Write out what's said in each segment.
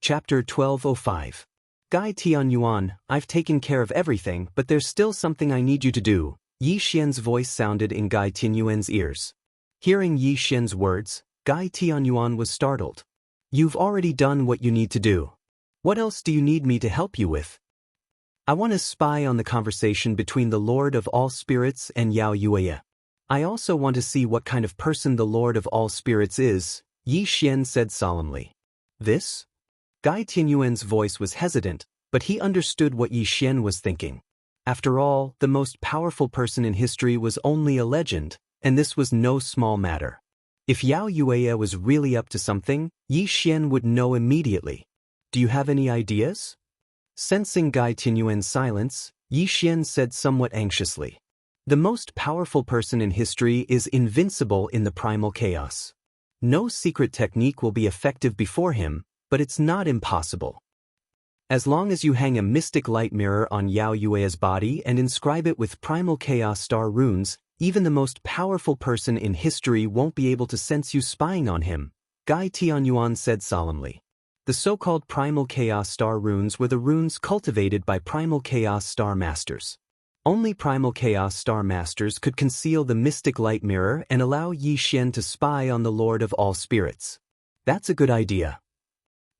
Chapter 1205. Gai Tianyuan, I've taken care of everything, but there's still something I need you to do. Yi Xian's voice sounded in Gai Tianyuan's ears. Hearing Yi Xian's words, Gai Tianyuan was startled. You've already done what you need to do. What else do you need me to help you with? I want to spy on the conversation between the Lord of all Spirits and Yao Yueya. I also want to see what kind of person the Lord of all Spirits is, Yi Xian said solemnly. This? Gai Tianyuan's voice was hesitant, but he understood what Yi Xian was thinking. After all, the most powerful person in history was only a legend, and this was no small matter. If Yao Yueya was really up to something, Yi Xian would know immediately. Do you have any ideas? Sensing Gai Tianyuan's silence, Yi Xian said somewhat anxiously. The most powerful person in history is invincible in the primal chaos. No secret technique will be effective before him, but it's not impossible. As long as you hang a mystic light mirror on Yao Yueya's body and inscribe it with primal chaos star runes, even the most powerful person in history won't be able to sense you spying on him, Gai Tianyuan said solemnly. The so-called primal chaos star runes were the runes cultivated by primal chaos star masters. Only primal chaos star masters could conceal the mystic light mirror and allow Yi Xian to spy on the Lord of all Spirits. That's a good idea.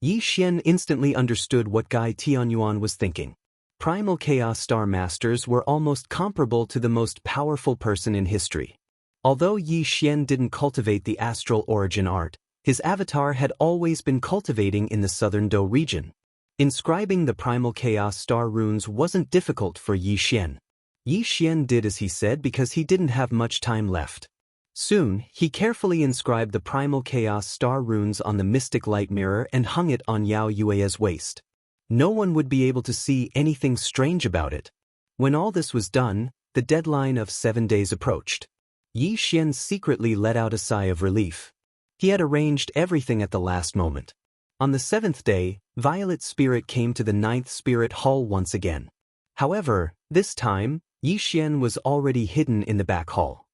Yi Xian instantly understood what Gai Tianyuan was thinking. Primal chaos star masters were almost comparable to the most powerful person in history. Although Yi Xian didn't cultivate the astral origin art, his avatar had always been cultivating in the southern Dou region. Inscribing the primal chaos star runes wasn't difficult for Yi Xian. Yi Xian did as he said because he didn't have much time left. Soon, he carefully inscribed the primal chaos star runes on the mystic light mirror and hung it on Yao Yueya's waist. No one would be able to see anything strange about it. When all this was done, the deadline of 7 days approached. Yi Xian secretly let out a sigh of relief. He had arranged everything at the last moment. On the 7th day, Violet Spirit came to the 9th Spirit Hall once again. However, this time, Yi Xian was already hidden in the back hall.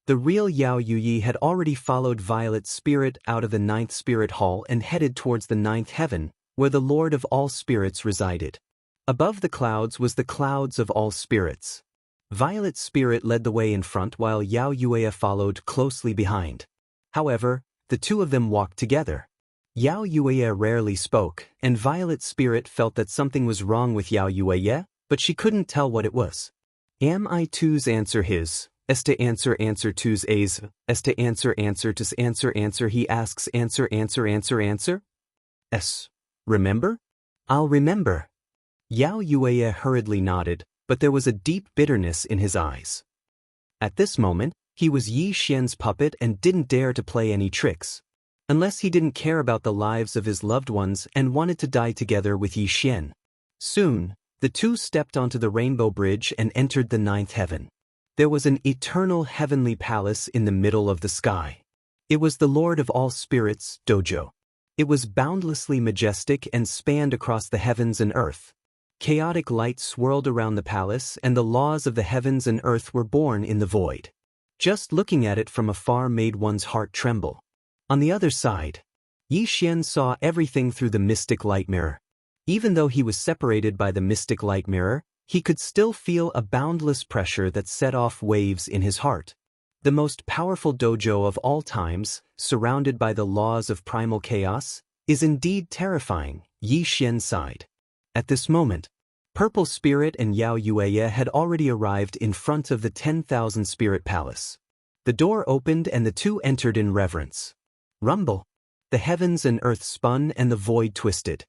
The real Yao Yuyi had already followed Violet Spirit out of the 9th Spirit Hall and headed towards the 9th heaven, where the Lord of all Spirits resided. Above the clouds was the clouds of all spirits. Violet Spirit led the way in front while Yao Yueya followed closely behind. However, the two of them walked together. Yao Yueya rarely spoke, and Violet Spirit felt that something was wrong with Yao Yueya, but she couldn't tell what it was. Am I to's answer his, es to answer to's a's, es to answer tos answer he asks answer. S. Remember? I'll remember. Yao Yueya hurriedly nodded, but there was a deep bitterness in his eyes. At this moment, he was Yi Xian's puppet and didn't dare to play any tricks. Unless he didn't care about the lives of his loved ones and wanted to die together with Yi Xian. Soon, the two stepped onto the rainbow bridge and entered the 9th heaven. There was an eternal heavenly palace in the middle of the sky. It was the Lord of all Spirits, Dojo. It was boundlessly majestic and spanned across the heavens and earth. Chaotic light swirled around the palace and the laws of the heavens and earth were born in the void. Just looking at it from afar made one's heart tremble. On the other side, Yi Xian saw everything through the mystic light mirror. Even though he was separated by the mystic light mirror, he could still feel a boundless pressure that set off waves in his heart. The most powerful dojo of all times, surrounded by the laws of primal chaos, is indeed terrifying, Yi Xian sighed. At this moment, Purple Spirit and Yao Yueya had already arrived in front of the 10,000 Spirit Palace. The door opened and the two entered in reverence. Rumble! The heavens and earth spun and the void twisted.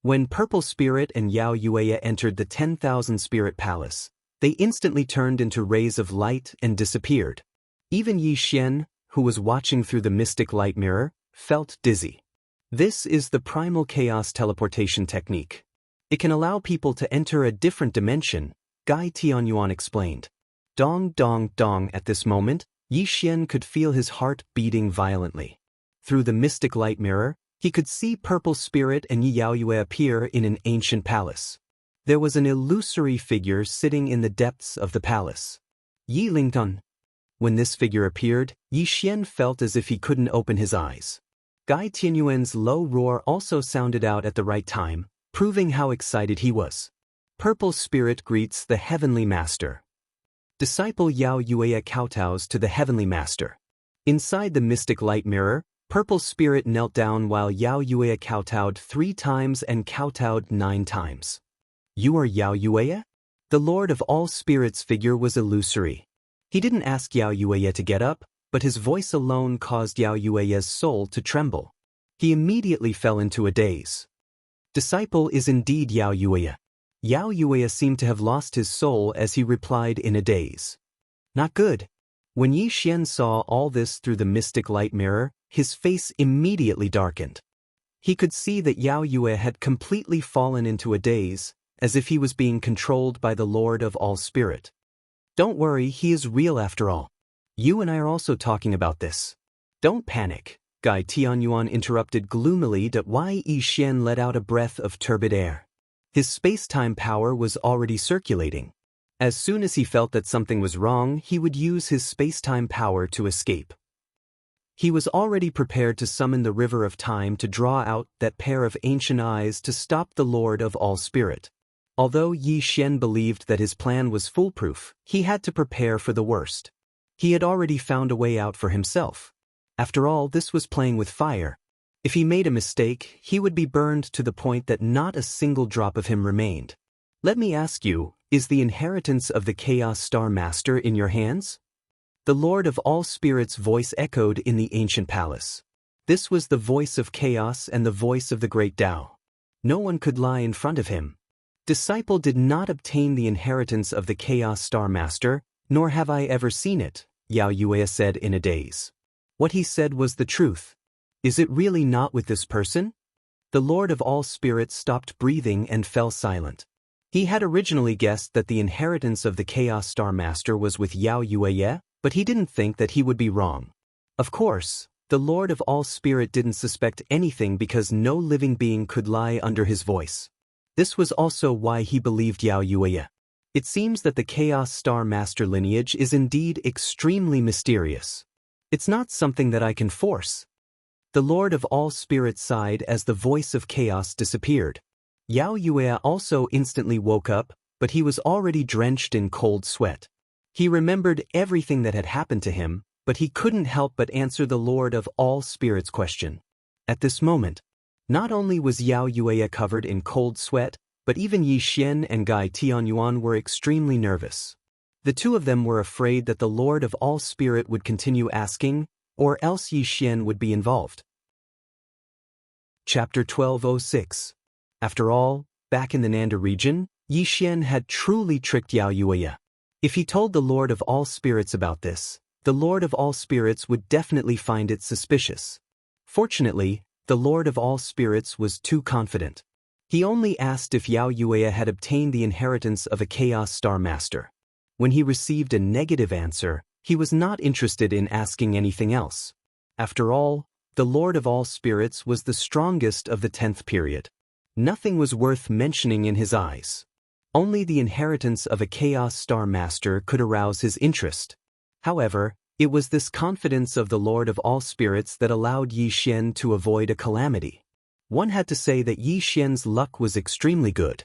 When Purple Spirit and Yao Yueya entered the 10,000 Spirit Palace, they instantly turned into rays of light and disappeared. Even Yi Xian, who was watching through the mystic light mirror, felt dizzy. This is the primal chaos teleportation technique. It can allow people to enter a different dimension, Gai Tianyuan explained. Dong dong dong. At this moment, Yi Xian could feel his heart beating violently. Through the mystic light mirror, he could see Purple Spirit and Yao Yue appear in an ancient palace. There was an illusory figure sitting in the depths of the palace. Yi Lington. When this figure appeared, Yi Xian felt as if he couldn't open his eyes. Guy Tianyuan's low roar also sounded out at the right time, proving how excited he was. Purple Spirit greets the Heavenly Master. Disciple Yao Yueya kowtows to the Heavenly Master. Inside the mystic light mirror, Purple Spirit knelt down while Yao Yueya kowtowed 3 times and kowtowed 9 times. You are Yao Yueya? The Lord of all Spirits figure was illusory. He didn't ask Yao Yueya to get up, but his voice alone caused Yao Yueya's soul to tremble. He immediately fell into a daze. Disciple is indeed Yao Yueya. Yao Yueya seemed to have lost his soul as he replied in a daze. Not good. When Yi Xian saw all this through the mystic light mirror, his face immediately darkened. He could see that Yao Yueya had completely fallen into a daze, as if he was being controlled by the Lord of all Spirit. Don't worry, he is real after all. You and I are also talking about this. Don't panic, Guy Tianyuan interrupted gloomily. Why Yi Xian let out a breath of turbid air. His space-time power was already circulating. As soon as he felt that something was wrong, he would use his space-time power to escape. He was already prepared to summon the river of time to draw out that pair of ancient eyes to stop the Lord of all Spirit. Although Yi Xian believed that his plan was foolproof, he had to prepare for the worst. He had already found a way out for himself. After all, this was playing with fire. If he made a mistake, he would be burned to the point that not a single drop of him remained. Let me ask you, is the inheritance of the Chaos Star Master in your hands? The Lord of all Spirits' voice echoed in the ancient palace. This was the voice of chaos and the voice of the great Tao. No one could lie in front of him. Disciple did not obtain the inheritance of the Chaos Star Master, nor have I ever seen it, Yao Yueya said in a daze. What he said was the truth. Is it really not with this person? The Lord of all Spirits stopped breathing and fell silent. He had originally guessed that the inheritance of the Chaos Star Master was with Yao Yueya, but he didn't think that he would be wrong. Of course, the Lord of all Spirit didn't suspect anything because no living being could lie under his voice. This was also why he believed Yao Yueya. It seems that the Chaos Star Master lineage is indeed extremely mysterious. It's not something that I can force. The Lord of all Spirits sighed as the voice of chaos disappeared. Yao Yueya also instantly woke up, but he was already drenched in cold sweat. He remembered everything that had happened to him, but he couldn't help but answer the Lord of all Spirits' question. At this moment, not only was Yao Yueya covered in cold sweat, but even Yi Xian and Guy Tianyuan were extremely nervous. The two of them were afraid that the Lord of all Spirit would continue asking, or else Yi Xian would be involved. Chapter 1206. After all, back in the Nanda region, Yi Xian had truly tricked Yao Yueya. If he told the Lord of all Spirits about this, the Lord of all Spirits would definitely find it suspicious. Fortunately, the Lord of all Spirits was too confident. He only asked if Yao Yueya had obtained the inheritance of a Chaos Star Master. When he received a negative answer, he was not interested in asking anything else. After all, the Lord of all Spirits was the strongest of the 10th period. Nothing was worth mentioning in his eyes. Only the inheritance of a Chaos Star Master could arouse his interest. However, it was this confidence of the Lord of all Spirits that allowed Yi Xian to avoid a calamity. One had to say that Yi Xian's luck was extremely good.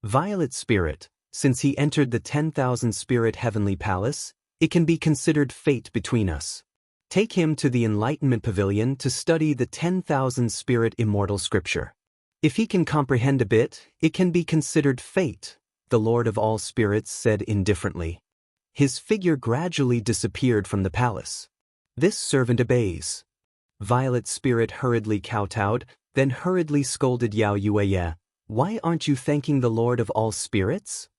Violet Spirit, since he entered the 10,000 Spirit Heavenly Palace, it can be considered fate between us. Take him to the Enlightenment Pavilion to study the 10,000 Spirit Immortal Scripture. If he can comprehend a bit, it can be considered fate, the Lord of all Spirits said indifferently. His figure gradually disappeared from the palace. This servant obeys. Violet Spirit hurriedly kowtowed, then hurriedly scolded Yao Yueya. Why aren't you thanking the Lord of all Spirits?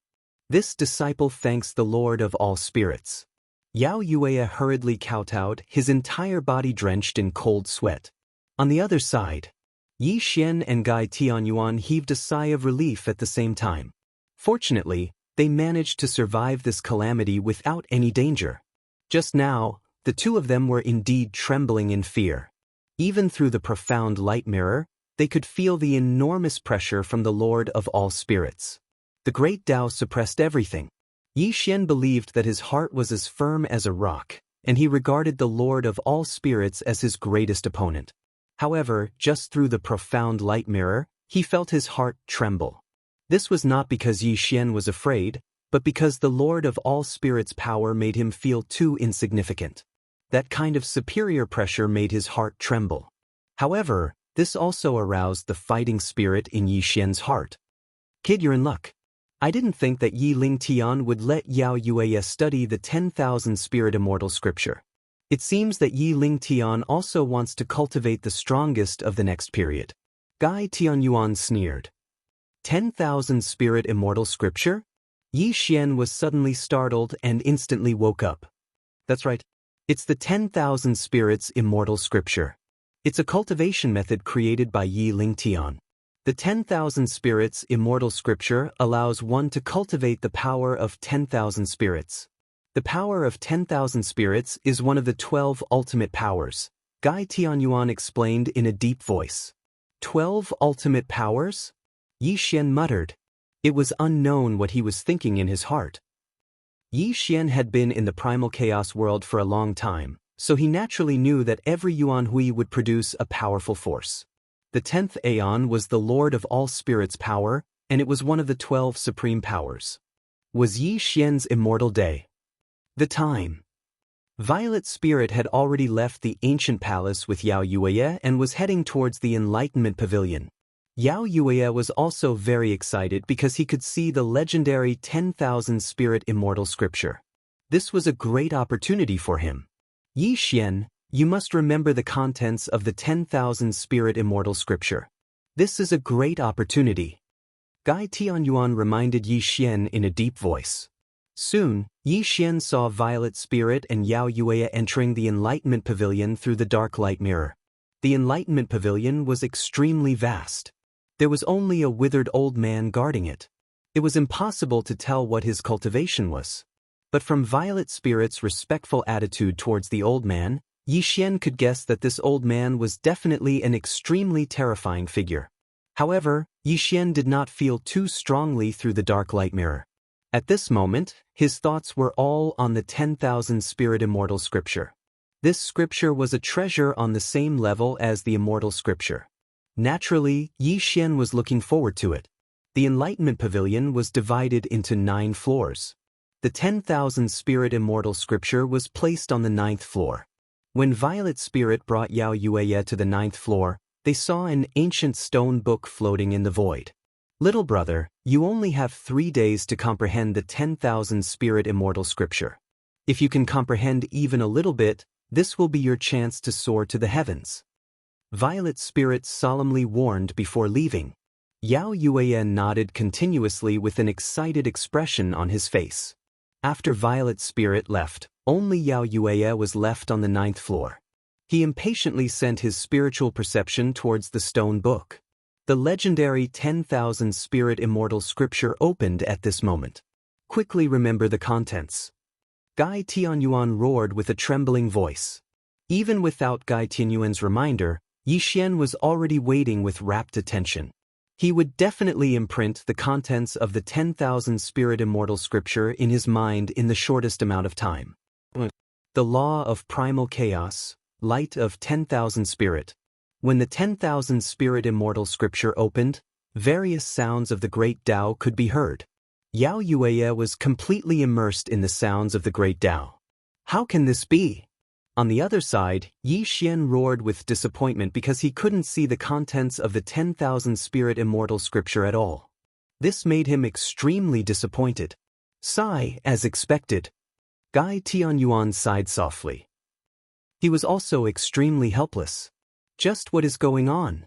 This disciple thanks the Lord of all Spirits. Yao Yueya hurriedly kowtowed, his entire body drenched in cold sweat. On the other side, Yi Xian and Guy Tianyuan heaved a sigh of relief at the same time. Fortunately, they managed to survive this calamity without any danger. Just now, the two of them were indeed trembling in fear. Even through the profound light mirror, they could feel the enormous pressure from the Lord of all Spirits. The great Tao suppressed everything. Yi Xian believed that his heart was as firm as a rock, and he regarded the Lord of all Spirits as his greatest opponent. However, just through the profound light mirror, he felt his heart tremble. This was not because Yi Xian was afraid, but because the Lord of all Spirits' power made him feel too insignificant. That kind of superior pressure made his heart tremble. However, this also aroused the fighting spirit in Yi Xian's heart. Kid, you're in luck. I didn't think that Yi Ling Tian would let Yao Yueya study the 10,000 Spirit Immortal Scripture. It seems that Yi Ling Tian also wants to cultivate the strongest of the next period. Gai Tianyuan sneered. 10,000 Spirit Immortal Scripture? Yi Xian was suddenly startled and instantly woke up. That's right. It's the 10,000 Spirits Immortal Scripture. It's a cultivation method created by Yi Ling Tian. The 10,000 Spirits Immortal Scripture allows one to cultivate the power of 10,000 spirits. The power of 10,000 spirits is one of the 12 ultimate powers, Gai Tianyuan explained in a deep voice. 12 ultimate powers? Yi Xian muttered. It was unknown what he was thinking in his heart. Yi Xian had been in the primal chaos world for a long time, so he naturally knew that every Yuan Hui would produce a powerful force. The 10th Aeon was the Lord of all Spirits' power, and it was one of the 12 supreme powers. Was Yi Xian's immortal day. The time. Violet Spirit had already left the ancient palace with Yao Yueya and was heading towards the Enlightenment Pavilion. Yao Yueya was also very excited because he could see the legendary 10,000 Spirit Immortal Scripture. This was a great opportunity for him. Yi Xian, you must remember the contents of the 10,000 Spirit Immortal Scripture. This is a great opportunity. Gai Tianyuan reminded Yi Xian in a deep voice. Soon, Yi Xian saw Violet Spirit and Yao Yueya entering the Enlightenment Pavilion through the dark light mirror. The Enlightenment Pavilion was extremely vast. There was only a withered old man guarding it. It was impossible to tell what his cultivation was. But from Violet Spirit's respectful attitude towards the old man, Yi Xian could guess that this old man was definitely an extremely terrifying figure. However, Yi Xian did not feel too strongly through the dark light mirror. At this moment, his thoughts were all on the 10,000 Spirit Immortal Scripture. This scripture was a treasure on the same level as the Immortal Scripture. Naturally, Yi Xian was looking forward to it. The Enlightenment Pavilion was divided into 9 floors. The 10,000 Spirit Immortal Scripture was placed on the 9th floor. When Violet Spirit brought Yao Yueya to the 9th floor, they saw an ancient stone book floating in the void. Little brother, you only have 3 days to comprehend the 10,000 Spirit Immortal Scripture. If you can comprehend even a little bit, this will be your chance to soar to the heavens. Violet Spirit solemnly warned before leaving. Yao Yueya nodded continuously with an excited expression on his face. After Violet Spirit left, only Yao Yueya was left on the 9th floor. He impatiently sent his spiritual perception towards the stone book. The legendary 10,000 Spirit Immortal Scripture opened at this moment. Quickly remember the contents. Gai Tianyuan roared with a trembling voice. Even without Gai Tianyuan's reminder, Yi Xian was already waiting with rapt attention. He would definitely imprint the contents of the 10,000 Spirit Immortal Scripture in his mind in the shortest amount of time. The Law of Primal Chaos, Light of 10,000 Spirit. When the 10,000 Spirit Immortal Scripture opened, various sounds of the Great Tao could be heard. Yao Yueya was completely immersed in the sounds of the Great Tao. How can this be? On the other side, Yi Xian roared with disappointment because he couldn't see the contents of the 10,000 Spirit Immortal Scripture at all. This made him extremely disappointed. Sigh, as expected. Gai Tianyuan sighed softly. He was also extremely helpless. Just what is going on?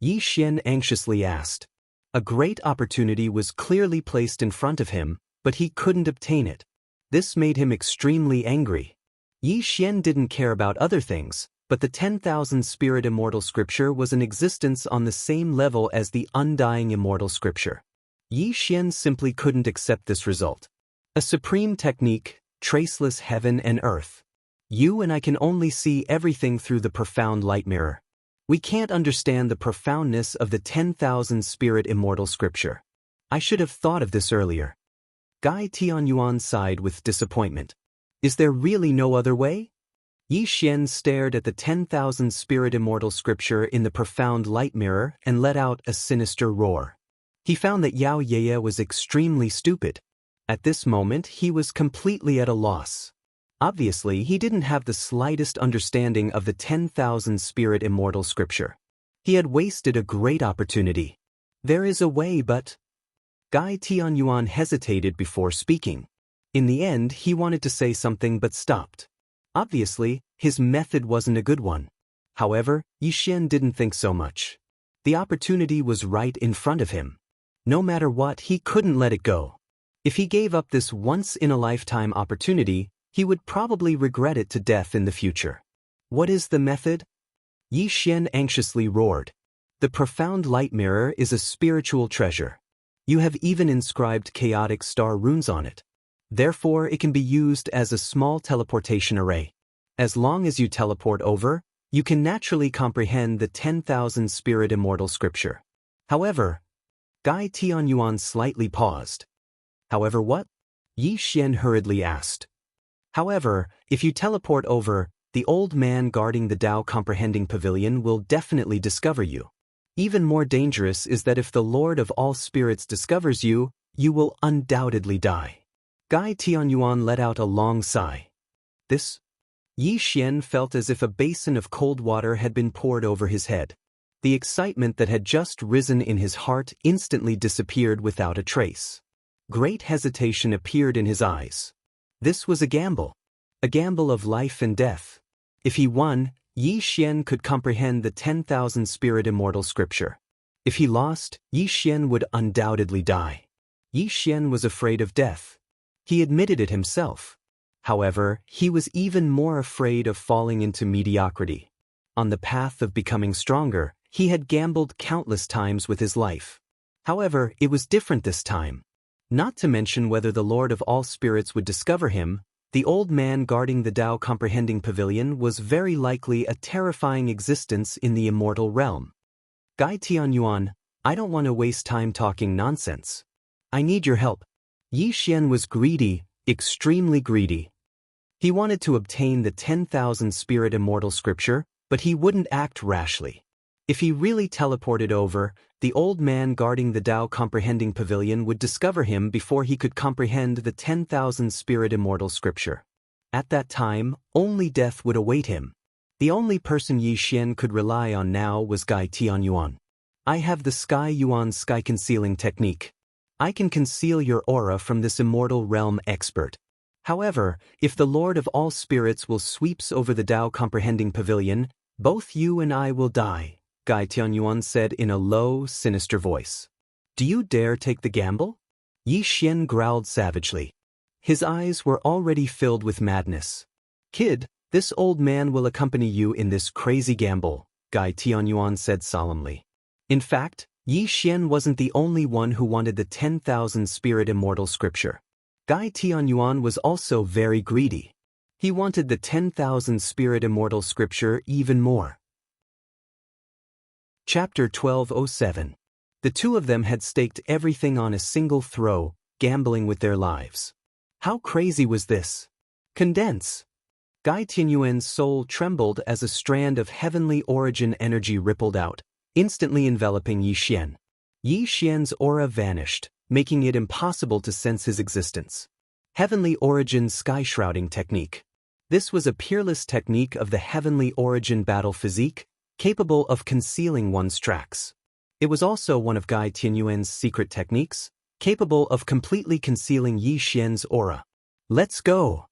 Yi Xian anxiously asked. A great opportunity was clearly placed in front of him, but he couldn't obtain it. This made him extremely angry. Yi Xian didn't care about other things, but the 10,000 Spirit Immortal Scripture was in existence on the same level as the undying Immortal Scripture. Yi Xian simply couldn't accept this result. A supreme technique, traceless heaven and earth. You and I can only see everything through the profound light mirror. We can't understand the profoundness of the 10,000 Spirit Immortal Scripture. I should have thought of this earlier. Gai Tianyuan sighed with disappointment. Is there really no other way? Yi Xian stared at the 10,000 spirit immortal scripture in the profound light mirror and let out a sinister roar. He found that Yao Yeye was extremely stupid. At this moment, he was completely at a loss. Obviously, he didn't have the slightest understanding of the 10,000 spirit immortal scripture. He had wasted a great opportunity. There is a way, but... Gai Tianyuan hesitated before speaking. In the end, he wanted to say something but stopped. Obviously, his method wasn't a good one. However, Yi Xian didn't think so much. The opportunity was right in front of him. No matter what, he couldn't let it go. If he gave up this once-in-a-lifetime opportunity, he would probably regret it to death in the future. What is the method? Yi Xian anxiously roared. The profound light mirror is a spiritual treasure. You have even inscribed chaotic star runes on it. Therefore, it can be used as a small teleportation array. As long as you teleport over, you can naturally comprehend the 10,000 spirit immortal scripture. However, Gai Tianyuan slightly paused. However what? Yi Xian hurriedly asked. However, if you teleport over, the old man guarding the Tao comprehending pavilion will definitely discover you. Even more dangerous is that if the Lord of all spirits discovers you, you will undoubtedly die. Gai Tianyuan let out a long sigh. This? Yi Xian felt as if a basin of cold water had been poured over his head. The excitement that had just risen in his heart instantly disappeared without a trace. Great hesitation appeared in his eyes. This was a gamble of life and death. If he won, Yi Xian could comprehend the 10,000 spirit immortal scripture. If he lost, Yi Xian would undoubtedly die. Yi Xian was afraid of death. He admitted it himself. However, he was even more afraid of falling into mediocrity. On the path of becoming stronger, he had gambled countless times with his life. However, it was different this time. Not to mention whether the Lord of all spirits would discover him, the old man guarding the Tao comprehending pavilion was very likely a terrifying existence in the immortal realm. Gai Tianyuan, I don't want to waste time talking nonsense. I need your help. Yi Xian was greedy, extremely greedy. He wanted to obtain the 10,000 spirit immortal scripture, but he wouldn't act rashly. If he really teleported over, the old man guarding the Tao comprehending pavilion would discover him before he could comprehend the 10,000 spirit immortal scripture. At that time, only death would await him. The only person Yi Xian could rely on now was Gai Tianyuan. I have the Sky Yuan sky concealing technique. I can conceal your aura from this immortal realm expert. However, if the Lord of all spirits will sweeps over the Tao comprehending pavilion, both you and I will die, Gai Tianyuan said in a low, sinister voice. Do you dare take the gamble? Yi Xian growled savagely. His eyes were already filled with madness. Kid, this old man will accompany you in this crazy gamble, Gai Tianyuan said solemnly. In fact, Yi Xian wasn't the only one who wanted the 10,000 spirit immortal scripture. Gai Tianyuan was also very greedy. He wanted the 10,000 spirit immortal scripture even more. Chapter 1207. The two of them had staked everything on a single throw, gambling with their lives. How crazy was this? Condense. Gai Tianyuan's soul trembled as a strand of heavenly origin energy rippled out, instantly enveloping Yi Xian. Yi Xian's aura vanished, making it impossible to sense his existence. Heavenly Origin Sky Shrouding Technique. This was a peerless technique of the Heavenly Origin battle physique, capable of concealing one's tracks. It was also one of Gai Tianyuan's secret techniques, capable of completely concealing Yi Xian's aura. Let's go!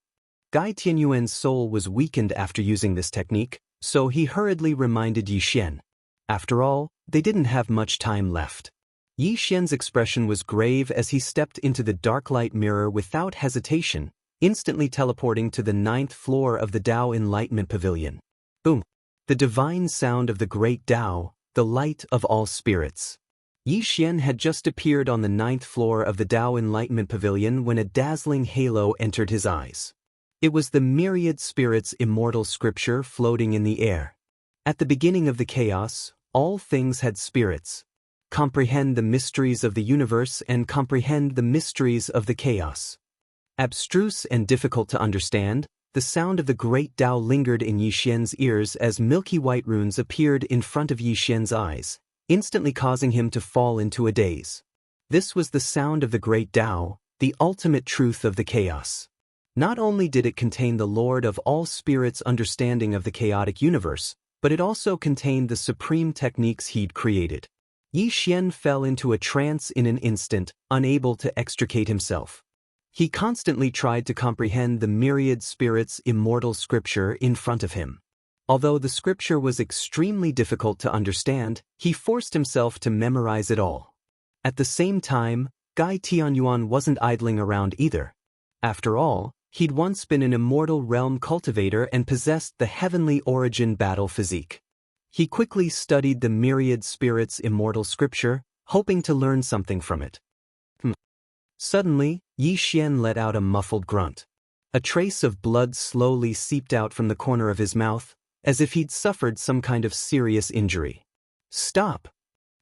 Gai Tianyuan's soul was weakened after using this technique, so he hurriedly reminded Yi Xian. After all, they didn't have much time left. Yi Xian's expression was grave as he stepped into the dark light mirror without hesitation, instantly teleporting to the 9th floor of the Tao Enlightenment Pavilion. Boom! The divine sound of the great Tao, the light of all spirits. Yi Xian had just appeared on the 9th floor of the Tao Enlightenment Pavilion when a dazzling halo entered his eyes. It was the myriad spirits' immortal scripture floating in the air. At the beginning of the chaos, all things had spirits. Comprehend the mysteries of the universe and comprehend the mysteries of the chaos. Abstruse and difficult to understand, the sound of the great Tao lingered in Yi Xian's ears as milky white runes appeared in front of Yi Xian's eyes, instantly causing him to fall into a daze. This was the sound of the great Tao, the ultimate truth of the chaos. Not only did it contain the Lord of all spirits' understanding of the chaotic universe, but it also contained the supreme techniques he'd created. Yi Xian fell into a trance in an instant, unable to extricate himself. He constantly tried to comprehend the myriad spirits' immortal scripture in front of him. Although the scripture was extremely difficult to understand, he forced himself to memorize it all. At the same time, Gai Tianyuan wasn't idling around either. After all, he'd once been an immortal realm cultivator and possessed the heavenly origin battle physique. He quickly studied the myriad spirits' immortal scripture, hoping to learn something from it. Suddenly, Yi Xian let out a muffled grunt. A trace of blood slowly seeped out from the corner of his mouth, as if he'd suffered some kind of serious injury. Stop!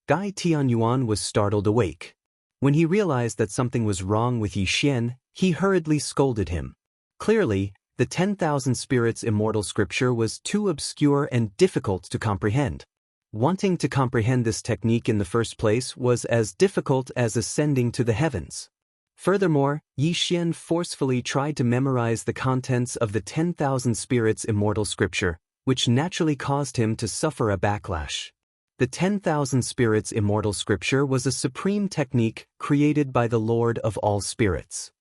Gai Tianyuan was startled awake. When he realized that something was wrong with Yi Xian, he hurriedly scolded him. Clearly, the 10,000 spirits immortal scripture was too obscure and difficult to comprehend. Wanting to comprehend this technique in the first place was as difficult as ascending to the heavens. Furthermore, Yi Xian forcefully tried to memorize the contents of the 10,000 spirits immortal scripture, which naturally caused him to suffer a backlash. The 10,000 spirits immortal scripture was a supreme technique created by the Lord of all spirits.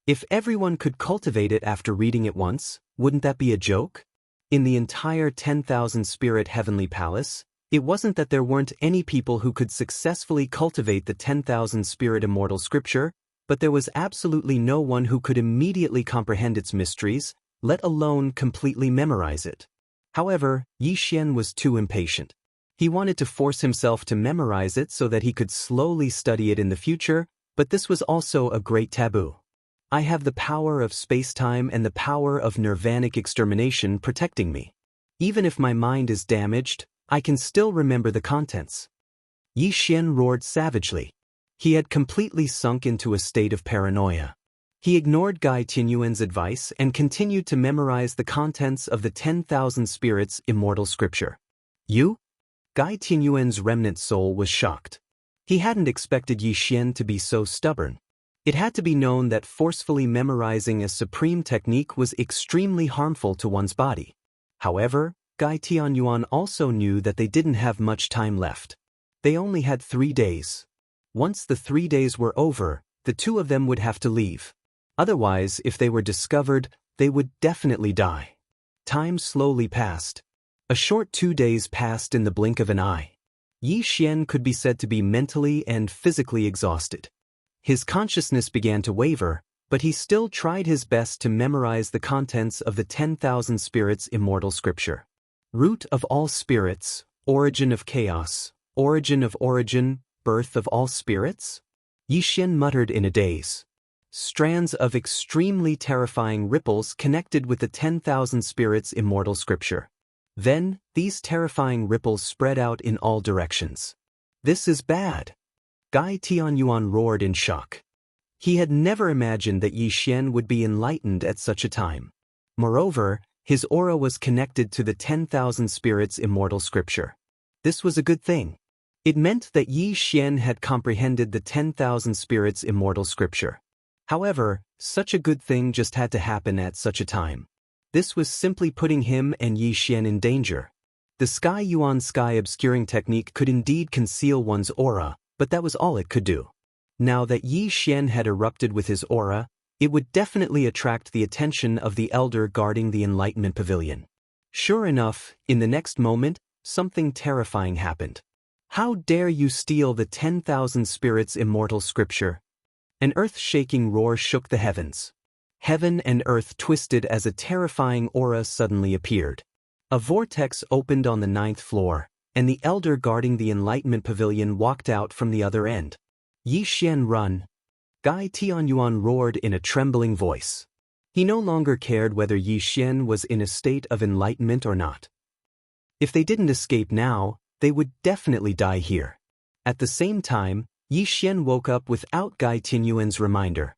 If everyone could cultivate it after reading it once, wouldn't that be a joke? In the entire 10,000 spirit heavenly palace, it wasn't that there weren't any people who could successfully cultivate the 10,000 spirit immortal scripture, but there was absolutely no one who could immediately comprehend its mysteries, let alone completely memorize it. However, Yi Xian was too impatient. He wanted to force himself to memorize it so that he could slowly study it in the future, but this was also a great taboo. I have the power of space-time and the power of nirvanic extermination protecting me. Even if my mind is damaged, I can still remember the contents. Yi Xian roared savagely. He had completely sunk into a state of paranoia. He ignored Gai Tianyuan's advice and continued to memorize the contents of the 10,000 spirits immortal scripture. You? Gai Tianyuan's remnant soul was shocked. He hadn't expected Yi Xian to be so stubborn. It had to be known that forcefully memorizing a supreme technique was extremely harmful to one's body. However, Gai Tianyuan also knew that they didn't have much time left. They only had 3 days. Once the 3 days were over, the two of them would have to leave. Otherwise, if they were discovered, they would definitely die. Time slowly passed. A short 2 days passed in the blink of an eye. Yi Xian could be said to be mentally and physically exhausted. His consciousness began to waver, but he still tried his best to memorize the contents of the 10,000 spirits immortal scripture. Root of all spirits, origin of chaos, origin of origin, birth of all spirits? Yi Xian muttered in a daze. Strands of extremely terrifying ripples connected with the 10,000 spirits immortal scripture. Then, these terrifying ripples spread out in all directions. This is bad. Gai Tianyuan roared in shock. He had never imagined that Yi Xian would be enlightened at such a time. Moreover, his aura was connected to the 10,000 spirits immortal scripture. This was a good thing. It meant that Yi Xian had comprehended the 10,000 spirits immortal scripture. However, such a good thing just had to happen at such a time. This was simply putting him and Yi Xian in danger. The Sky Yuan sky obscuring technique could indeed conceal one's aura, but that was all it could do. Now that Yi Xian had erupted with his aura, it would definitely attract the attention of the elder guarding the Enlightenment Pavilion. Sure enough, in the next moment, something terrifying happened. How dare you steal the 10,000 spirits immortal scripture? An earth-shaking roar shook the heavens. Heaven and earth twisted as a terrifying aura suddenly appeared. A vortex opened on the 9th floor, and the elder guarding the Enlightenment Pavilion walked out from the other end. Yi Xian, run! Gai Tianyuan roared in a trembling voice. He no longer cared whether Yi Xian was in a state of enlightenment or not. If they didn't escape now, they would definitely die here. At the same time, Yi Xian woke up without Gai Tianyuan's reminder.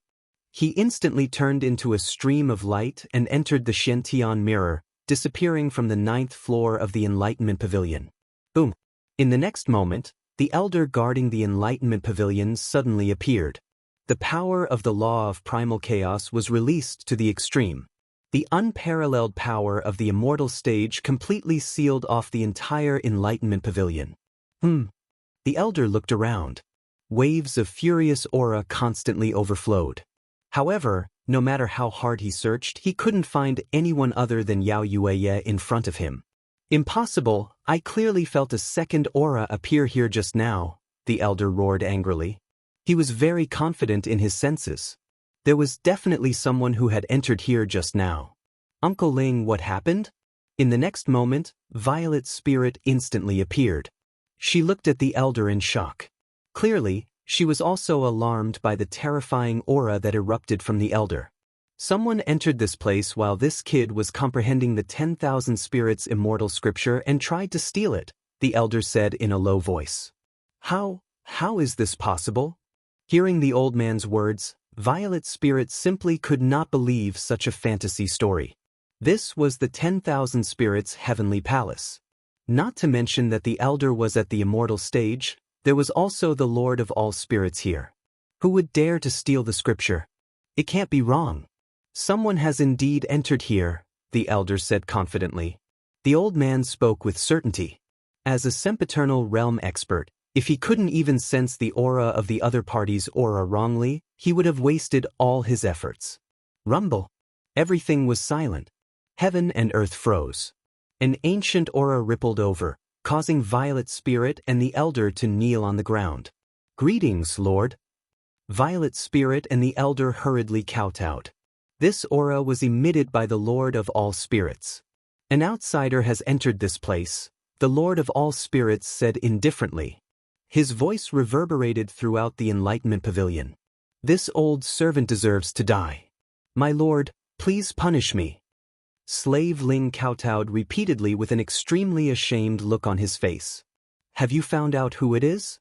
He instantly turned into a stream of light and entered the Shentian mirror, disappearing from the 9th floor of the Enlightenment Pavilion. Boom! In the next moment, the elder guarding the Enlightenment Pavilion suddenly appeared. The power of the law of primal chaos was released to the extreme. The unparalleled power of the immortal stage completely sealed off the entire Enlightenment Pavilion. The elder looked around. Waves of furious aura constantly overflowed. However, no matter how hard he searched, he couldn't find anyone other than Yao Yueye in front of him. Impossible, I clearly felt a second aura appear here just now, the elder roared angrily. He was very confident in his senses. There was definitely someone who had entered here just now. Uncle Ling, what happened? In the next moment, Violet's spirit instantly appeared. She looked at the elder in shock. Clearly, she was also alarmed by the terrifying aura that erupted from the elder. Someone entered this place while this kid was comprehending the 10,000 spirits immortal scripture and tried to steal it, the elder said in a low voice. How is this possible? Hearing the old man's words, Violet's spirit simply could not believe such a fantasy story. This was the 10,000 spirits' heavenly palace. Not to mention that the elder was at the immortal stage, there was also the Lord of all spirits here. Who would dare to steal the scripture? It can't be wrong. Someone has indeed entered here, the elder said confidently. The old man spoke with certainty. As a sempiternal realm expert, if he couldn't even sense the aura of the other party's aura wrongly, he would have wasted all his efforts. Rumble. Everything was silent. Heaven and earth froze. An ancient aura rippled over, causing Violet's spirit and the elder to kneel on the ground. Greetings, Lord. Violet's spirit and the elder hurriedly kowtowed. This aura was emitted by the Lord of all spirits. An outsider has entered this place, the Lord of all spirits said indifferently. His voice reverberated throughout the Enlightenment Pavilion. This old servant deserves to die. My lord, please punish me. Slave Ling kowtowed repeatedly with an extremely ashamed look on his face. Have you found out who it is?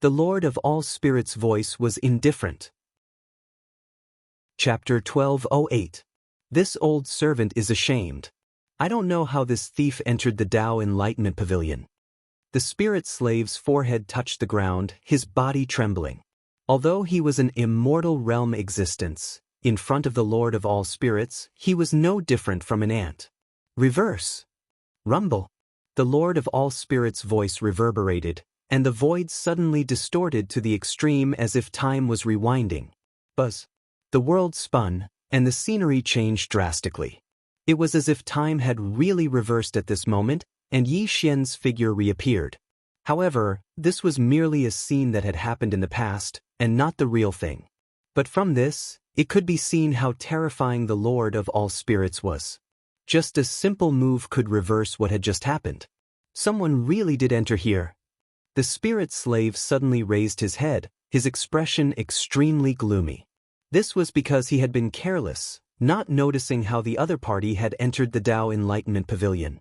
The Lord of all spirits' voice was indifferent. Chapter 1208. This old servant is ashamed. I don't know how this thief entered the Tao Enlightenment Pavilion. The spirit slave's forehead touched the ground, his body trembling. Although he was an immortal realm existence, in front of the Lord of all spirits, he was no different from an ant. Reverse. Rumble. The Lord of all spirits' voice reverberated, and the void suddenly distorted to the extreme as if time was rewinding. Buzz. The world spun, and the scenery changed drastically. It was as if time had really reversed at this moment, and Yi Xian's figure reappeared. However, this was merely a scene that had happened in the past, and not the real thing. But from this, it could be seen how terrifying the Lord of all spirits was. Just a simple move could reverse what had just happened. Someone really did enter here. The spirit slave suddenly raised his head, his expression extremely gloomy. This was because he had been careless, not noticing how the other party had entered the Tao Enlightenment Pavilion.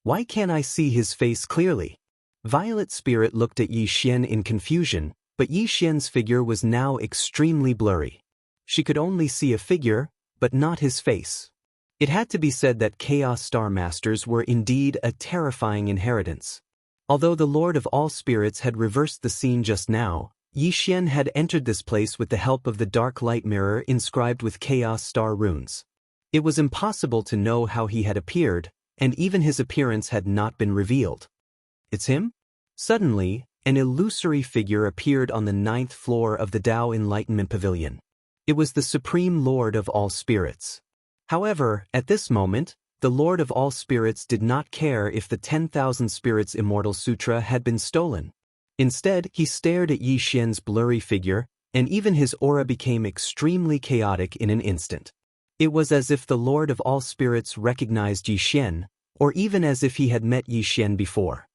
Why can't I see his face clearly? Violet's spirit looked at Yi Xian in confusion, but Yi Xian's figure was now extremely blurry. She could only see a figure, but not his face. It had to be said that Chaos Star Masters were indeed a terrifying inheritance. Although the Lord of all spirits had reversed the scene just now, Yi Xian had entered this place with the help of the dark light mirror inscribed with Chaos Star runes. It was impossible to know how he had appeared, and even his appearance had not been revealed. It's him? Suddenly, an illusory figure appeared on the 9th floor of the Tao Enlightenment Pavilion. It was the Supreme Lord of all spirits. However, at this moment, the Lord of all spirits did not care if the 10,000 Spirits Immortal Sutra had been stolen. Instead, he stared at Yi Xian's blurry figure, and even his aura became extremely chaotic in an instant. It was as if the Lord of all spirits recognized Yi Xian, or even as if he had met Yi Xian before.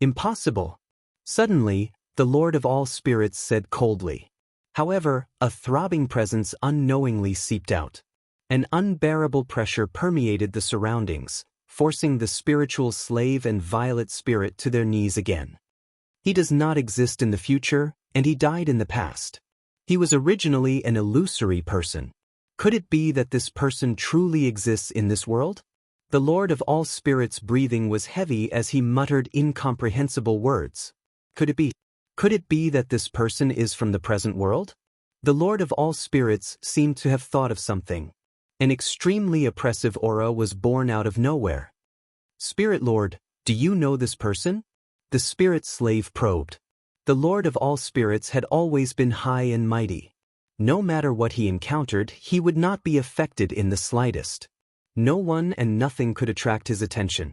Impossible. Suddenly, the Lord of all spirits said coldly. However, a throbbing presence unknowingly seeped out. An unbearable pressure permeated the surroundings, forcing the spiritual slave and Violet spirit to their knees again. He does not exist in the future, and he died in the past. He was originally an illusory person. Could it be that this person truly exists in this world? The Lord of all Spirits' breathing was heavy as he muttered incomprehensible words. Could it be? Could it be that this person is from the present world? The Lord of all Spirits seemed to have thought of something. An extremely oppressive aura was born out of nowhere. Spirit Lord, do you know this person? The spirit slave probed. The Lord of all Spirits had always been high and mighty. No matter what he encountered, he would not be affected in the slightest. No one and nothing could attract his attention.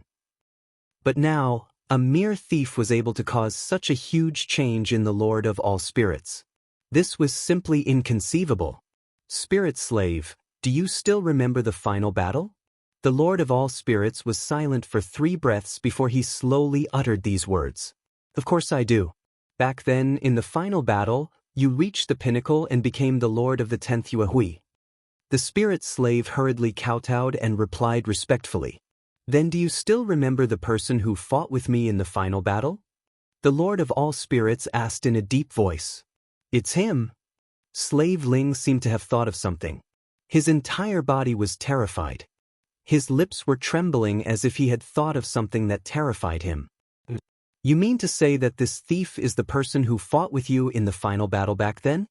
But now, a mere thief was able to cause such a huge change in the Lord of all Spirits. This was simply inconceivable. Spirit slave, do you still remember the final battle? The Lord of all Spirits was silent for 3 breaths before he slowly uttered these words. Of course I do. Back then, in the final battle, you reached the pinnacle and became the Lord of the 10th Yuehui. The spirit slave hurriedly kowtowed and replied respectfully. Then do you still remember the person who fought with me in the final battle? The Lord of all Spirits asked in a deep voice. It's him. Slave Ling seemed to have thought of something. His entire body was terrified. His lips were trembling as if he had thought of something that terrified him. You mean to say that this thief is the person who fought with you in the final battle back then?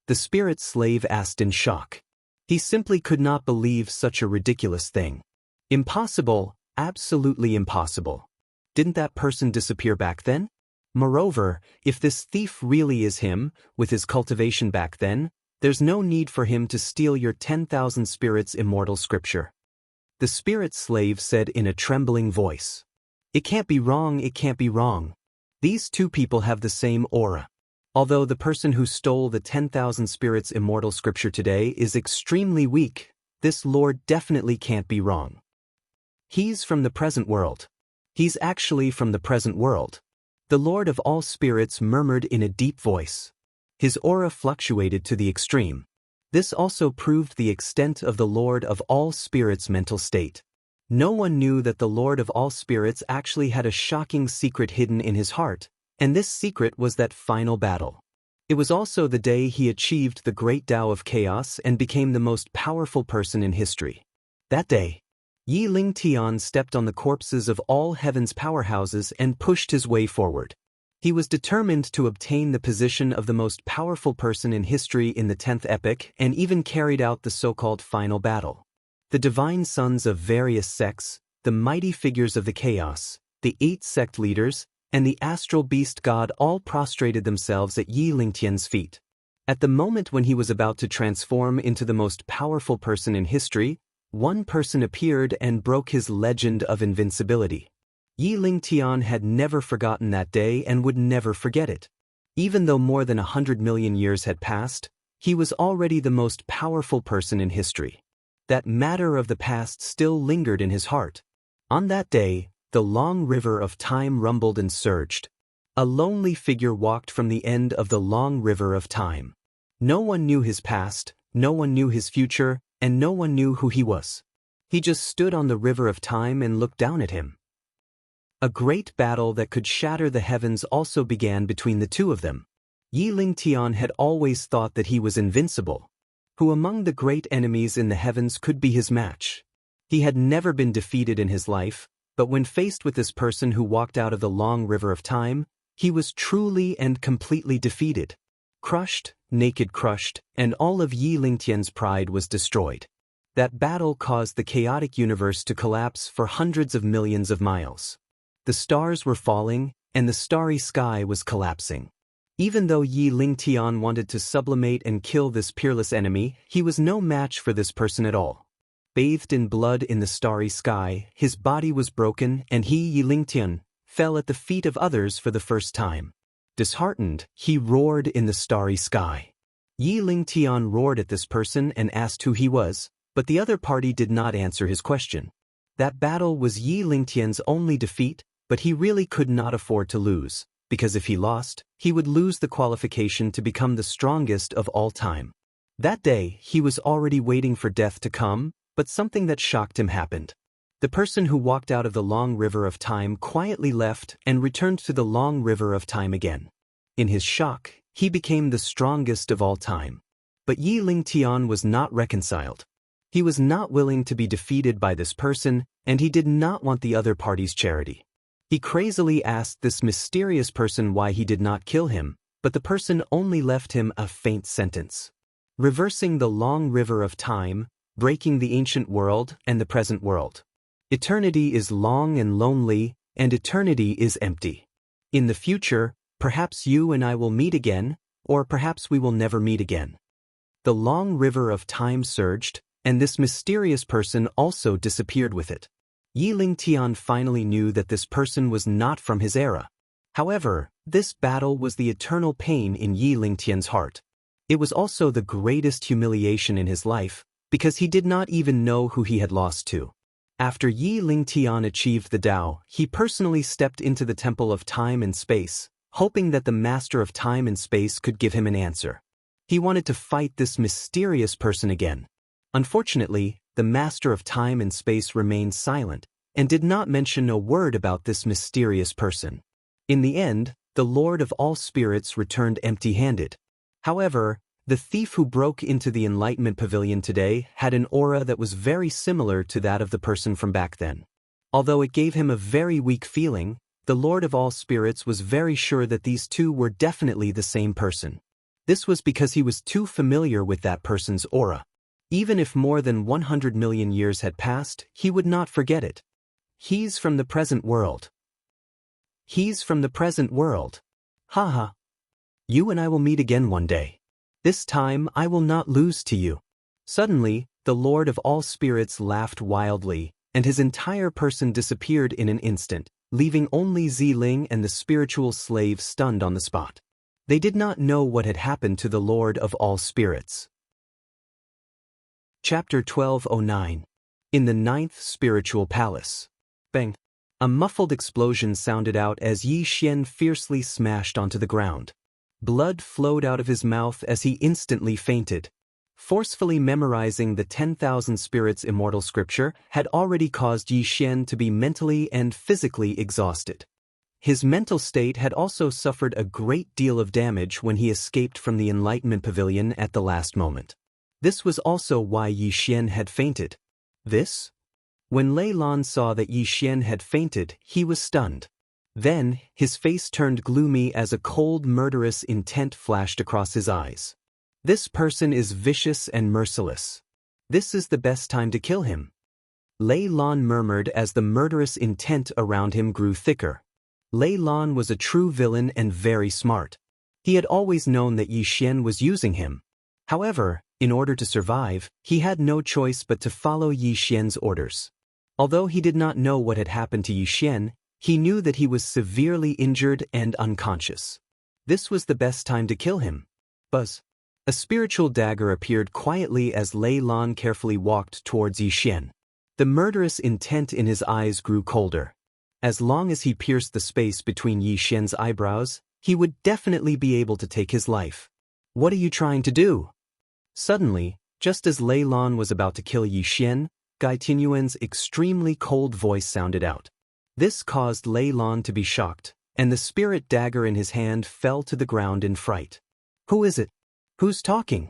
The spirit slave asked in shock. He simply could not believe such a ridiculous thing. Impossible, absolutely impossible. Didn't that person disappear back then? Moreover, if this thief really is him, with his cultivation back then, there's no need for him to steal your 10,000 spirits immortal scripture. The spirit slave said in a trembling voice. It can't be wrong, it can't be wrong. These 2 people have the same aura. Although the person who stole the 10,000 spirits immortal scripture today is extremely weak, this Lord definitely can't be wrong. He's from the present world. He's actually from the present world. The Lord of all Spirits murmured in a deep voice. His aura fluctuated to the extreme. This also proved the extent of the Lord of all Spirits' mental state. No one knew that the Lord of all Spirits actually had a shocking secret hidden in his heart, and this secret was that final battle. It was also the day he achieved the great Tao of chaos and became the most powerful person in history. That day, Yi Ling Tian stepped on the corpses of all heaven's powerhouses and pushed his way forward. He was determined to obtain the position of the most powerful person in history in the 10th epoch and even carried out the so-called final battle. The divine sons of various sects, the mighty figures of the chaos, the 8 sect leaders, and the astral beast god all prostrated themselves at Yi Lingtian's feet. At the moment when he was about to transform into the most powerful person in history, one person appeared and broke his legend of invincibility. Yi Lingtian had never forgotten that day and would never forget it. Even though more than 100 million years had passed, he was already the most powerful person in history. That matter of the past still lingered in his heart. On that day, the long river of time rumbled and surged. A lonely figure walked from the end of the long river of time. No one knew his past, no one knew his future, and no one knew who he was. He just stood on the river of time and looked down at him. A great battle that could shatter the heavens also began between the 2 of them. Yi Lingtian had always thought that he was invincible. Who among the great enemies in the heavens could be his match? He had never been defeated in his life, but when faced with this person who walked out of the long river of time, he was truly and completely defeated. Crushed, naked crushed, and all of Yi Lingtian's pride was destroyed. That battle caused the chaotic universe to collapse for hundreds of millions of miles. The stars were falling, and the starry sky was collapsing. Even though Yi Lingtian wanted to sublimate and kill this peerless enemy, he was no match for this person at all. Bathed in blood in the starry sky, his body was broken, and he, Yi Lingtian, fell at the feet of others for the first time. Disheartened, he roared in the starry sky. Yi Lingtian roared at this person and asked who he was, but the other party did not answer his question. That battle was Yi Lingtian's only defeat, but he really could not afford to lose, because if he lost, he would lose the qualification to become the strongest of all time. That day, he was already waiting for death to come, but something that shocked him happened. The person who walked out of the long river of time quietly left and returned to the long river of time again. In his shock, He became the strongest of all time. But Yi Lingtian was not reconciled. He was not willing to be defeated by this person, and he did not want the other party's charity. He crazily asked this mysterious person why he did not kill him, but the person only left him a faint sentence. Reversing the long river of time, breaking the ancient world and the present world. Eternity is long and lonely, and eternity is empty. In the future, perhaps you and I will meet again, or perhaps we will never meet again. The long river of time surged, and this mysterious person also disappeared with it. Yi Lingtian finally knew that this person was not from his era. However, this battle was the eternal pain in Yi Lingtian's heart. It was also the greatest humiliation in his life, because he did not even know who he had lost to. After Yi Lingtian achieved the Tao, he personally stepped into the Temple of Time and Space, hoping that the Master of Time and Space could give him an answer. He wanted to fight this mysterious person again. Unfortunately, the Master of Time and Space remained silent, and did not mention a word about this mysterious person. In the end, the Lord of all spirits returned empty-handed. However, the thief who broke into the Enlightenment Pavilion today had an aura that was very similar to that of the person from back then. Although it gave him a very weak feeling, the Lord of all spirits was very sure that these two were definitely the same person. This was because he was too familiar with that person's aura. Even if more than 100 million years had passed, he would not forget it. He's from the present world. He's from the present world. Haha. You and I will meet again one day. This time I will not lose to you. Suddenly, the Lord of all spirits laughed wildly, and his entire person disappeared in an instant, leaving only Ziling and the spiritual slave stunned on the spot. They did not know what had happened to the Lord of all spirits. Chapter 1209. In the Ninth Spiritual Palace. Bang! A muffled explosion sounded out as Yi Xian fiercely smashed onto the ground. Blood flowed out of his mouth as he instantly fainted. Forcefully memorizing the 10,000 Spirits Immortal scripture had already caused Yi Xian to be mentally and physically exhausted. His mental state had also suffered a great deal of damage when he escaped from the Enlightenment Pavilion at the last moment. This was also why Yi Xian had fainted. When Lei Lan saw that Yi Xian had fainted, he was stunned. Then, his face turned gloomy as a cold, murderous intent flashed across his eyes. This person is vicious and merciless. This is the best time to kill him. Lei Lan murmured as the murderous intent around him grew thicker. Lei Lan was a true villain and very smart. He had always known that Yi Xian was using him. However, in order to survive, he had no choice but to follow Yi Xian's orders. Although he did not know what had happened to Yi Xian, he knew that he was severely injured and unconscious. This was the best time to kill him. Buzz. A spiritual dagger appeared quietly as Lei Lan carefully walked towards Yi Xian. The murderous intent in his eyes grew colder. As long as he pierced the space between Yi Xian's eyebrows, he would definitely be able to take his life. What are you trying to do? Suddenly, just as Lei Lan was about to kill Yi Xian, Gai Tianyuan's extremely cold voice sounded out. This caused Lei Lan to be shocked, and the spirit dagger in his hand fell to the ground in fright. Who is it? Who's talking?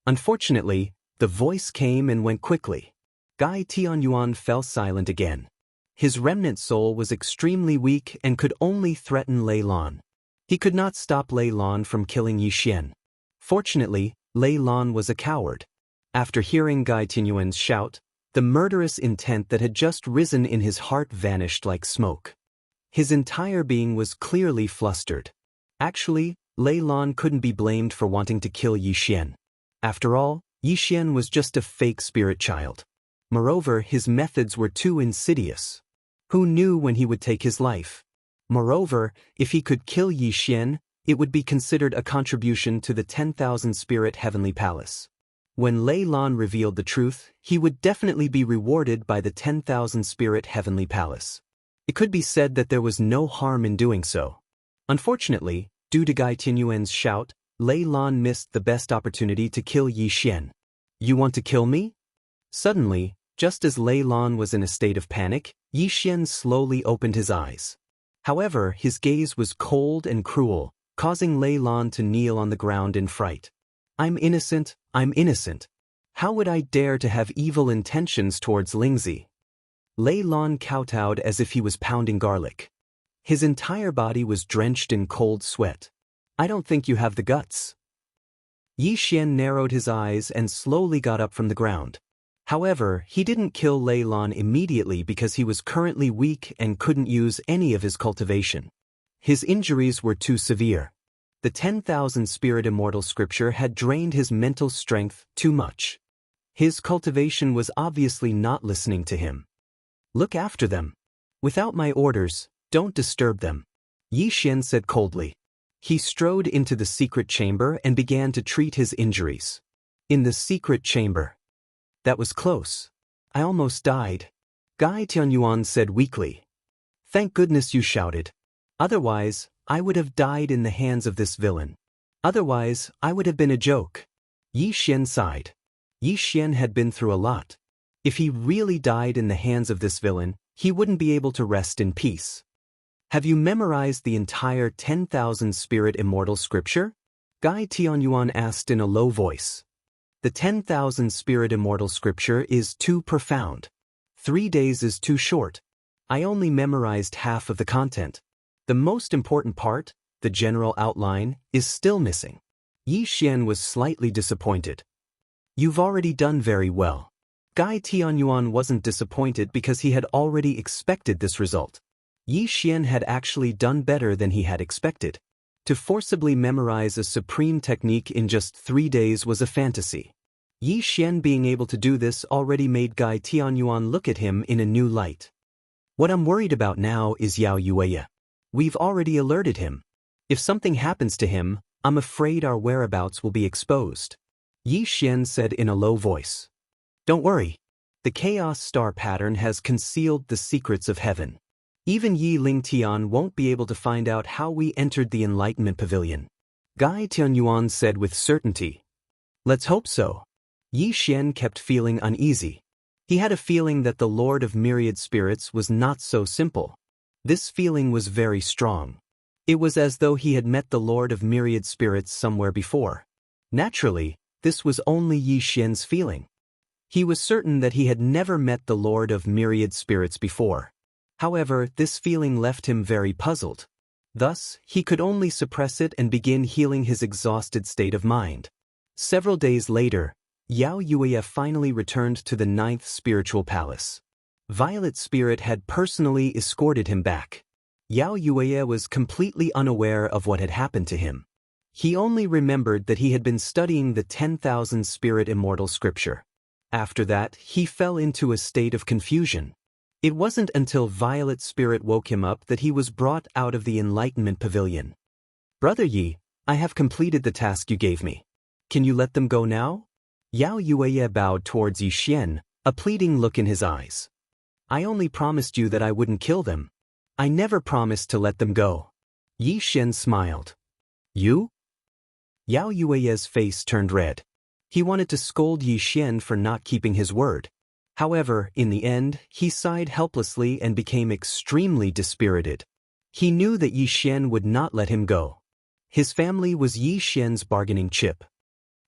Unfortunately, the voice came and went quickly. Gai Tianyuan fell silent again. His remnant soul was extremely weak and could only threaten Lei Lan. He could not stop Lei Lan from killing Yi Xian. Fortunately, Lei Lan was a coward. After hearing Gai Tianyuan's shout, the murderous intent that had just risen in his heart vanished like smoke. His entire being was clearly flustered. Actually, Lei Lan couldn't be blamed for wanting to kill Yi Xian. After all, Yi Xian was just a fake spirit child. Moreover, his methods were too insidious. Who knew when he would take his life? Moreover, if he could kill Yi Xian, it would be considered a contribution to the 10,000 Spirit Heavenly Palace. When Lei Lan revealed the truth, he would definitely be rewarded by the 10,000 Spirit Heavenly Palace. It could be said that there was no harm in doing so. Unfortunately, due to Gai Tianyuan's shout, Lei Lan missed the best opportunity to kill Yi Xian. You want to kill me? Suddenly, just as Lei Lan was in a state of panic, Yi Xian slowly opened his eyes. However, his gaze was cold and cruel, causing Lei Lan to kneel on the ground in fright. I'm innocent, I'm innocent. How would I dare to have evil intentions towards Lingzi? Lei Lan kowtowed as if he was pounding garlic. His entire body was drenched in cold sweat. I don't think you have the guts. Yi Xian narrowed his eyes and slowly got up from the ground. However, he didn't kill Lei Lan immediately because he was currently weak and couldn't use any of his cultivation. His injuries were too severe. The 10,000 Spirit Immortal scripture had drained his mental strength too much. His cultivation was obviously not listening to him. Look after them. Without my orders, don't disturb them, Yi Xian said coldly. He strode into the secret chamber and began to treat his injuries. In the secret chamber. That was close. I almost died, Gai Tianyuan said weakly. Thank goodness you shouted. Otherwise, I would have died in the hands of this villain. Otherwise, I would have been a joke. Yi Xian sighed. Yi Xian had been through a lot. If he really died in the hands of this villain, he wouldn't be able to rest in peace. Have you memorized the entire 10,000 Spirit Immortal scripture? Gai Tianyuan asked in a low voice. The 10,000 Spirit Immortal scripture is too profound. 3 days is too short. I only memorized half of the content. The most important part, the general outline, is still missing. Yi Xian was slightly disappointed. You've already done very well. Gai Tianyuan wasn't disappointed because he had already expected this result. Yi Xian had actually done better than he had expected. To forcibly memorize a supreme technique in just 3 days was a fantasy. Yi Xian being able to do this already made Gai Tianyuan look at him in a new light. What I'm worried about now is Yao Yueya. We've already alerted him. If something happens to him, I'm afraid our whereabouts will be exposed, Yi Xian said in a low voice. Don't worry. The Chaos Star pattern has concealed the secrets of heaven. Even Yi Lingtian won't be able to find out how we entered the Enlightenment Pavilion, Gai Tianyuan said with certainty. Let's hope so. Yi Xian kept feeling uneasy. He had a feeling that the Lord of Myriad Spirits was not so simple. This feeling was very strong. It was as though he had met the Lord of Myriad Spirits somewhere before. Naturally, this was only Yi Xian's feeling. He was certain that he had never met the Lord of Myriad Spirits before. However, this feeling left him very puzzled. Thus, he could only suppress it and begin healing his exhausted state of mind. Several days later, Yao Yueya finally returned to the 9th Spiritual Palace. Violet Spirit had personally escorted him back. Yao Yueya was completely unaware of what had happened to him. He only remembered that he had been studying the 10,000 Spirit Immortal scripture. After that, he fell into a state of confusion. It wasn't until Violet Spirit woke him up that he was brought out of the Enlightenment Pavilion. Brother Yi, I have completed the task you gave me. Can you let them go now? Yao Yueya bowed towards Yi Xian, a pleading look in his eyes. I only promised you that I wouldn't kill them. I never promised to let them go. Yi Xian smiled. You? Yao Yueya's face turned red. He wanted to scold Yi Xian for not keeping his word. However, in the end, he sighed helplessly and became extremely dispirited. He knew that Yi Xian would not let him go. His family was Yi Xian's bargaining chip.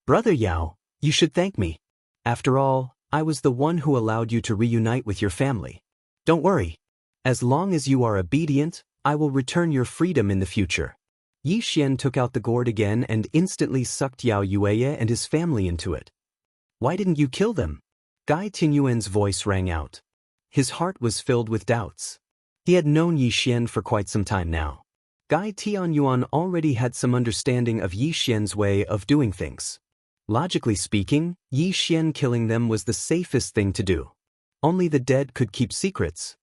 Brother Yao, you should thank me. After all, I was the one who allowed you to reunite with your family. Don't worry. As long as you are obedient, I will return your freedom in the future. Yi Xian took out the gourd again and instantly sucked Yao Yueya and his family into it. Why didn't you kill them? Gai Tianyuan's voice rang out. His heart was filled with doubts. He had known Yi Xian for quite some time now. Gai Tianyuan already had some understanding of Yi Xian's way of doing things. Logically speaking, Yi Xian killing them was the safest thing to do. Only the dead could keep secrets.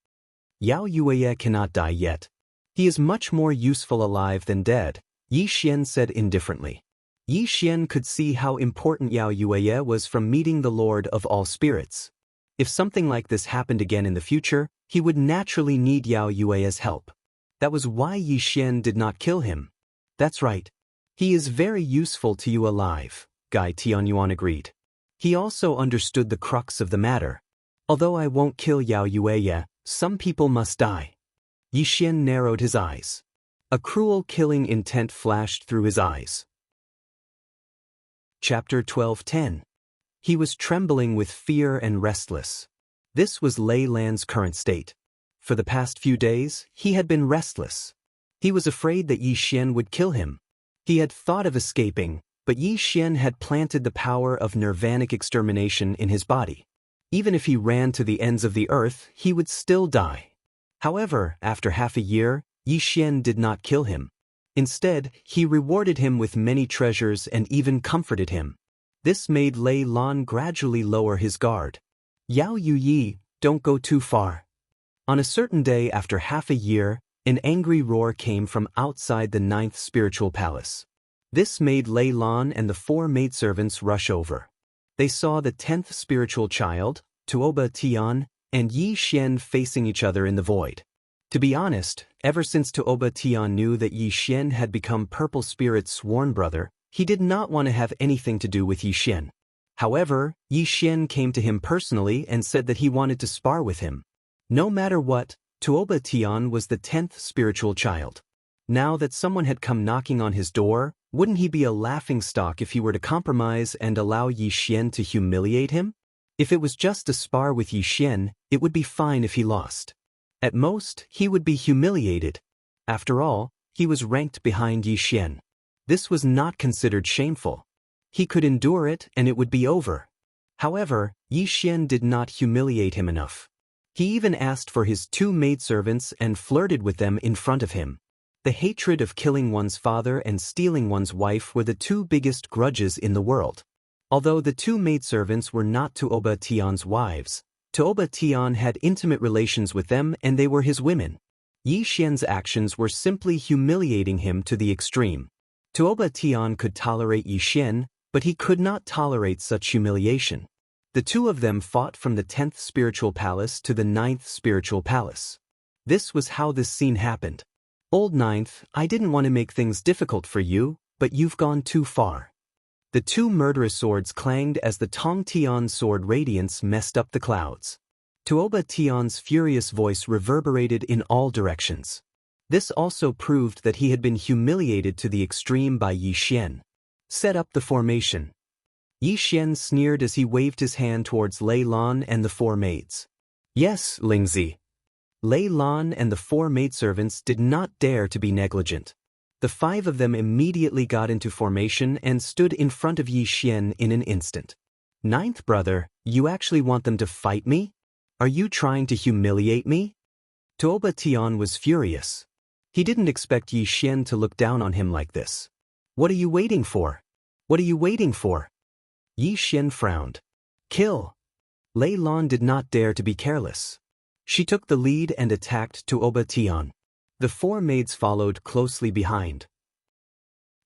Yao Yueya cannot die yet. He is much more useful alive than dead, Yi Xian said indifferently. Yi Xian could see how important Yao Yueya was from meeting the Lord of all spirits. If something like this happened again in the future, he would naturally need Yao Yueya's help. That was why Yi Xian did not kill him. That's right. He is very useful to you alive, Gai Tianyuan agreed. He also understood the crux of the matter. Although I won't kill Yao Yueya, some people must die. Yi Xian narrowed his eyes. A cruel killing intent flashed through his eyes. Chapter 12:10. He was trembling with fear and restless. This was Lei Lan's current state. For the past few days, he had been restless. He was afraid that Yi Xian would kill him. He had thought of escaping, but Yi Xian had planted the power of nirvanic extermination in his body. Even if he ran to the ends of the earth, he would still die. However, after half a year, Yi Xian did not kill him. Instead, he rewarded him with many treasures and even comforted him. This made Lei Lan gradually lower his guard. Yao Yuyi, don't go too far. On a certain day after half a year, an angry roar came from outside the 9th spiritual palace. This made Lei Lan and the 4 maidservants rush over. They saw the 10th spiritual child, Tuoba Tian, and Yi Xian facing each other in the void. To be honest, ever since Tuoba Tian knew that Yi Xian had become Purple Spirit's sworn brother, he did not want to have anything to do with Yi Xian. However, Yi Xian came to him personally and said that he wanted to spar with him. No matter what, Tuoba Tian was the 10th spiritual child. Now that someone had come knocking on his door, wouldn't he be a laughingstock if he were to compromise and allow Yi Xian to humiliate him? If it was just a spar with Yi Xian, it would be fine if he lost. At most, he would be humiliated. After all, he was ranked behind Yi Xian. This was not considered shameful. He could endure it and it would be over. However, Yi Xian did not humiliate him enough. He even asked for his 2 maidservants and flirted with them in front of him. The hatred of killing one's father and stealing one's wife were the 2 biggest grudges in the world. Although the 2 maidservants were not Tuoba Tian's wives, Tuoba Tian had intimate relations with them and they were his women. Yi Xian's actions were simply humiliating him to the extreme. Tuoba Tian could tolerate Yi Xian, but he could not tolerate such humiliation. The 2 of them fought from the 10th spiritual palace to the 9th spiritual palace. This was how this scene happened. Old 9th, I didn't want to make things difficult for you, but you've gone too far. The 2 murderous swords clanged as the Tong Tian sword radiance messed up the clouds. Tuoba Tian's furious voice reverberated in all directions. This also proved that he had been humiliated to the extreme by Yi Xian. Set up the formation. Yi Xian sneered as he waved his hand towards Lei Lan and the 4 maids. Yes, Lingzi. Lei Lan and the 4 maidservants did not dare to be negligent. The 5 of them immediately got into formation and stood in front of Yi Xian in an instant. 9th brother, you actually want them to fight me? Are you trying to humiliate me? Tuoba Tian was furious. He didn't expect Yi Xian to look down on him like this. What are you waiting for? What are you waiting for? Yi Xian frowned. Kill. Lei Lan did not dare to be careless. She took the lead and attacked Tuoba Tian. The 4 maids followed closely behind.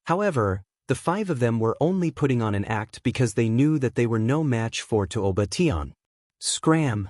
However, the 5 of them were only putting on an act because they knew that they were no match for Tuoba Tian. Scram!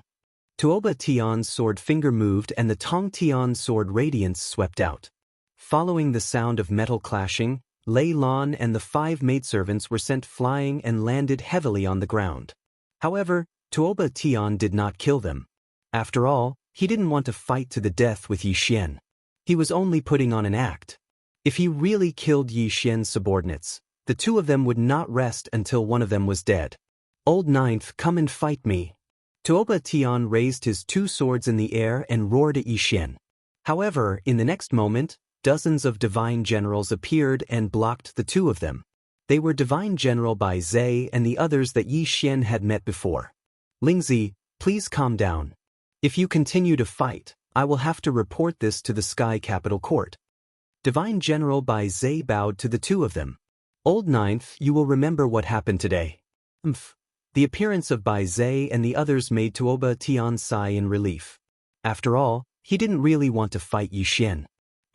Tuoba Tian's sword finger moved and the Tong Tian sword radiance swept out. Following the sound of metal clashing, Lei Lan and the 5 maidservants were sent flying and landed heavily on the ground. However, Tuoba Tian did not kill them. After all, he didn't want to fight to the death with Yi Xian. He was only putting on an act. If he really killed Yi Xian's subordinates, the 2 of them would not rest until one of them was dead. Old 9th, come and fight me. Tuoba Tian raised his 2 swords in the air and roared at Yi Xian. However, in the next moment, dozens of divine generals appeared and blocked the 2 of them. They were Divine General Bai Zhe and the others that Yi Xian had met before. Lingzi, please calm down. If you continue to fight, I will have to report this to the Sky Capital Court. Divine General Bai Zhe bowed to the 2 of them. Old 9th, you will remember what happened today. The appearance of Bai Zhe and the others made Tuoba Tian sigh in relief. After all, he didn't really want to fight Yi Xian.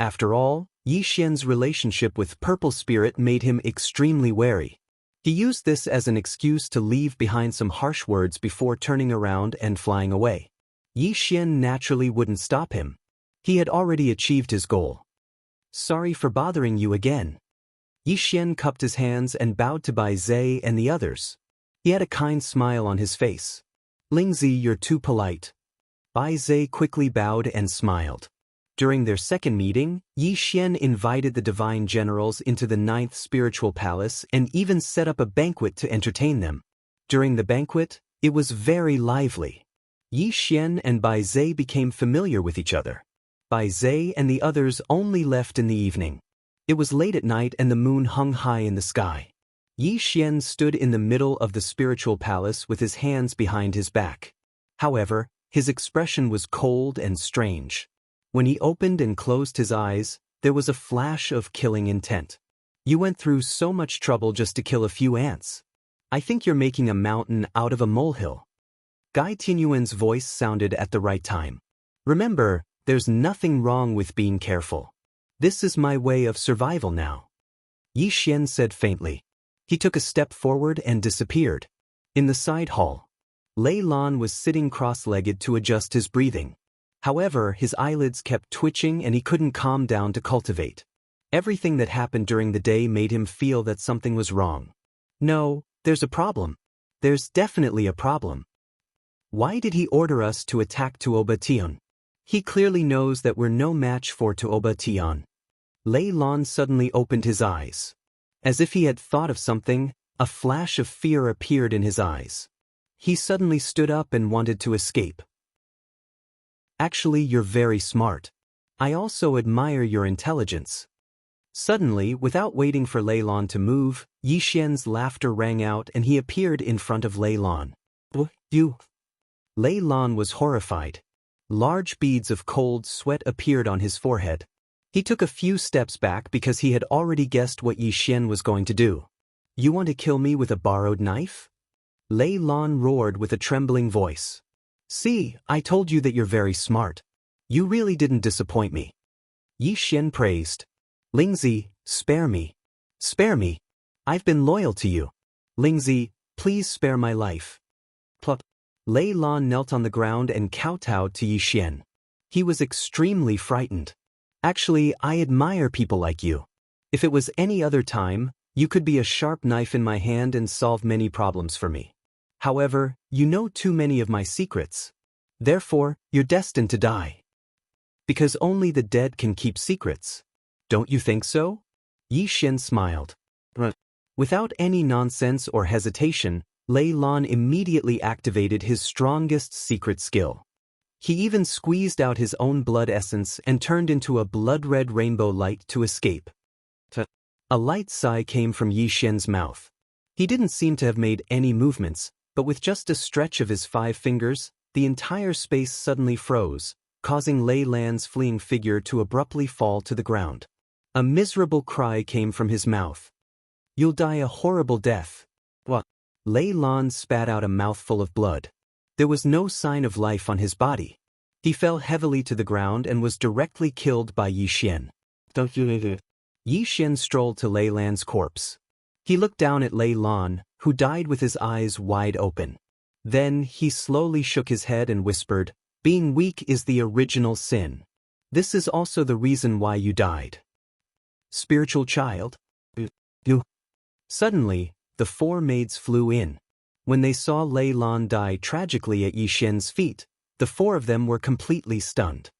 After all, Yi Xian's relationship with Purple Spirit made him extremely wary. He used this as an excuse to leave behind some harsh words before turning around and flying away. Yi Xian naturally wouldn't stop him. He had already achieved his goal. Sorry for bothering you again. Yi Xian cupped his hands and bowed to Bai Zhe and the others. He had a kind smile on his face. Lingzi, you're too polite. Bai Zhe quickly bowed and smiled. During their second meeting, Yi Xian invited the divine generals into the 9th spiritual palace and even set up a banquet to entertain them. During the banquet, it was very lively. Yi Xian and Bai Zhe became familiar with each other. Bai Zhe and the others only left in the evening. It was late at night and the moon hung high in the sky. Yi Xian stood in the middle of the spiritual palace with his hands behind his back. However, his expression was cold and strange. When he opened and closed his eyes, there was a flash of killing intent. You went through so much trouble just to kill a few ants. I think you're making a mountain out of a molehill. Gai Tianyuan's voice sounded at the right time. Remember, there's nothing wrong with being careful. This is my way of survival now. Yi Xian said faintly. He took a step forward and disappeared. In the side hall, Lei Lan was sitting cross-legged to adjust his breathing. However, his eyelids kept twitching and he couldn't calm down to cultivate. Everything that happened during the day made him feel that something was wrong. No, there's a problem. There's definitely a problem. Why did he order us to attack Tuoba Tian? He clearly knows that we're no match for Tuoba Tian. Lei Lan suddenly opened his eyes. As if he had thought of something, a flash of fear appeared in his eyes. He suddenly stood up and wanted to escape. Actually, you're very smart. I also admire your intelligence. Suddenly, without waiting for Lei Lan to move, Yi Xian's laughter rang out and he appeared in front of Lei Lan. You? Lei Lan was horrified. Large beads of cold sweat appeared on his forehead. He took a few steps back because he had already guessed what Yi Xian was going to do. You want to kill me with a borrowed knife? Lei Lan roared with a trembling voice. See, I told you that you're very smart. You really didn't disappoint me. Yi Xian praised. Lingzi, spare me. Spare me. I've been loyal to you. Lingzi, please spare my life. Pluck. Lei Lan knelt on the ground and kowtowed to Yi Xian. He was extremely frightened. Actually, I admire people like you. If it was any other time, you could be a sharp knife in my hand and solve many problems for me. However, you know too many of my secrets. Therefore, you're destined to die. Because only the dead can keep secrets. Don't you think so? Yi Xian smiled. Without any nonsense or hesitation, Lei Lan immediately activated his strongest secret skill. He even squeezed out his own blood essence and turned into a blood-red rainbow light to escape. A light sigh came from Yi Xian's mouth. He didn't seem to have made any movements, but with just a stretch of his 5 fingers, the entire space suddenly froze, causing Lei Lan's fleeing figure to abruptly fall to the ground. A miserable cry came from his mouth. You'll die a horrible death. What? Lei Lan spat out a mouthful of blood. There was no sign of life on his body. He fell heavily to the ground and was directly killed by Yi Xian. Don't you either. Yi Xian strolled to Lei Lan's corpse. He looked down at Lei Lan, who died with his eyes wide open. Then he slowly shook his head and whispered, "Being weak is the original sin. This is also the reason why you died." Spiritual child? You. Suddenly, the 4 maids flew in. When they saw Lei Lan die tragically at Yi Xian's feet, the 4 of them were completely stunned.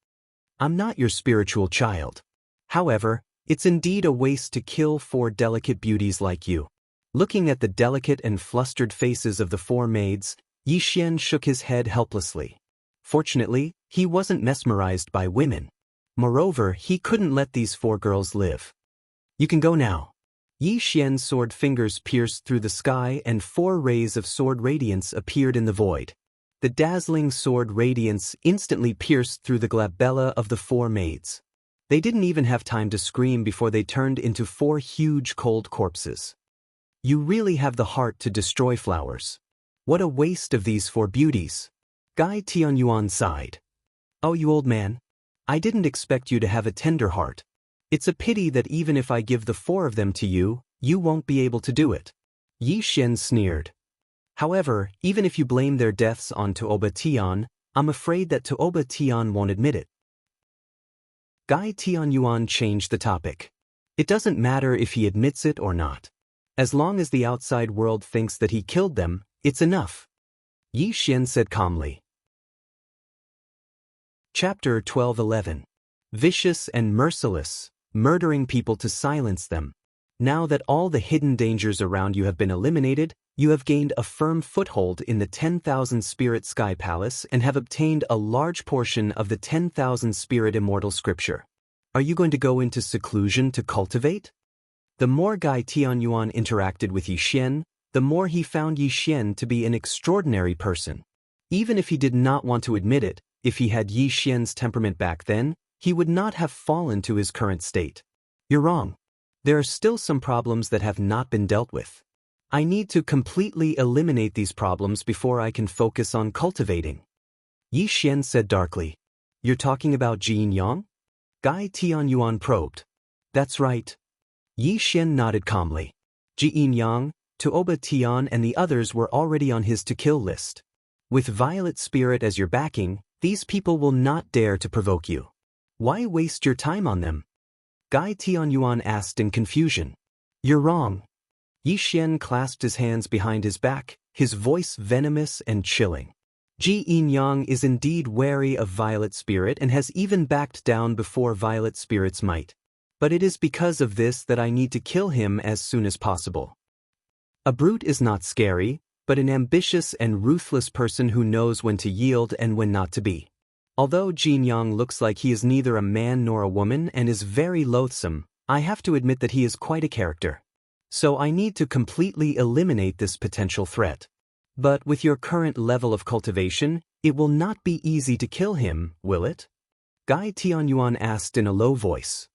I'm not your spiritual child. However, it's indeed a waste to kill 4 delicate beauties like you. Looking at the delicate and flustered faces of the 4 maids, Yi Xian shook his head helplessly. Fortunately, he wasn't mesmerized by women. Moreover, he couldn't let these 4 girls live. You can go now. Yi Xian's sword fingers pierced through the sky and 4 rays of sword radiance appeared in the void. The dazzling sword radiance instantly pierced through the glabella of the 4 maids. They didn't even have time to scream before they turned into 4 huge cold corpses. You really have the heart to destroy flowers. What a waste of these 4 beauties. Gai Tianyuan sighed. Oh, you old man. I didn't expect you to have a tender heart. It's a pity that even if I give the 4 of them to you, you won't be able to do it. Yi Xian sneered. However, even if you blame their deaths on Tuoba Tian, I'm afraid that Tuoba Tian won't admit it. Gai Tianyuan changed the topic. It doesn't matter if he admits it or not. As long as the outside world thinks that he killed them, it's enough. Yi Xian said calmly. Chapter 12:11. vicious and merciless, murdering people to silence them. Now that all the hidden dangers around you have been eliminated, you have gained a firm foothold in the 10,000 Spirit Sky Palace and have obtained a large portion of the 10,000 Spirit Immortal Scripture. Are you going to go into seclusion to cultivate? The more Gai Tianyuan interacted with Yi Xian, the more he found Yi Xian to be an extraordinary person. Even if he did not want to admit it, if he had Yi Xian's temperament back then, he would not have fallen to his current state. You're wrong. There are still some problems that have not been dealt with. I need to completely eliminate these problems before I can focus on cultivating. Yi Xian said darkly. You're talking about Jin Yang? Gai Tianyuan probed. That's right. Yi Xian nodded calmly. Jin Yang, Tuoba Tian and the others were already on his to-kill list. With Violet Spirit as your backing, these people will not dare to provoke you. Why waste your time on them? Gai Tianyuan asked in confusion. You're wrong. Yi Xian clasped his hands behind his back, his voice venomous and chilling. Jin Yang is indeed wary of Violet Spirit and has even backed down before Violet Spirit's might. But it is because of this that I need to kill him as soon as possible. A brute is not scary, but an ambitious and ruthless person who knows when to yield and when not to be. Although Jin Yang looks like he is neither a man nor a woman and is very loathsome, I have to admit that he is quite a character. So I need to completely eliminate this potential threat. But with your current level of cultivation, it will not be easy to kill him, will it? Gai Tianyuan asked in a low voice.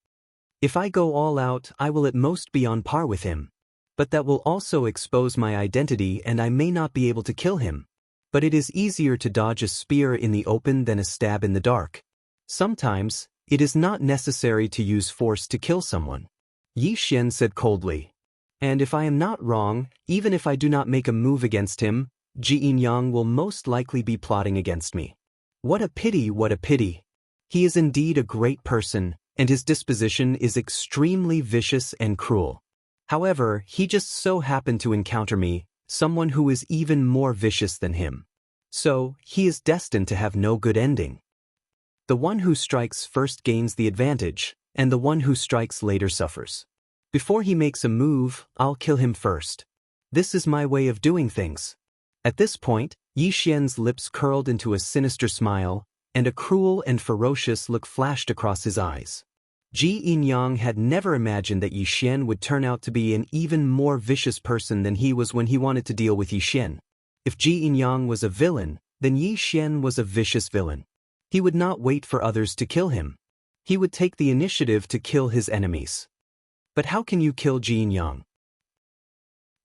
If I go all out, I will at most be on par with him. But that will also expose my identity and I may not be able to kill him. But it is easier to dodge a spear in the open than a stab in the dark. Sometimes, it is not necessary to use force to kill someone. Yi Xian said coldly. And if I am not wrong, even if I do not make a move against him, Jin Yang will most likely be plotting against me. What a pity, what a pity. He is indeed a great person, and his disposition is extremely vicious and cruel. However, he just so happened to encounter me, someone who is even more vicious than him. So, he is destined to have no good ending. The one who strikes first gains the advantage, and the one who strikes later suffers. Before he makes a move, I'll kill him first. This is my way of doing things. At this point, Yi Xian's lips curled into a sinister smile, and a cruel and ferocious look flashed across his eyes. Jin Yang had never imagined that Yi Xian would turn out to be an even more vicious person than he was when he wanted to deal with Yi Xian. If Jin Yang was a villain, then Yi Xian was a vicious villain. He would not wait for others to kill him. He would take the initiative to kill his enemies. But how can you kill Jin Yang?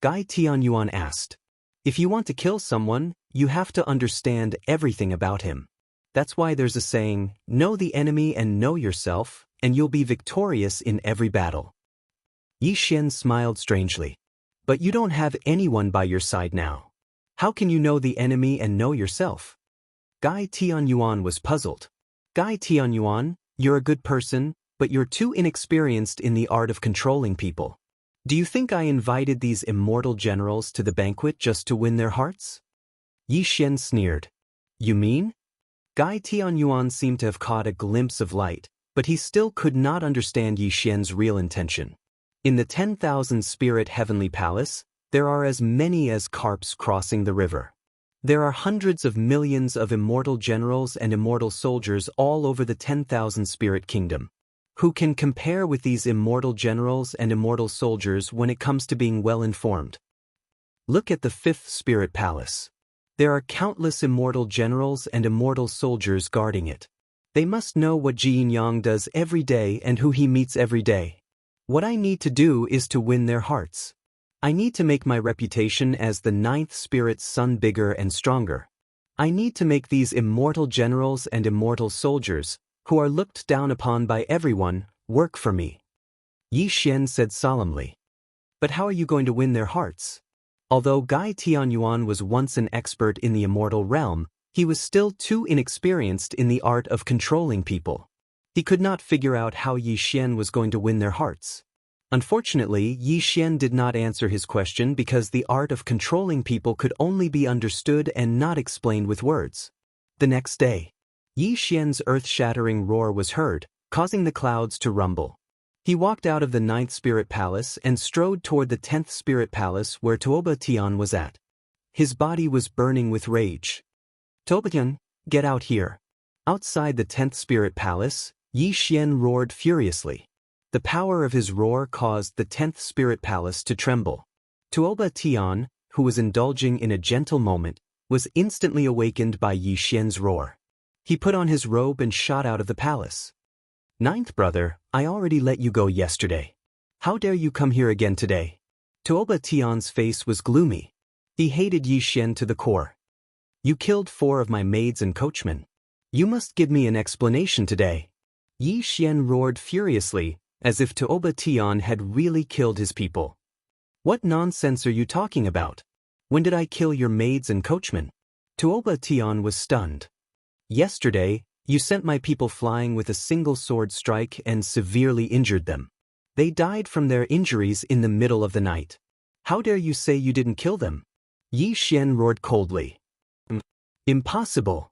Gai Tianyuan asked. If you want to kill someone, you have to understand everything about him. That's why there's a saying, know the enemy and know yourself, and you'll be victorious in every battle. Yi Xian smiled strangely. But you don't have anyone by your side now. How can you know the enemy and know yourself? Gai Tianyuan was puzzled. Gai Tianyuan, you're a good person, but you're too inexperienced in the art of controlling people. Do you think I invited these immortal generals to the banquet just to win their hearts? Yi Xian sneered. You mean? Gai Tianyuan seemed to have caught a glimpse of light, but he still could not understand Yi Xian's real intention. In the 10,000 Spirit Heavenly Palace, there are as many as carps crossing the river. There are hundreds of millions of immortal generals and immortal soldiers all over the 10,000 Spirit Kingdom. Who can compare with these immortal generals and immortal soldiers when it comes to being well-informed? Look at the 5th Spirit Palace. There are countless immortal generals and immortal soldiers guarding it. They must know what Jin Yang does every day and who he meets every day. What I need to do is to win their hearts. I need to make my reputation as the 9th Spirit's son bigger and stronger. I need to make these immortal generals and immortal soldiers, who are looked down upon by everyone, work for me. Yi Xian said solemnly. But how are you going to win their hearts? Although Gai Tianyuan was once an expert in the immortal realm, he was still too inexperienced in the art of controlling people. He could not figure out how Yi Xian was going to win their hearts. Unfortunately, Yi Xian did not answer his question because the art of controlling people could only be understood and not explained with words. The next day, Yi Xian's earth-shattering roar was heard, causing the clouds to rumble. He walked out of the 9th Spirit Palace and strode toward the 10th Spirit Palace where Tuoba Tian was at. His body was burning with rage. "Tuoba Tian, get out here." Outside the 10th Spirit Palace, Yi Xian roared furiously. The power of his roar caused the 10th Spirit Palace to tremble. Tuoba Tian, who was indulging in a gentle moment, was instantly awakened by Yi Xian's roar. He put on his robe and shot out of the palace. "Ninth brother, I already let you go yesterday. How dare you come here again today?" Tuoba Tian's face was gloomy. He hated Yi Xian to the core. "You killed 4 of my maids and coachmen. You must give me an explanation today." Yi Xian roared furiously, as if Tuoba Tian had really killed his people. "What nonsense are you talking about? When did I kill your maids and coachmen?" Tuoba Tian was stunned. "Yesterday, you sent my people flying with a single sword strike and severely injured them. They died from their injuries in the middle of the night. How dare you say you didn't kill them?" Yi Xian roared coldly. "Impossible."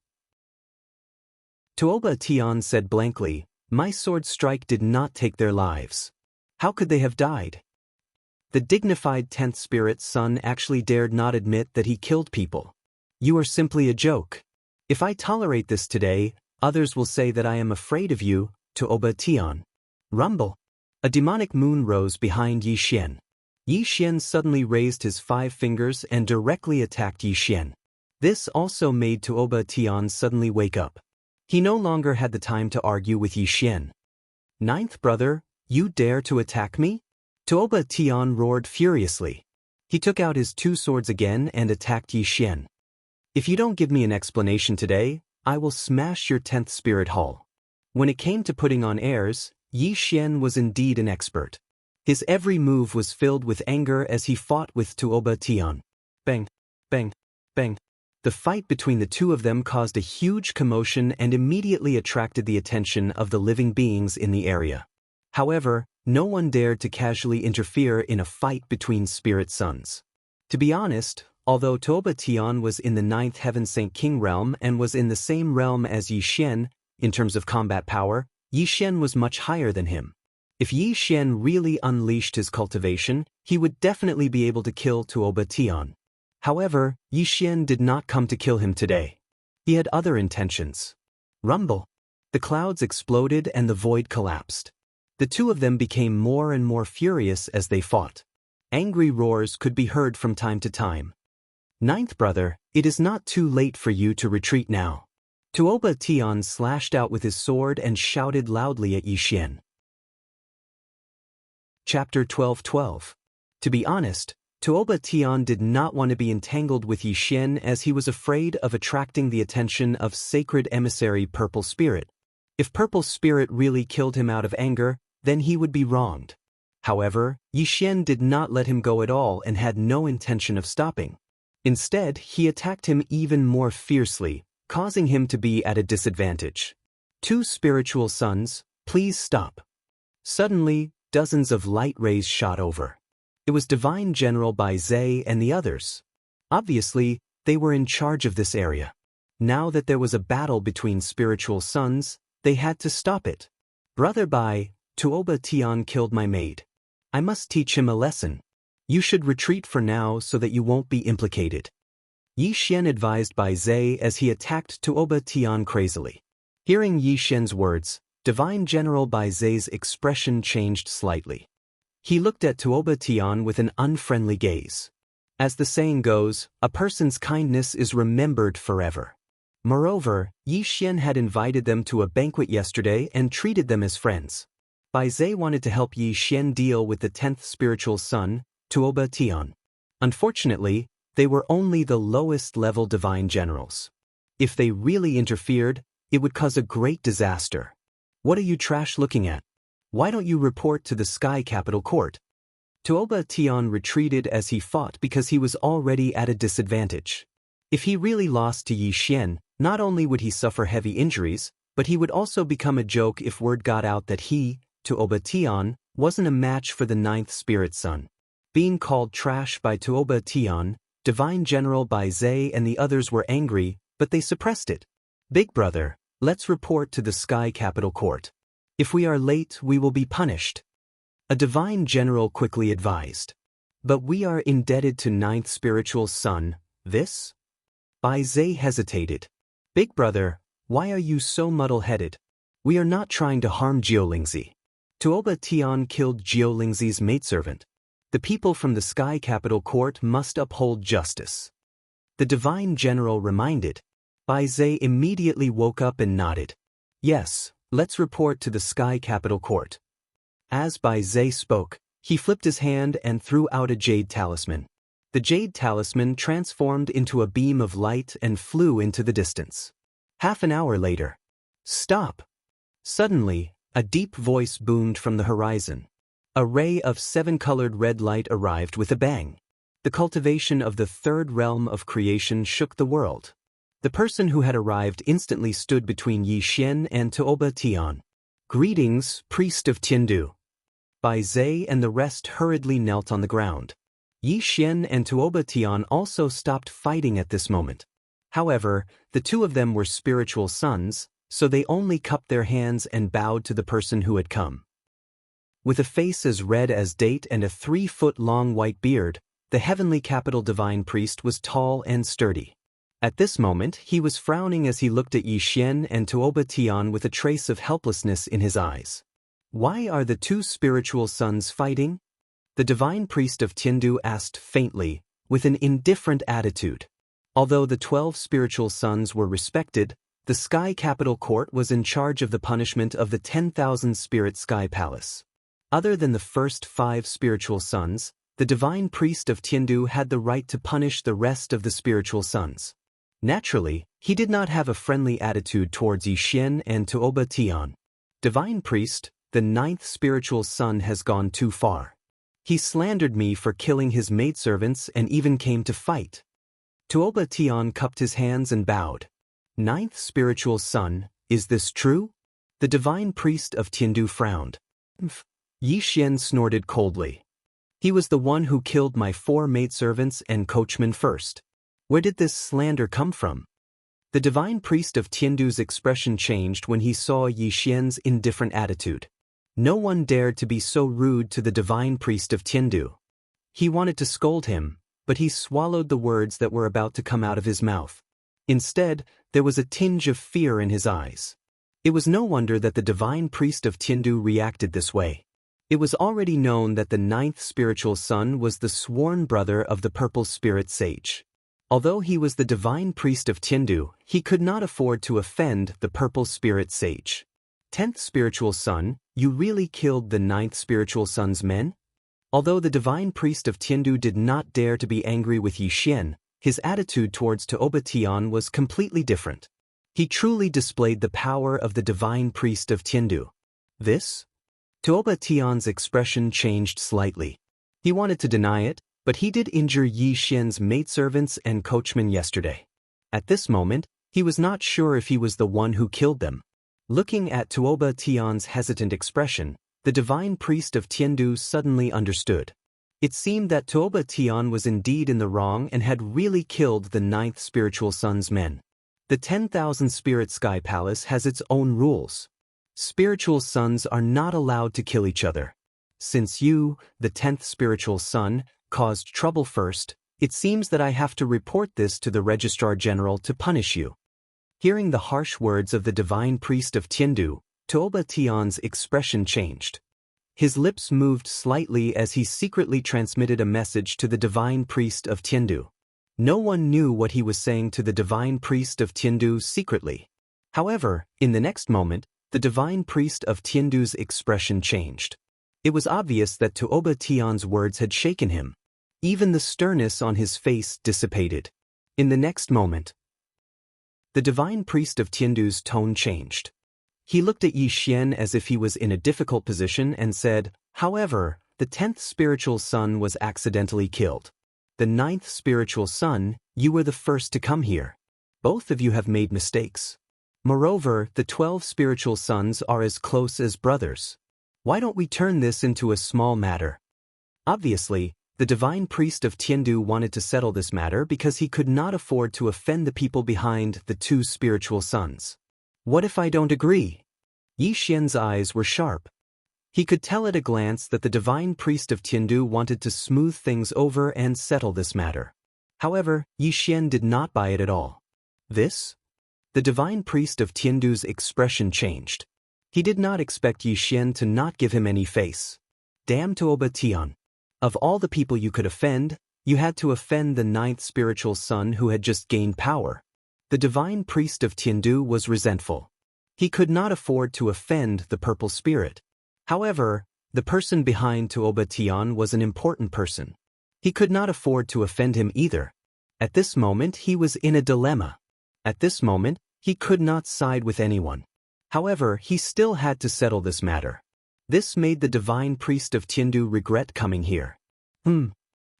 Tuoba Tian said blankly, "My sword strike did not take their lives. How could they have died?" The dignified 10th Spirit Son actually dared not admit that he killed people. "You are simply a joke. If I tolerate this today, others will say that I am afraid of you, Tuoba Tian." Rumble. A demonic moon rose behind Yi Xian. Yi Xian suddenly raised his 5 fingers and directly attacked Yi Xian. This also made Tuoba Tian suddenly wake up. He no longer had the time to argue with Yi Xian. "Ninth brother, you dare to attack me?" Tuoba Tian roared furiously. He took out his 2 swords again and attacked Yi Xian. "If you don't give me an explanation today, I will smash your 10th Spirit Hall." When it came to putting on airs, Yi Xian was indeed an expert. His every move was filled with anger as he fought with Tuoba Tian. Bang, bang, bang. The fight between the two of them caused a huge commotion and immediately attracted the attention of the living beings in the area. However, no one dared to casually interfere in a fight between spirit sons. To be honest, although Tuoba Tian was in the 9th Heaven Saint King realm and was in the same realm as Yi Xian, in terms of combat power, Yi Xian was much higher than him. If Yi Xian really unleashed his cultivation, he would definitely be able to kill Tuoba Tian. However, Yi Xian did not come to kill him today. He had other intentions. Rumble. The clouds exploded and the void collapsed. The two of them became more and more furious as they fought. Angry roars could be heard from time to time. "Ninth brother, it is not too late for you to retreat now." Tuoba Tian slashed out with his sword and shouted loudly at Yi Xian. Chapter 12:12. To be honest, Tuoba Tian did not want to be entangled with Yi Xian as he was afraid of attracting the attention of sacred emissary Purple Spirit. If Purple Spirit really killed him out of anger, then he would be wronged. However, Yi Xian did not let him go at all and had no intention of stopping. Instead, he attacked him even more fiercely, causing him to be at a disadvantage. "Two spiritual sons, please stop." Suddenly, dozens of light rays shot over. It was Divine General Bai Zhe and the others. Obviously, they were in charge of this area. Now that there was a battle between spiritual sons, they had to stop it. "Brother Bai, Tuoba Tian killed my maid. I must teach him a lesson. You should retreat for now so that you won't be implicated." Yi Xian advised Bai Zhe as he attacked Tuoba Tian crazily. Hearing Yi Xian's words, Divine General Bai Zhe's expression changed slightly. He looked at Tuoba Tian with an unfriendly gaze. As the saying goes, a person's kindness is remembered forever. Moreover, Yi Xian had invited them to a banquet yesterday and treated them as friends. Bai Zhe wanted to help Yi Xian deal with the 10th spiritual son, Tuoba Tian. Unfortunately, they were only the lowest level divine generals. If they really interfered, it would cause a great disaster. "What are you trash looking at? Why don't you report to the Sky Capital Court?" Tuoba Tian retreated as he fought because he was already at a disadvantage. If he really lost to Yi Xian, not only would he suffer heavy injuries, but he would also become a joke if word got out that he, Tuoba Tian, wasn't a match for the 9th spirit son. Being called trash by Tuoba Tian, Divine General Bai Zhe and the others were angry, but they suppressed it. "Big brother, let's report to the Sky Capital Court." If we are late, we will be punished. A divine general quickly advised. But we are indebted to ninth spiritual son, this? Bai Zai hesitated. Big brother, why are you so muddle-headed? We are not trying to harm Jiulingzi. Tuoba Tian killed Jiulingzi's maidservant. The people from the Sky Capital Court must uphold justice. The divine general reminded. Bai Zai immediately woke up and nodded. Yes, let's report to the Sky Capital Court. As Bai Zai spoke, he flipped his hand and threw out a jade talisman. The jade talisman transformed into a beam of light and flew into the distance. Half an hour later. Stop! Suddenly, a deep voice boomed from the horizon. A ray of 7-colored red light arrived with a bang. The cultivation of the third realm of creation shook the world. The person who had arrived instantly stood between Yi Xian and Tuoba Tian. Greetings, priest of Tiandu. Bai Zai and the rest hurriedly knelt on the ground. Yi Xian and Tuoba Tian also stopped fighting at this moment. However, the two of them were spiritual sons, so they only cupped their hands and bowed to the person who had come. With a face as red as date and a 3-foot-long white beard, the heavenly capital divine priest was tall and sturdy. At this moment, he was frowning as he looked at Yi Xian and Tuoba Tian with a trace of helplessness in his eyes. Why are the two spiritual sons fighting? The divine priest of Tiandu asked faintly, with an indifferent attitude. Although the 12 spiritual sons were respected, the Sky Capital Court was in charge of the punishment of the 10,000 Spirit Sky Palace. Other than the first 5 spiritual sons, the divine priest of Tiandu had the right to punish the rest of the spiritual sons. Naturally, he did not have a friendly attitude towards Yi Xian and Tuoba Tian. Divine priest, the 9th spiritual son has gone too far. He slandered me for killing his maidservants and even came to fight. Tuoba Tian cupped his hands and bowed. 9th spiritual son, is this true? The divine priest of Tiandu frowned. Yi Xian snorted coldly. He was the one who killed my 4 maidservants and coachman first. Where did this slander come from? The divine priest of Tiandu's expression changed when he saw Yi Xian's indifferent attitude. No one dared to be so rude to the divine priest of Tiandu. He wanted to scold him, but he swallowed the words that were about to come out of his mouth. Instead, there was a tinge of fear in his eyes. It was no wonder that the divine priest of Tiandu reacted this way. It was already known that the 9th spiritual son was the sworn brother of the purple spirit sage. Although he was the divine priest of Tiandu, he could not afford to offend the purple spirit sage. 10th spiritual son, you really killed the 9th spiritual son's men? Although the divine priest of Tiandu did not dare to be angry with Yi Xian, his attitude towards Tuoba Tian was completely different. He truly displayed the power of the divine priest of Tiandu. This? Tuoba Tian's expression changed slightly. He wanted to deny it, but he did injure Yi Xian's maidservants and coachman yesterday. At this moment, he was not sure if he was the one who killed them. Looking at Tuoba Tian's hesitant expression, the divine priest of Tiandu suddenly understood. It seemed that Tuoba Tian was indeed in the wrong and had really killed the 9th spiritual son's men. The 10,000 Spirit Sky Palace has its own rules. Spiritual sons are not allowed to kill each other. Since you, the 10th spiritual son, caused trouble first, it seems that I have to report this to the Registrar General to punish you. Hearing the harsh words of the divine priest of Tiandu, Tuoba Tian's expression changed. His lips moved slightly as he secretly transmitted a message to the divine priest of Tiandu. No one knew what he was saying to the divine priest of Tiandu secretly. However, in the next moment, the divine priest of Tiandu's expression changed. It was obvious that Tuoba Tian's words had shaken him. Even the sternness on his face dissipated. In the next moment, the divine priest of Tiandu's tone changed. He looked at Yi Xian as if he was in a difficult position and said, however, the 10th spiritual son was accidentally killed. The 9th spiritual son, you were the first to come here. Both of you have made mistakes. Moreover, the 12 spiritual sons are as close as brothers. Why don't we turn this into a small matter? Obviously, the divine priest of Tiandu wanted to settle this matter because he could not afford to offend the people behind the 2 spiritual sons. What if I don't agree? Yi Xian's eyes were sharp. He could tell at a glance that the divine priest of Tiandu wanted to smooth things over and settle this matter. However, Yi Xian did not buy it at all. This? The divine priest of Tiandu's expression changed. He did not expect Yi Xian to not give him any face. Damn Tuoba Tian. Of all the people you could offend, you had to offend the ninth spiritual son who had just gained power. The divine priest of Tiandu was resentful. He could not afford to offend the purple spirit. However, the person behind Tuoba Tian was an important person. He could not afford to offend him either. At this moment he was in a dilemma. At this moment, he could not side with anyone. However, he still had to settle this matter. This made the divine priest of Tiandu regret coming here.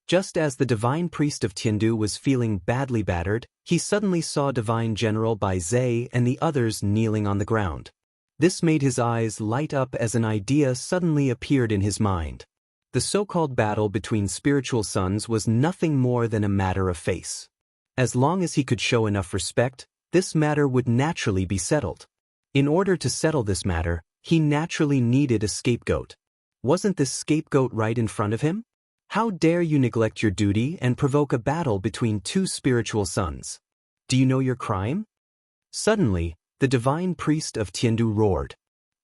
Just as the divine priest of Tiandu was feeling badly battered, he suddenly saw Divine General Bai Zhe and the others kneeling on the ground. This made his eyes light up as an idea suddenly appeared in his mind. The so-called battle between spiritual sons was nothing more than a matter of face. As long as he could show enough respect, this matter would naturally be settled. In order to settle this matter, he naturally needed a scapegoat. Wasn't this scapegoat right in front of him? How dare you neglect your duty and provoke a battle between two spiritual sons? Do you know your crime? Suddenly, the divine priest of Tiandu roared.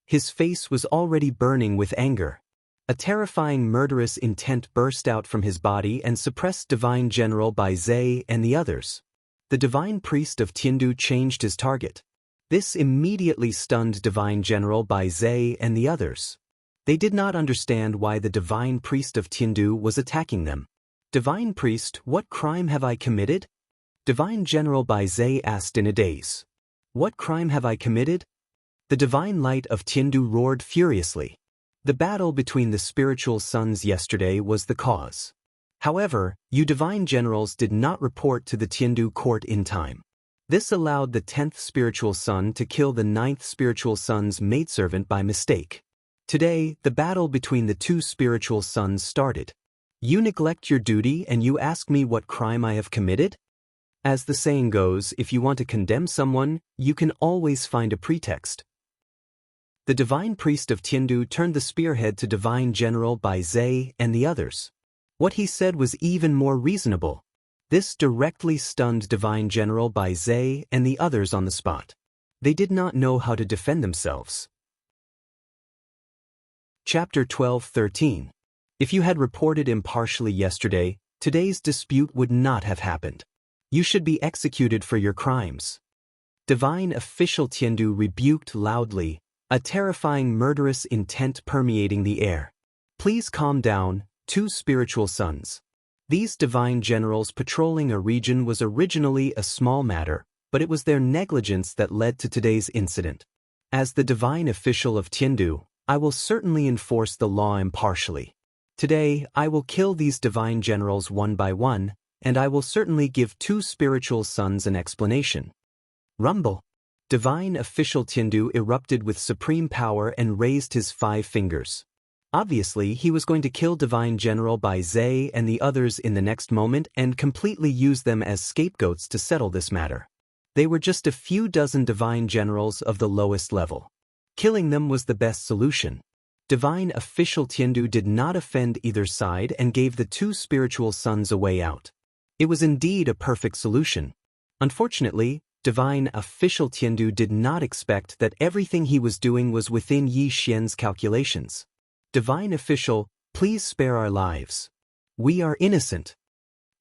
His face was already burning with anger. A terrifying murderous intent burst out from his body and suppressed Divine General Bai Zhe and the others. The divine priest of Tiandu changed his target. This immediately stunned Divine General Bai Zhe and the others. They did not understand why the divine priest of Tiandu was attacking them. Divine priest, what crime have I committed? Divine General Bai Zhe asked in a daze. What crime have I committed? The divine light of Tiandu roared furiously. The battle between the spiritual sons yesterday was the cause. However, you divine generals did not report to the Tiandu court in time. This allowed the 10th spiritual son to kill the 9th spiritual son's maidservant by mistake. Today, the battle between the two spiritual sons started. You neglect your duty and you ask me what crime I have committed? As the saying goes, if you want to condemn someone, you can always find a pretext. The divine priest of Tiandu turned the spearhead to Divine General Bai Zhe and the others. What he said was even more reasonable. This directly stunned Divine General Bai Zhe and the others on the spot. They did not know how to defend themselves. Chapter 12:13. If you had reported impartially yesterday, today's dispute would not have happened. You should be executed for your crimes. Divine official Tiandu rebuked loudly, a terrifying murderous intent permeating the air. Please calm down, two spiritual sons. These divine generals patrolling a region was originally a small matter, but it was their negligence that led to today's incident. As the divine official of Tiandu, I will certainly enforce the law impartially. Today, I will kill these divine generals one by one, and I will certainly give two spiritual sons an explanation. Rumble. Divine official Tiandu erupted with supreme power and raised his 5 fingers. Obviously, he was going to kill Divine General Bai Zhe and the others in the next moment and completely use them as scapegoats to settle this matter. They were just a few dozen divine generals of the lowest level. Killing them was the best solution. Divine official Tiandu did not offend either side and gave the two spiritual sons a way out. It was indeed a perfect solution. Unfortunately, Divine official Tiandu did not expect that everything he was doing was within Yi Xian's calculations. Divine official, please spare our lives. We are innocent.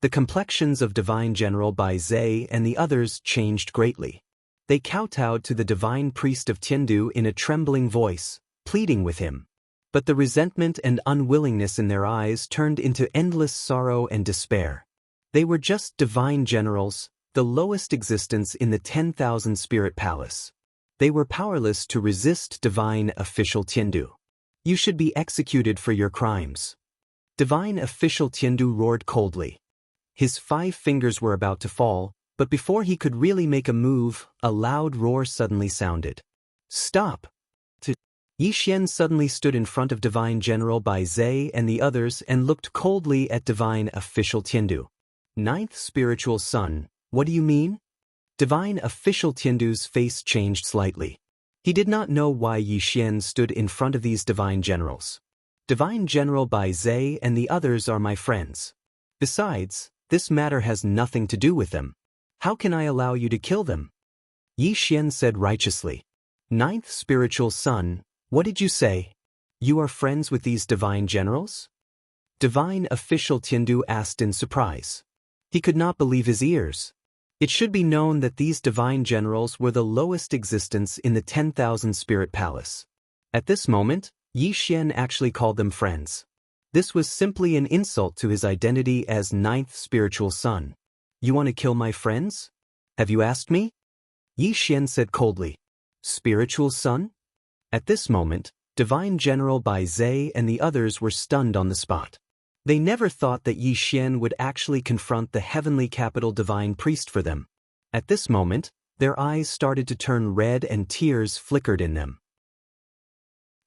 The complexions of Divine General Bai Zhe and the others changed greatly. They kowtowed to the divine priest of Tiandu in a trembling voice, pleading with him. But the resentment and unwillingness in their eyes turned into endless sorrow and despair. They were just divine generals, the lowest existence in the 10,000 Spirit Palace. They were powerless to resist divine official Tiandu. You should be executed for your crimes. Divine official Tiandu roared coldly. His 5 fingers were about to fall, but before he could really make a move, a loud roar suddenly sounded. Stop! Yi Xian suddenly stood in front of Divine General Bai Zhe and the others and looked coldly at Divine official Tiandu. 9th spiritual son, what do you mean? Divine official Tiandu's face changed slightly. He did not know why Yi Xian stood in front of these divine generals. Divine General Bai Zhe and the others are my friends. Besides, this matter has nothing to do with them. How can I allow you to kill them? Yi Xian said righteously. Ninth spiritual son, what did you say? You are friends with these divine generals? Divine official Tiandu asked in surprise. He could not believe his ears. It should be known that these divine generals were the lowest existence in the 10,000 Spirit Palace. At this moment, Yi Xian actually called them friends. This was simply an insult to his identity as ninth spiritual son. You want to kill my friends? Have you asked me? Yi Xian said coldly. Spiritual son? At this moment, Divine General Bai Zhe and the others were stunned on the spot. They never thought that Yi Xian would actually confront the heavenly capital divine priest for them. At this moment, their eyes started to turn red and tears flickered in them.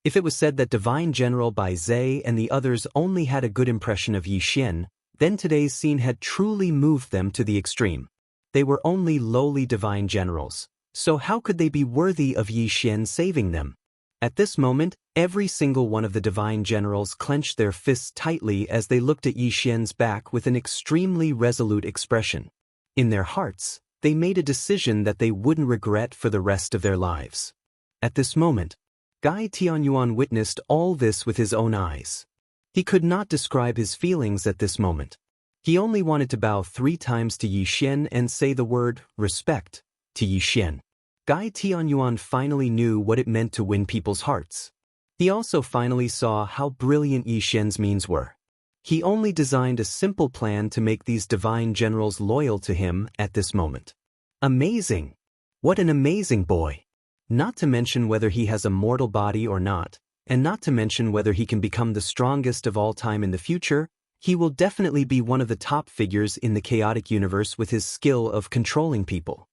If it was said that Divine General Bai Zhe and the others only had a good impression of Yi Xian, then today's scene had truly moved them to the extreme. They were only lowly divine generals, so how could they be worthy of Yi Xian saving them? At this moment, every single one of the divine generals clenched their fists tightly as they looked at Yi Xian's back with an extremely resolute expression. In their hearts, they made a decision that they wouldn't regret for the rest of their lives. At this moment, Gai Tianyuan witnessed all this with his own eyes. He could not describe his feelings at this moment. He only wanted to bow 3 times to Yi Xian and say the word, respect, to Yi Xian. Gai Tianyuan finally knew what it meant to win people's hearts. He also finally saw how brilliant Yi Xian's means were. He only designed a simple plan to make these divine generals loyal to him at this moment. Amazing! What an amazing boy! Not to mention whether he has a mortal body or not, and not to mention whether he can become the strongest of all time in the future, he will definitely be one of the top figures in the chaotic universe with his skill of controlling people.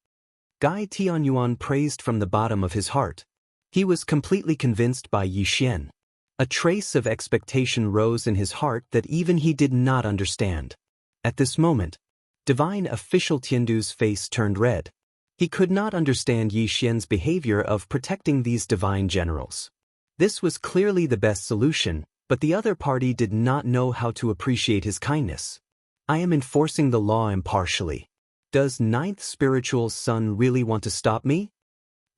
Gai Tianyuan praised from the bottom of his heart. He was completely convinced by Yi Xian. A trace of expectation rose in his heart that even he did not understand. At this moment, divine official Tiandu's face turned red. He could not understand Yi Xian's behavior of protecting these divine generals. This was clearly the best solution, but the other party did not know how to appreciate his kindness. I am enforcing the law impartially. Does ninth spiritual son really want to stop me?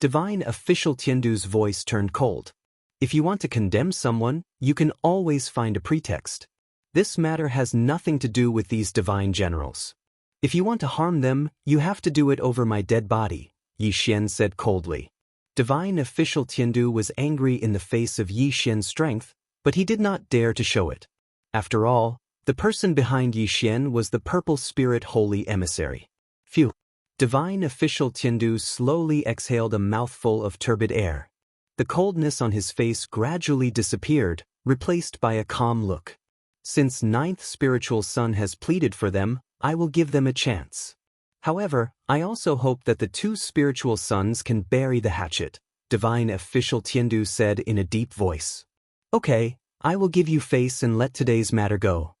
Divine official Tiandu's voice turned cold. If you want to condemn someone, you can always find a pretext. This matter has nothing to do with these divine generals. If you want to harm them, you have to do it over my dead body, Yi Xian said coldly. Divine official Tiandu was angry in the face of Yi Xian's strength, but he did not dare to show it. After all, the person behind Yi Xian was the purple spirit holy emissary. Phew! Divine official Tiandu slowly exhaled a mouthful of turbid air. The coldness on his face gradually disappeared, replaced by a calm look. Since ninth spiritual son has pleaded for them, I will give them a chance. However, I also hope that the 2 spiritual sons can bury the hatchet, Divine official Tiandu said in a deep voice. Okay, I will give you face and let today's matter go.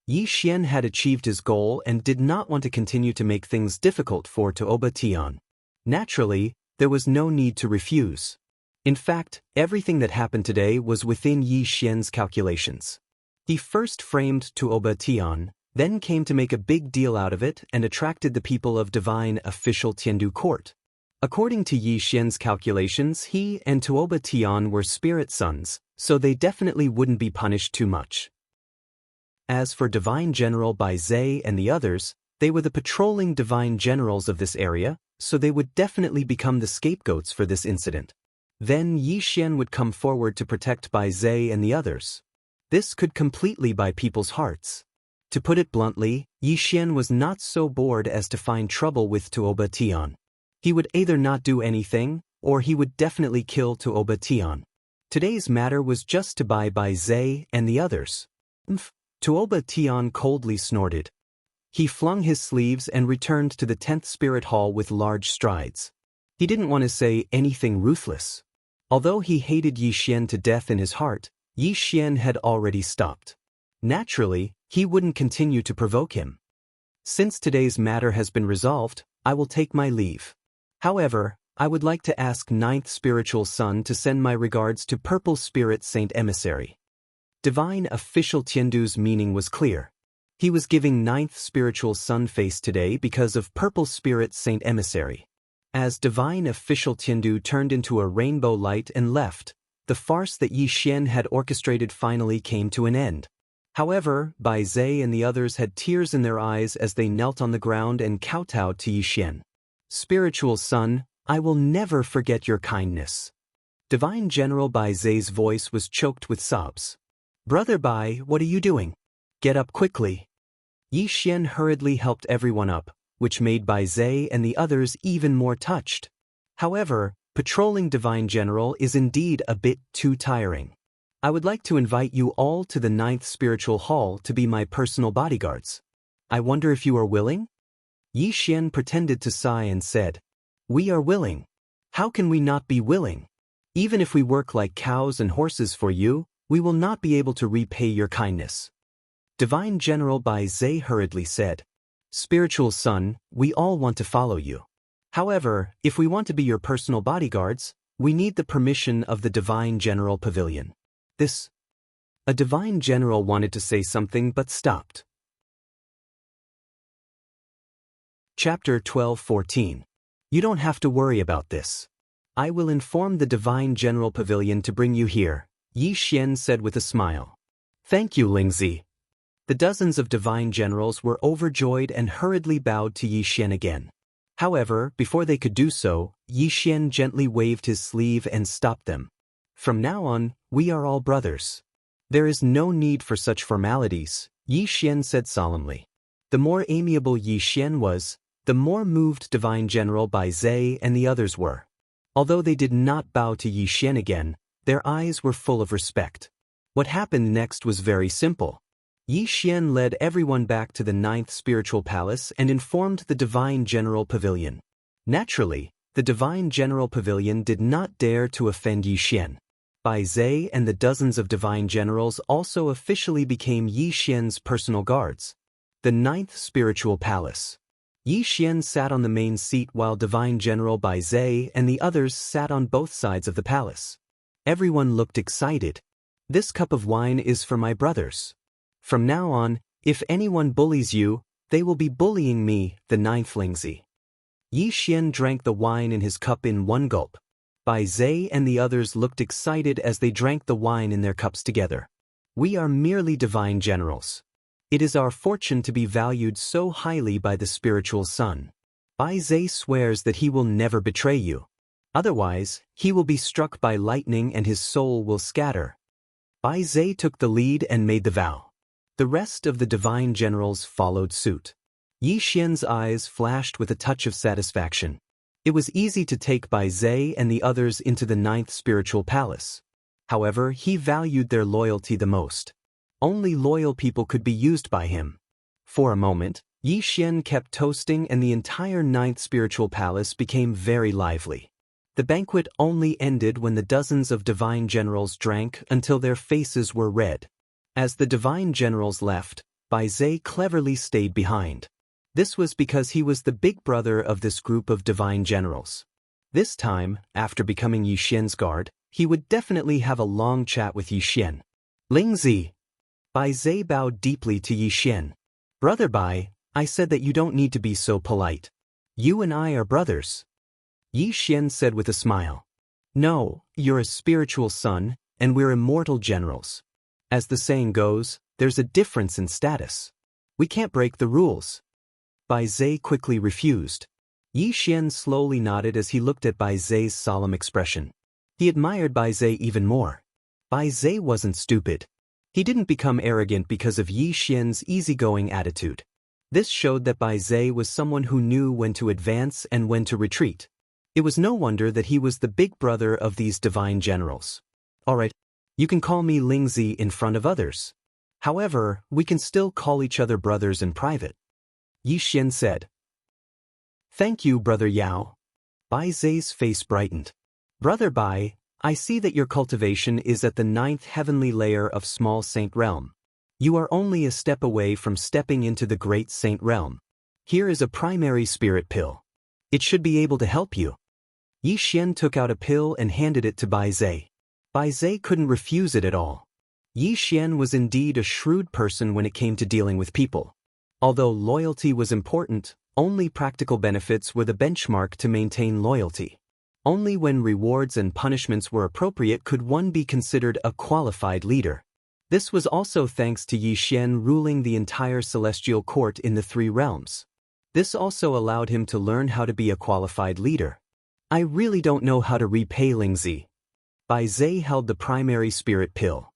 Yi Xian had achieved his goal and did not want to continue to make things difficult for Tuoba Tian. Naturally, there was no need to refuse. In fact, everything that happened today was within Yi Xian's calculations. He first framed Tuoba Tian, then came to make a big deal out of it and attracted the people of divine official Tiandu court. According to Yi Xian's calculations, he and Tuoba Tian were spirit sons, so they definitely wouldn't be punished too much. As for Divine General Bai Zhe and the others, they were the patrolling divine generals of this area, so they would definitely become the scapegoats for this incident. Then Yi Xian would come forward to protect Bai Zhe and the others. This could completely buy people's hearts. To put it bluntly, Yi Xian was not so bored as to find trouble with Tuoba Tian. He would either not do anything, or he would definitely kill Tuoba Tian. Today's matter was just to buy Bai Zhe and the others. Tuoba Tian coldly snorted. He flung his sleeves and returned to the 10th Spirit Hall with large strides. He didn't want to say anything ruthless. Although he hated Yi Xian to death in his heart, Yi Xian had already stopped. Naturally, he wouldn't continue to provoke him. Since today's matter has been resolved, I will take my leave. However, I would like to ask Ninth Spiritual Son to send my regards to Purple Spirit Saint Emissary. Divine Official Tiandu's meaning was clear. He was giving Ninth Spiritual Son face today because of Purple Spirit Saint Emissary. As Divine Official Tiandu turned into a rainbow light and left, the farce that Yi Xian had orchestrated finally came to an end. However, Bai Zhe and the others had tears in their eyes as they knelt on the ground and kowtowed to Yi Xian. Spiritual Son, I will never forget your kindness. Divine General Bai Zhe's voice was choked with sobs. Brother Bai, what are you doing? Get up quickly. Yi Xian hurriedly helped everyone up, which made Bai Zhe and the others even more touched. However, patrolling Divine General is indeed a bit too tiring. I would like to invite you all to the Ninth Spiritual Hall to be my personal bodyguards. I wonder if you are willing? Yi Xian pretended to sigh and said, We are willing. How can we not be willing? Even if we work like cows and horses for you, we will not be able to repay your kindness. Divine General Bai Zhe hurriedly said, Spiritual Son, we all want to follow you. However, if we want to be your personal bodyguards, we need the permission of the Divine General Pavilion. A Divine General wanted to say something but stopped. Chapter 12:14. You don't have to worry about this. I will inform the Divine General Pavilion to bring you here, Yi Xian said with a smile. Thank you, Lingzi. The dozens of Divine Generals were overjoyed and hurriedly bowed to Yi Xian again. However, before they could do so, Yi Xian gently waved his sleeve and stopped them. From now on, we are all brothers. There is no need for such formalities, Yi Xian said solemnly. The more amiable Yi Xian was, the more moved Divine General Bai Zhe and the others were. Although they did not bow to Yi Xian again, their eyes were full of respect. What happened next was very simple. Yi Xian led everyone back to the Ninth Spiritual Palace and informed the Divine General Pavilion. Naturally, the Divine General Pavilion did not dare to offend Yi Xian. Bai Zhe and the dozens of Divine Generals also officially became Yi Xian's personal guards. The Ninth Spiritual Palace. Yi Xian sat on the main seat while Divine General Bai Zhe and the others sat on both sides of the palace. Everyone looked excited. This cup of wine is for my brothers. From now on, if anyone bullies you, they will be bullying me, the ninth Lingzi. Yi Xian drank the wine in his cup in one gulp. Bai Zhe and the others looked excited as they drank the wine in their cups together. We are merely Divine Generals. It is our fortune to be valued so highly by the Spiritual Son. Bai Zhe swears that he will never betray you. Otherwise, he will be struck by lightning and his soul will scatter. Bai Zhe took the lead and made the vow. The rest of the Divine Generals followed suit. Yi Xian's eyes flashed with a touch of satisfaction. It was easy to take Bai Zhe and the others into the Ninth Spiritual Palace. However, he valued their loyalty the most. Only loyal people could be used by him. For a moment, Yi Xian kept toasting and the entire Ninth Spiritual Palace became very lively. The banquet only ended when the dozens of Divine Generals drank until their faces were red. As the Divine Generals left, Bai Zhe cleverly stayed behind. This was because he was the big brother of this group of Divine Generals. This time, after becoming Yi Xian's guard, he would definitely have a long chat with Yi Xian. Lingzi. Bai Zhe bowed deeply to Yi Xian. Brother Bai, I said that you don't need to be so polite. You and I are brothers. Yi Xian said with a smile. No, you're a spiritual son, and we're immortal generals. As the saying goes, there's a difference in status. We can't break the rules. Bai Zhe quickly refused. Yi Xian slowly nodded as he looked at Bai Zhe's solemn expression. He admired Bai Zhe even more. Bai Zhe wasn't stupid. He didn't become arrogant because of Yi Xian's easygoing attitude. This showed that Bai Zhe was someone who knew when to advance and when to retreat. It was no wonder that he was the big brother of these Divine Generals. Alright, you can call me Lingzi in front of others. However, we can still call each other brothers in private. Yi Xian said. Thank you, Brother Yao. Bai Zhe's face brightened. Brother Bai, I see that your cultivation is at the 9th heavenly layer of Small Saint Realm. You are only a step away from stepping into the Great Saint Realm. Here is a primary spirit pill. It should be able to help you. Yi Xian took out a pill and handed it to Bai Zai. Bai Zai couldn't refuse it at all. Yi Xian was indeed a shrewd person when it came to dealing with people. Although loyalty was important, only practical benefits were the benchmark to maintain loyalty. Only when rewards and punishments were appropriate could one be considered a qualified leader. This was also thanks to Yi Xian ruling the entire celestial court in the 3 realms. This also allowed him to learn how to be a qualified leader. I really don't know how to repay Lingzi. Bai Zai held the primary spirit pill.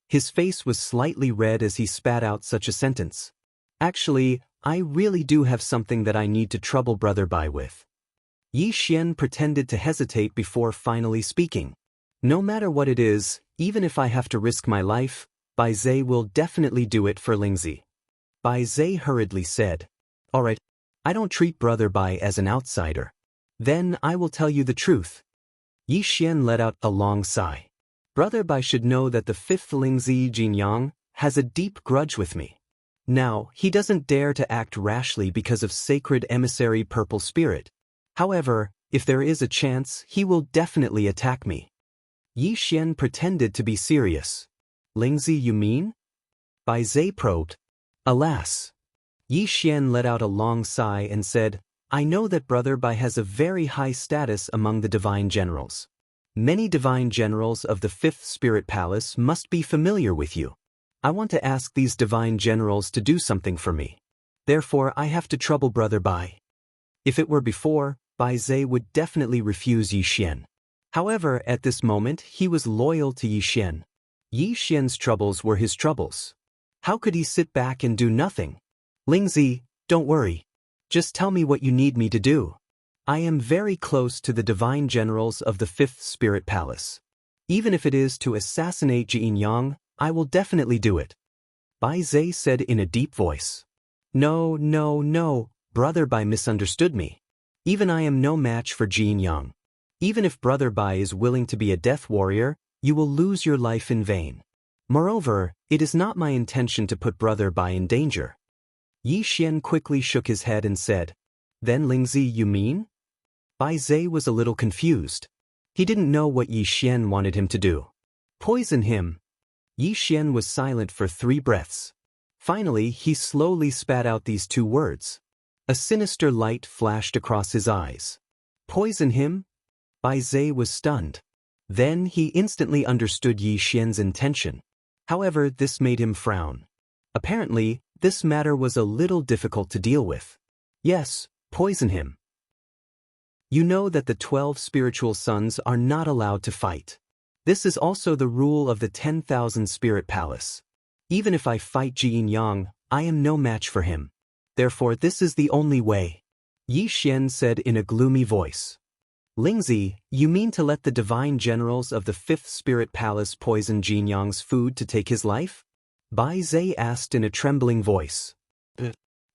His face was slightly red as he spat out such a sentence. Actually, I really do have something that I need to trouble Brother Bai with. Yi Xian pretended to hesitate before finally speaking. No matter what it is, even if I have to risk my life, Bai Zai will definitely do it for Lingzi. Bai Zai hurriedly said, "Alright, I don't treat Brother Bai as an outsider. Then I will tell you the truth." Yi Xian let out a long sigh. Brother Bai should know that the 5th Lingzi Jinyang has a deep grudge with me. Now, he doesn't dare to act rashly because of sacred emissary purple spirit. However, if there is a chance, he will definitely attack me. Yi Xian pretended to be serious. Lingzi, you mean? Bai Zai probed. Alas. Yi Xian let out a long sigh and said, I know that Brother Bai has a very high status among the divine generals. Many divine generals of the 5th Spirit Palace must be familiar with you. I want to ask these divine generals to do something for me. Therefore, I have to trouble Brother Bai. If it were before, Bai Zai would definitely refuse Yi Xian. However, at this moment, he was loyal to Yi Xian. Yi Xian's troubles were his troubles. How could he sit back and do nothing? Lingzi, don't worry. Just tell me what you need me to do. I am very close to the divine generals of the 5th Spirit Palace. Even if it is to assassinate Jin Yang, I will definitely do it. Bai Zai said in a deep voice. No, Brother Bai misunderstood me. Even I am no match for Jin Yang. Even if Brother Bai is willing to be a death warrior, you will lose your life in vain. Moreover, it is not my intention to put Brother Bai in danger. Yi Xian quickly shook his head and said, Then Lingzi, you mean? Bai Zai was a little confused. He didn't know what Yi Xian wanted him to do. Poison him. Yi Xian was silent for 3 breaths. Finally, he slowly spat out these 2 words. A sinister light flashed across his eyes. Poison him? Bai Zai was stunned. Then he instantly understood Yi Xian's intention. However, this made him frown. Apparently, this matter was a little difficult to deal with. Yes, poison him. You know that the 12 spiritual sons are not allowed to fight. This is also the rule of the 10,000 Spirit Palace. Even if I fight Jin Yang, I am no match for him. Therefore, this is the only way. Yi Xian said in a gloomy voice. Lingzi, you mean to let the divine generals of the 5th Spirit Palace poison Jin Yang's food to take his life? Bai Zai asked in a trembling voice.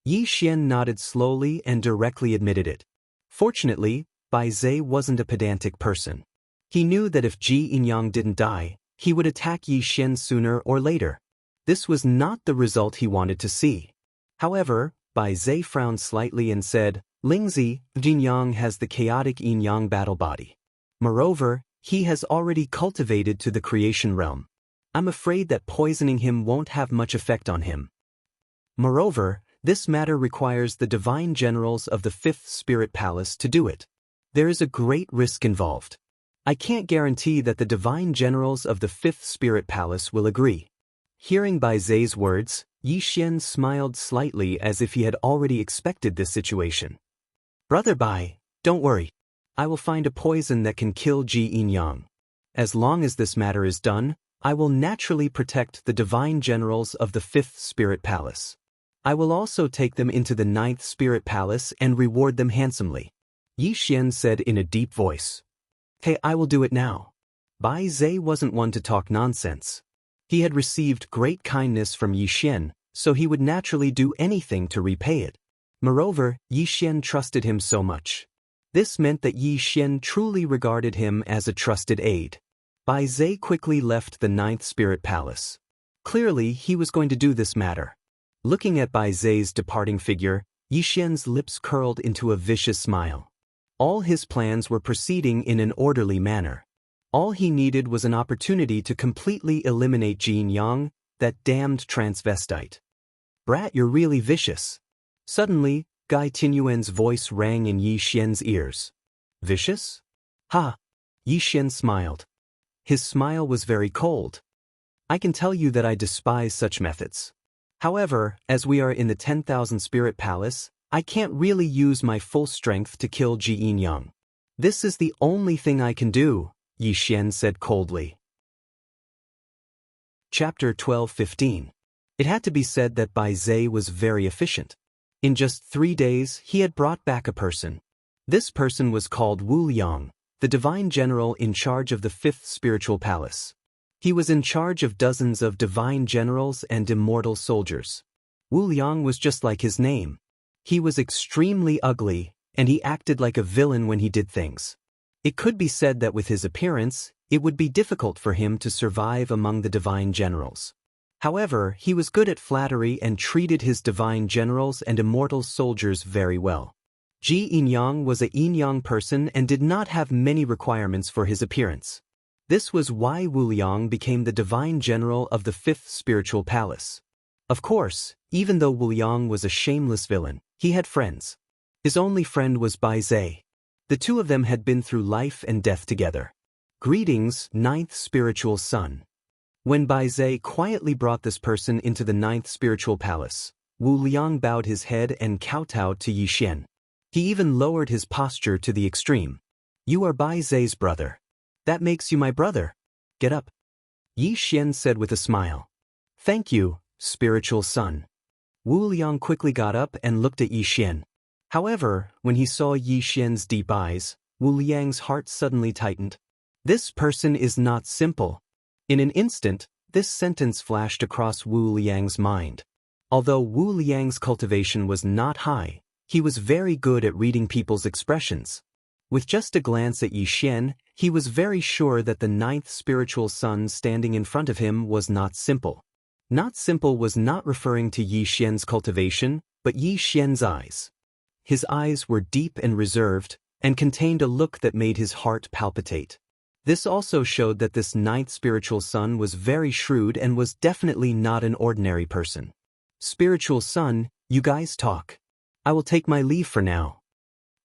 Yi Xian nodded slowly and directly admitted it. Fortunately, Bai Zai wasn't a pedantic person. He knew that if Jin Yang didn't die, he would attack Yi Xian sooner or later. This was not the result he wanted to see. However, Bai Zai frowned slightly and said, Lingzi, Jin Yang has the chaotic yin-yang battle body. Moreover, he has already cultivated to the creation realm. I'm afraid that poisoning him won't have much effect on him. Moreover, this matter requires the divine generals of the 5th Spirit Palace to do it. There is a great risk involved. I can't guarantee that the divine generals of the 5th Spirit Palace will agree. Hearing Bai Zai's words, Yi Xian smiled slightly as if he had already expected this situation. Brother Bai, don't worry. I will find a poison that can kill Jin Yang. As long as this matter is done, I will naturally protect the divine generals of the 5th Spirit Palace. I will also take them into the 9th Spirit Palace and reward them handsomely. Yi Xian said in a deep voice. Hey, I will do it now. Bai Zai wasn't one to talk nonsense. He had received great kindness from Yi Xian, so he would naturally do anything to repay it. Moreover, Yi Xian trusted him so much. This meant that Yi Xian truly regarded him as a trusted aide. Bai Zai quickly left the 9th Spirit Palace. Clearly, he was going to do this matter. Looking at Bai Zai's departing figure, Yi Xian's lips curled into a vicious smile. All his plans were proceeding in an orderly manner. All he needed was an opportunity to completely eliminate Jin Yang, that damned transvestite. Brat, you're really vicious. Suddenly, Gai Tianyuan's voice rang in Yi Xian's ears. Vicious? Ha! Yi Xian smiled. His smile was very cold. I can tell you that I despise such methods. However, as we are in the 10,000 Spirit Palace, I can't really use my full strength to kill Jin Yang. This is the only thing I can do, Yi Xian said coldly. Chapter 12:15. It had to be said that Bai Zai was very efficient. In just 3 days, he had brought back a person. This person was called Wu Liang, the divine general in charge of the 5th spiritual palace. He was in charge of dozens of divine generals and immortal soldiers. Wu Liang was just like his name. He was extremely ugly, and he acted like a villain when he did things. It could be said that with his appearance, it would be difficult for him to survive among the divine generals. However, he was good at flattery and treated his divine generals and immortal soldiers very well. Jin Yang was a yin-yang person and did not have many requirements for his appearance. This was why Wu Liang became the divine general of the 5th spiritual palace. Of course, even though Wu Liang was a shameless villain, he had friends. His only friend was Bai Zai. The two of them had been through life and death together. Greetings, 9th spiritual son. When Bai Zai quietly brought this person into the 9th spiritual palace, Wu Liang bowed his head and kowtowed to Yi Xian. He even lowered his posture to the extreme. You are Bai Zai's brother. That makes you my brother. Get up. Yi Xian said with a smile. Thank you, spiritual son. Wu Liang quickly got up and looked at Yi Xian. However, when he saw Yi Xian's deep eyes, Wu Liang's heart suddenly tightened. This person is not simple. In an instant, this sentence flashed across Wu Liang's mind. Although Wu Liang's cultivation was not high, he was very good at reading people's expressions. With just a glance at Yi Xian, he was very sure that the 9th spiritual son standing in front of him was not simple. Not simple was not referring to Yi Xian's cultivation, but Yi Xian's eyes. His eyes were deep and reserved, and contained a look that made his heart palpitate. This also showed that this 9th spiritual son was very shrewd and was definitely not an ordinary person. Spiritual son, you guys talk. I will take my leave for now.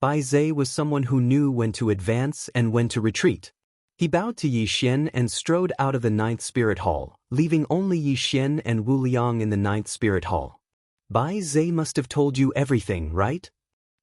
Bai Zai was someone who knew when to advance and when to retreat. He bowed to Yi Xian and strode out of the 9th spirit hall, leaving only Yi Xian and Wu Liang in the 9th spirit hall. Bai Zai must have told you everything, right?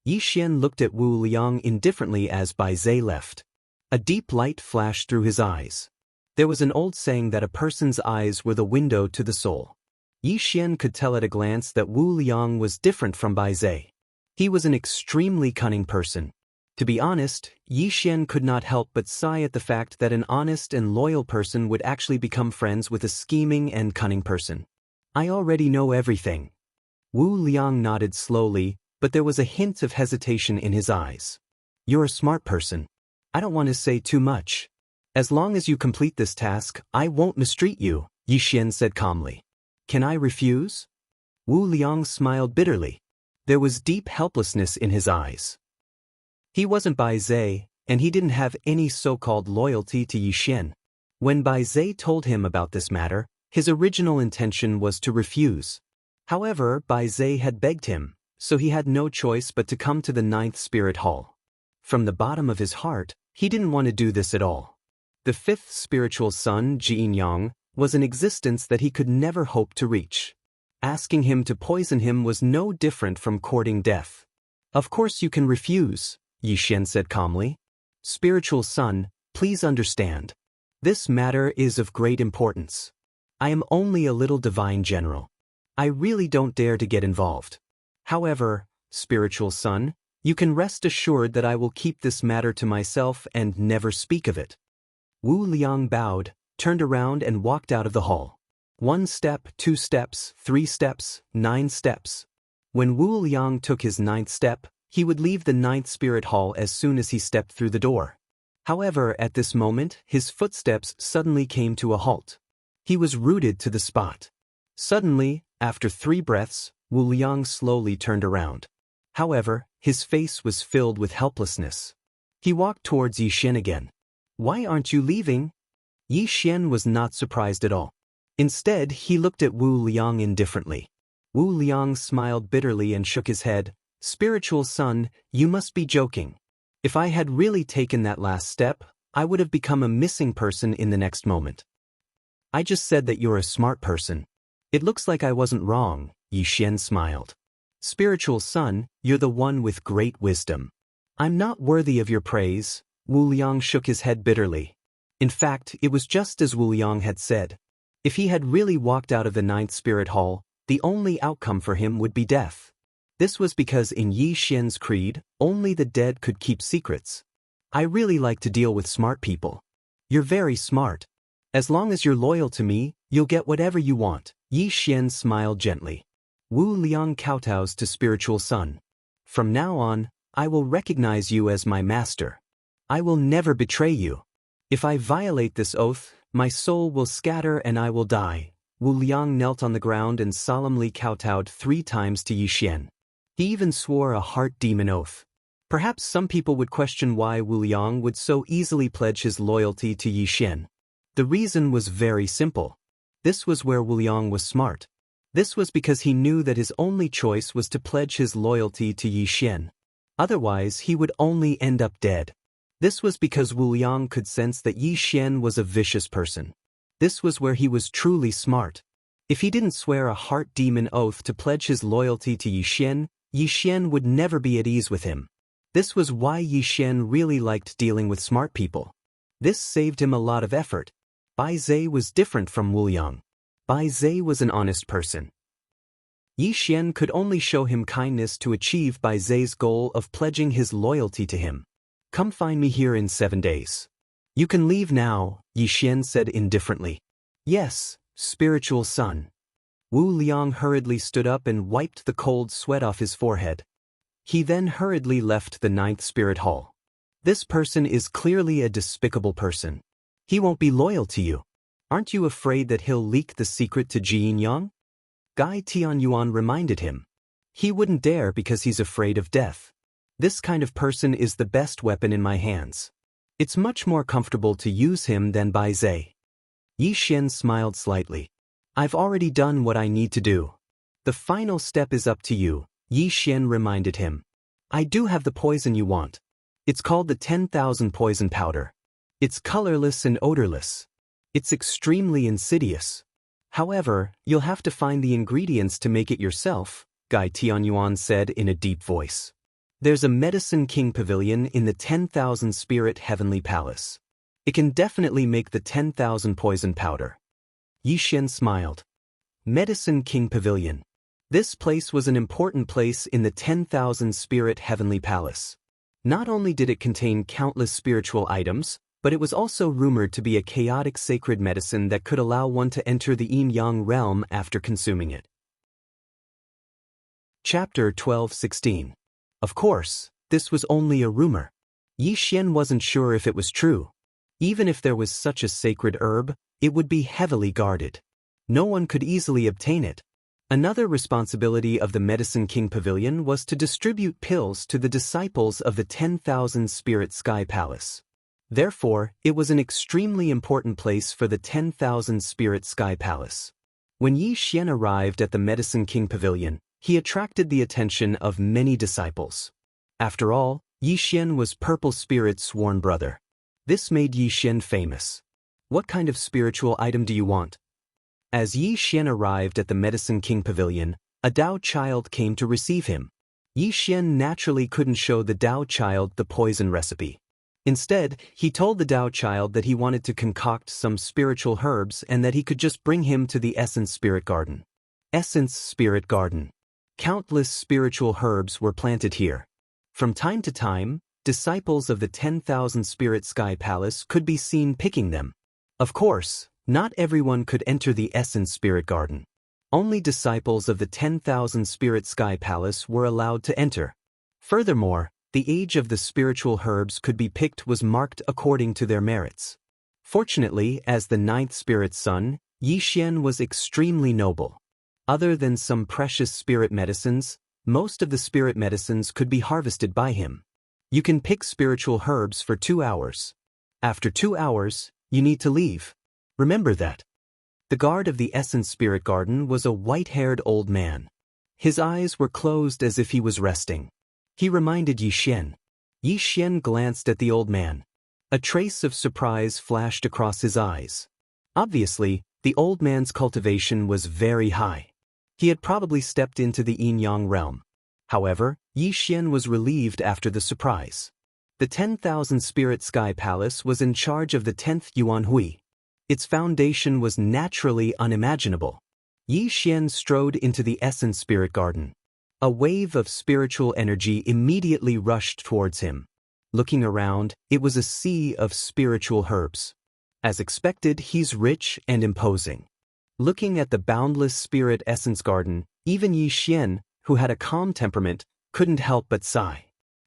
Yi Xian looked at Wu Liang indifferently as Bai Zai left. A deep light flashed through his eyes. There was an old saying that a person's eyes were the window to the soul. Yi Xian could tell at a glance that Wu Liang was different from Bai Zai. He was an extremely cunning person. To be honest, Yi Xian could not help but sigh at the fact that an honest and loyal person would actually become friends with a scheming and cunning person. I already know everything. Wu Liang nodded slowly, but there was a hint of hesitation in his eyes. You're a smart person. I don't want to say too much. As long as you complete this task, I won't mistreat you, Yi Xian said calmly. Can I refuse? Wu Liang smiled bitterly. There was deep helplessness in his eyes. He wasn't Bai Zai, and he didn't have any so-called loyalty to Yi Xian. When Bai Zai told him about this matter, his original intention was to refuse. However, Bai Zai had begged him, so he had no choice but to come to the 9th spirit hall. From the bottom of his heart, he didn't want to do this at all. The 5th spiritual son, Jin Yang, was an existence that he could never hope to reach. Asking him to poison him was no different from courting death. Of course you can refuse, Yi Xian said calmly. Spiritual son, please understand. This matter is of great importance. I am only a little divine general. I really don't dare to get involved. However, spiritual son, you can rest assured that I will keep this matter to myself and never speak of it. Wu Liang bowed, turned around and walked out of the hall. 1 step, 2 steps, 3 steps, 9 steps. When Wu Liang took his 9th step, he would leave the 9th spirit hall as soon as he stepped through the door. However, at this moment, his footsteps suddenly came to a halt. He was rooted to the spot. Suddenly, after 3 breaths, Wu Liang slowly turned around. However, his face was filled with helplessness. He walked towards Yi Xian again. Why aren't you leaving? Yi Xian was not surprised at all. Instead, he looked at Wu Liang indifferently. Wu Liang smiled bitterly and shook his head. Spiritual son, you must be joking. If I had really taken that last step, I would have become a missing person in the next moment. I just said that you're a smart person. It looks like I wasn't wrong, Yi Xian smiled. Spiritual son, you're the one with great wisdom. I'm not worthy of your praise, Wu Liang shook his head bitterly. In fact, it was just as Wu Liang had said. If he had really walked out of the ninth spirit hall, the only outcome for him would be death. This was because in Yi Xian's creed, only the dead could keep secrets. I really like to deal with smart people. You're very smart. As long as you're loyal to me, you'll get whatever you want. Yi Xian smiled gently. Wu Liang kowtows to spiritual son. From now on, I will recognize you as my master. I will never betray you. If I violate this oath, my soul will scatter and I will die. Wu Liang knelt on the ground and solemnly kowtowed 3 times to Yi Xian. He even swore a heart demon oath. Perhaps some people would question why Wu Liang would so easily pledge his loyalty to Yi Xian. The reason was very simple. This was where Wu Liang was smart. This was because he knew that his only choice was to pledge his loyalty to Yi Xian. Otherwise, he would only end up dead. This was because Wu Liang could sense that Yi Xian was a vicious person. This was where he was truly smart. If he didn't swear a heart demon oath to pledge his loyalty to Yi Xian would never be at ease with him. This was why Yi Xian really liked dealing with smart people. This saved him a lot of effort. Bai Zai was different from Wu Liang. Bai Zai was an honest person. Yi Xian could only show him kindness to achieve Bai Zai's goal of pledging his loyalty to him. Come find me here in 7 days. You can leave now, Yi Xian said indifferently. Yes, spiritual son. Wu Liang hurriedly stood up and wiped the cold sweat off his forehead. He then hurriedly left the ninth spirit hall. This person is clearly a despicable person. He won't be loyal to you. Aren't you afraid that he'll leak the secret to Jin Yang? Gai Tianyuan reminded him. He wouldn't dare because he's afraid of death. This kind of person is the best weapon in my hands. It's much more comfortable to use him than Bai Zai. Yi Xian smiled slightly. I've already done what I need to do. The final step is up to you, Yi Xian reminded him. I do have the poison you want. It's called the 10,000 poison powder. It's colorless and odorless. It's extremely insidious. However, you'll have to find the ingredients to make it yourself, Gai Tianyuan said in a deep voice. There's a Medicine King Pavilion in the 10,000 Spirit Heavenly Palace. It can definitely make the 10,000 poison powder. Yi Xian smiled. Medicine King Pavilion. This place was an important place in the 10,000 Spirit Heavenly Palace. Not only did it contain countless spiritual items, but it was also rumored to be a chaotic sacred medicine that could allow one to enter the yin-yang realm after consuming it. Chapter 12:16. Of course, this was only a rumor. Yi Xian wasn't sure if it was true. Even if there was such a sacred herb, it would be heavily guarded. No one could easily obtain it. Another responsibility of the Medicine King Pavilion was to distribute pills to the disciples of the 10,000 Spirit Sky Palace. Therefore, it was an extremely important place for the 10,000 Spirit Sky Palace. When Yi Xian arrived at the Medicine King Pavilion, he attracted the attention of many disciples. After all, Yi Xian was Purple Spirit's sworn brother. This made Yi Xian famous. What kind of spiritual item do you want? As Yi Xian arrived at the Medicine King Pavilion, a Dao child came to receive him. Yi Xian naturally couldn't show the Dao child the poison recipe. Instead, he told the Dao child that he wanted to concoct some spiritual herbs and that he could just bring him to the Essence Spirit Garden. Essence Spirit Garden. Countless spiritual herbs were planted here. From time to time, disciples of the 10,000 Spirit Sky Palace could be seen picking them. Of course, not everyone could enter the Essence Spirit Garden. Only disciples of the 10,000 Spirit Sky Palace were allowed to enter. Furthermore, the age of the spiritual herbs could be picked was marked according to their merits. Fortunately, as the ninth spirit's son, Yi Xian was extremely noble. Other than some precious spirit medicines, most of the spirit medicines could be harvested by him. You can pick spiritual herbs for 2 hours. After 2 hours, you need to leave. Remember that. The guard of the Essence Spirit Garden was a white-haired old man. His eyes were closed as if he was resting. He reminded Yi Xian. Yi Xian glanced at the old man. A trace of surprise flashed across his eyes. Obviously, the old man's cultivation was very high. He had probably stepped into the yin-yang realm. However, Yi Xian was relieved after the surprise. The 10,000 Spirit Sky Palace was in charge of the 10th Yuan Hui. Its foundation was naturally unimaginable. Yi Xian strode into the Essence Spirit Garden. A wave of spiritual energy immediately rushed towards him. Looking around, it was a sea of spiritual herbs. As expected, he's rich and imposing. Looking at the boundless Spirit Essence Garden, even Yi Xian, who had a calm temperament, couldn't help but sigh.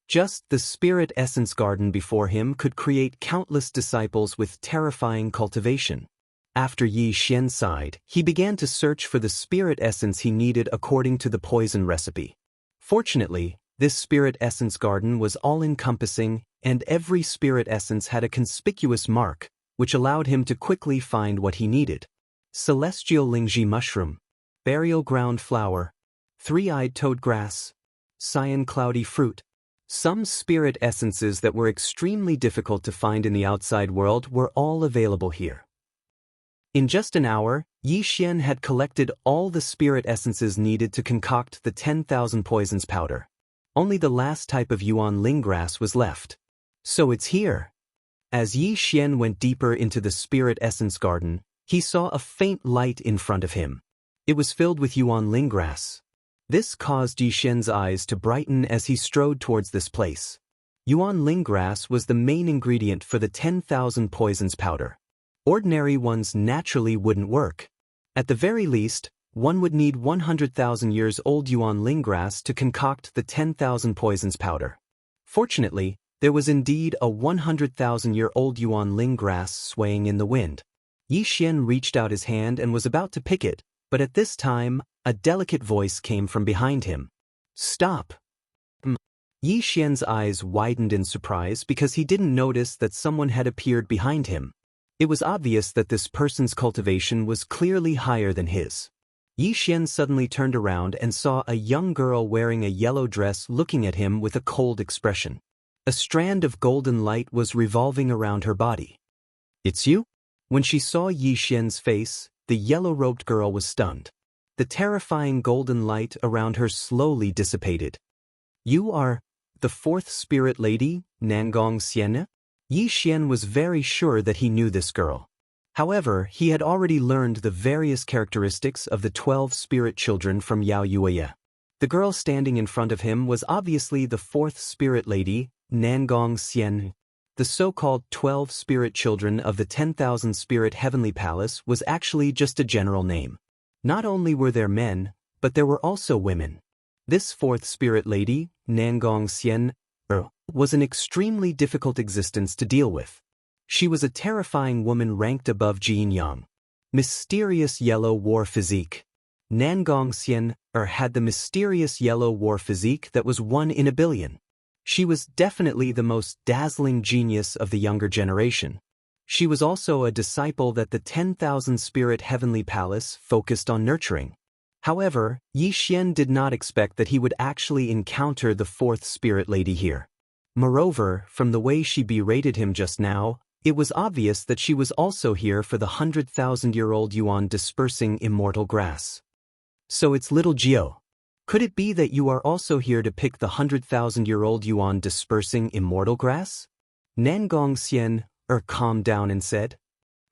Just the Spirit Essence Garden before him could create countless disciples with terrifying cultivation. After Yi Xian sighed, he began to search for the spirit essence he needed according to the poison recipe. Fortunately, this Spirit Essence Garden was all-encompassing, and every spirit essence had a conspicuous mark, which allowed him to quickly find what he needed. Celestial Lingji Mushroom, Burial Ground Flower, Three-Eyed Toad Grass, Cyan Cloudy Fruit. Some spirit essences that were extremely difficult to find in the outside world were all available here. In just an hour, Yi Xian had collected all the spirit essences needed to concoct the 10,000 poisons powder. Only the last type of Yuan Ling grass was left. So it's here. As Yi Xian went deeper into the Spirit Essence Garden, he saw a faint light in front of him. It was filled with Yuan Ling grass. This caused Yi Xian's eyes to brighten as he strode towards this place. Yuan Ling grass was the main ingredient for the 10,000 poisons powder. Ordinary ones naturally wouldn't work. At the very least, one would need 100,000 years old Yuan Ling grass to concoct the 10,000 poisons powder. Fortunately, there was indeed a 100,000-year-old Yuan Ling grass swaying in the wind. Yi Xian reached out his hand and was about to pick it, but at this time, a delicate voice came from behind him. Stop! Yi Xian's eyes widened in surprise because he didn't notice that someone had appeared behind him. It was obvious that this person's cultivation was clearly higher than his. Yi Xian suddenly turned around and saw a young girl wearing a yellow dress looking at him with a cold expression. A strand of golden light was revolving around her body. It's you? When she saw Yi Xian's face, the yellow-robed girl was stunned. The terrifying golden light around her slowly dissipated. You are the fourth spirit lady, Nangong Xian? Yi Xian was very sure that he knew this girl. However, he had already learned the various characteristics of the 12 spirit children from Yao Yueya. The girl standing in front of him was obviously the fourth spirit lady, Nangong Xian. The so-called 12 spirit children of the 10,000 spirit heavenly palace was actually just a general name. Not only were there men, but there were also women. This fourth spirit lady, Nangong Xian, was an extremely difficult existence to deal with. She was a terrifying woman ranked above Jin Yang. Mysterious yellow war physique. Nangong Xian had the mysterious yellow war physique that was 1 in a billion. She was definitely the most dazzling genius of the younger generation. She was also a disciple that the 10,000 Spirit Heavenly Palace focused on nurturing. However, Yi Xian did not expect that he would actually encounter the fourth spirit lady here. Moreover, from the way she berated him just now, it was obvious that she was also here for the 100,000-year-old Yuan dispersing immortal grass. So it's little Gio. Could it be that you are also here to pick the 100,000-year-old Yuan dispersing immortal grass? Nangong Xian calmed down and said.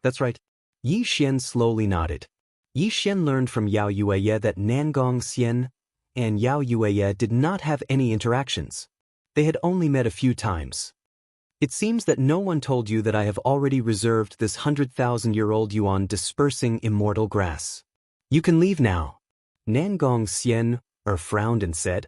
That's right. Yi Xian slowly nodded. Yi Xian learned from Yao Yueya that Nangong Xian and Yao Yueya did not have any interactions. They had only met a few times. It seems that no one told you that I have already reserved this 100,000-year-old Yuan dispersing immortal grass. You can leave now. Nangong Xian frowned and said.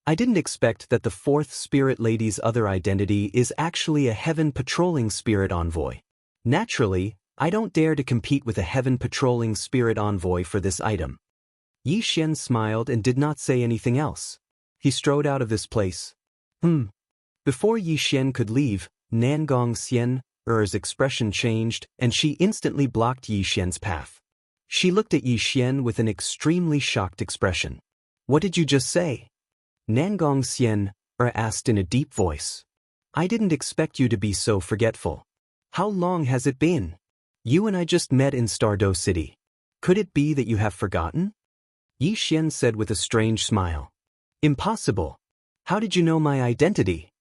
I didn't expect that the fourth spirit lady's other identity is actually a heaven patrolling spirit envoy. Naturally, I don't dare to compete with a heaven patrolling spirit envoy for this item. Yi Xian smiled and did not say anything else. He strode out of this place. Before Yi Xian could leave, Nangong Xian's expression changed, and she instantly blocked Yi Xian's path. She looked at Yi Xian with an extremely shocked expression. "What did you just say?" Nangong Xian asked in a deep voice. "I didn't expect you to be so forgetful. How long has it been? You and I just met in Stardew City. Could it be that you have forgotten?" Yi Xian said with a strange smile. "Impossible. How did you know my identity?"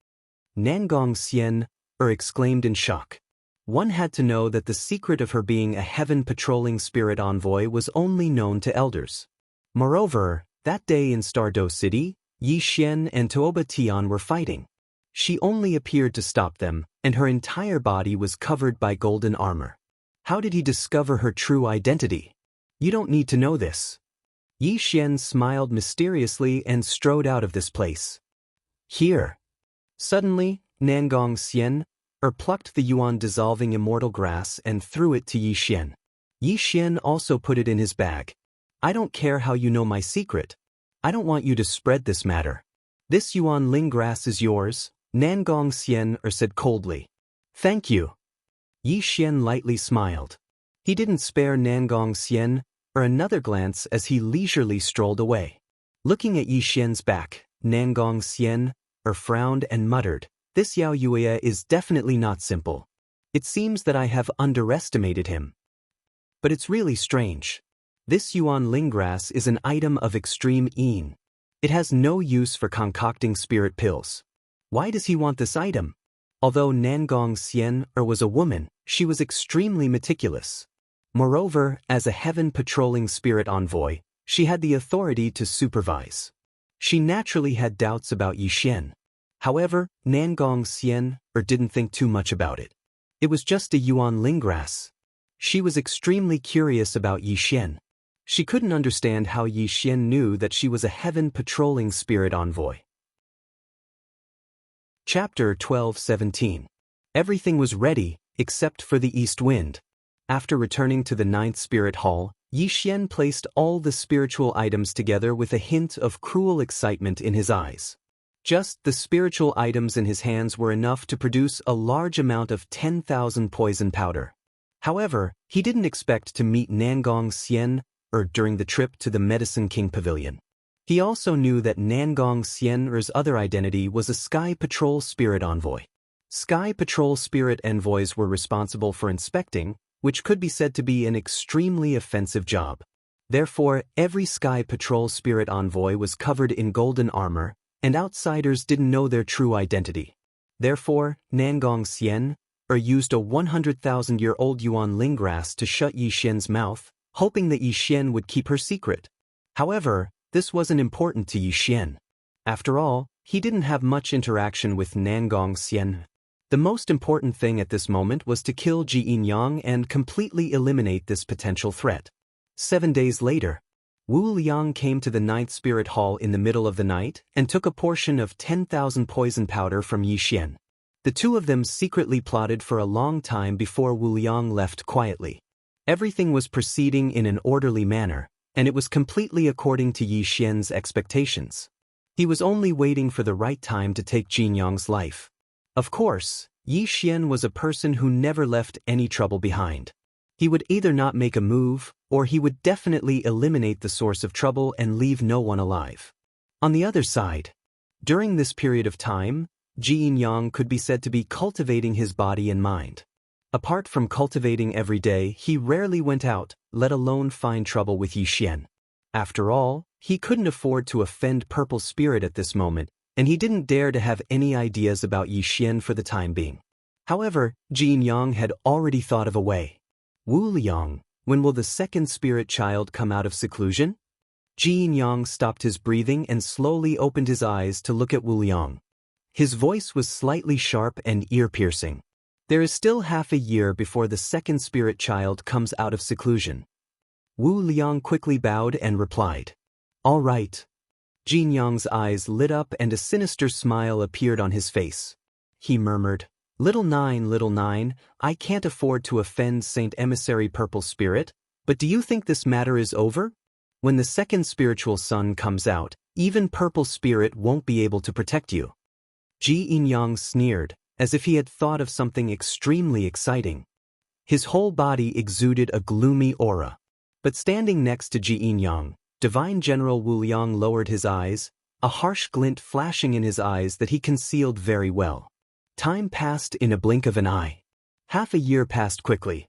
Nangong Xian exclaimed in shock. One had to know that the secret of her being a heaven-patrolling spirit envoy was only known to elders. Moreover, that day in Stardew City, Yi Xian and Tuoba Tian were fighting. She only appeared to stop them, and her entire body was covered by golden armor. How did he discover her true identity? You don't need to know this. Yi Xian smiled mysteriously and strode out of this place. Here. Suddenly, Nangong Xian plucked the yuan-dissolving immortal grass and threw it to Yi Xian. Yi Xian also put it in his bag. "I don't care how you know my secret. I don't want you to spread this matter. This yuan ling grass is yours," Nangong Xian said coldly. "Thank you." Yi Xian lightly smiled. He didn't spare Nangong Xian another glance as he leisurely strolled away. Looking at Yi Xian's back, Nangong Xian frowned and muttered, "This Yao Yuya is definitely not simple. It seems that I have underestimated him. But it's really strange. This yuan ling grass is an item of extreme yin. It has no use for concocting spirit pills. Why does he want this item?" Although Nangong Xian was a woman, she was extremely meticulous. Moreover, as a heaven-patrolling spirit envoy, she had the authority to supervise. She naturally had doubts about Yi Xian. However, Nangong Xian didn't think too much about it. It was just a yuan ling grass. She was extremely curious about Yi Xian. She couldn't understand how Yi Xian knew that she was a heaven-patrolling spirit envoy. Chapter 12:17. Everything was ready, except for the east wind. After returning to the 9th Spirit Hall, Yi Xian placed all the spiritual items together with a hint of cruel excitement in his eyes. Just the spiritual items in his hands were enough to produce a large amount of 10,000 poison powder. However, he didn't expect to meet Nangong Xian during the trip to the Medicine King Pavilion. He also knew that Nangong Xian's other identity was a Sky Patrol Spirit Envoy. Sky Patrol Spirit Envoys were responsible for inspecting, which could be said to be an extremely offensive job. Therefore, every Sky Patrol Spirit Envoy was covered in golden armor, and outsiders didn't know their true identity. Therefore, Nangong Xian used a 100,000-year-old yuan ling grass to shut Yi Xian's mouth, hoping that Yi Xian would keep her secret. However, this wasn't important to Yi Xian. After all, he didn't have much interaction with Nangong Xian. The most important thing at this moment was to kill Ji Yinyang and completely eliminate this potential threat. 7 days later, Wu Liang came to the 9th Spirit Hall in the middle of the night and took a portion of 10,000 poison powder from Yi Xian. The two of them secretly plotted for a long time before Wu Liang left quietly. Everything was proceeding in an orderly manner, and it was completely according to Yi Xian's expectations. He was only waiting for the right time to take Jin Yang's life. Of course, Yi Xian was a person who never left any trouble behind. He would either not make a move, or he would definitely eliminate the source of trouble and leave no one alive. On the other side, during this period of time, Ji Yinyang could be said to be cultivating his body and mind. Apart from cultivating every day, he rarely went out, let alone find trouble with Yi Xian. After all, he couldn't afford to offend Purple Spirit at this moment, and he didn't dare to have any ideas about Yi Xian for the time being. However, Ji Yinyang had already thought of a way. "Wu Liang, when will the second spirit child come out of seclusion?" Ji Yinyang stopped his breathing and slowly opened his eyes to look at Wu Liang. His voice was slightly sharp and ear-piercing. "There is still half a year before the second spirit child comes out of seclusion." Wu Liang quickly bowed and replied, "All right." Jin Yang's eyes lit up and a sinister smile appeared on his face. He murmured, Little Nine, I can't afford to offend Saint Emissary Purple Spirit, but do you think this matter is over? When the second spiritual son comes out, even Purple Spirit won't be able to protect you." Ji Yin-yang sneered, as if he had thought of something extremely exciting. His whole body exuded a gloomy aura. But standing next to Ji Yin-yang, Divine General Wu Liang lowered his eyes, a harsh glint flashing in his eyes that he concealed very well. Time passed in a blink of an eye. Half a year passed quickly.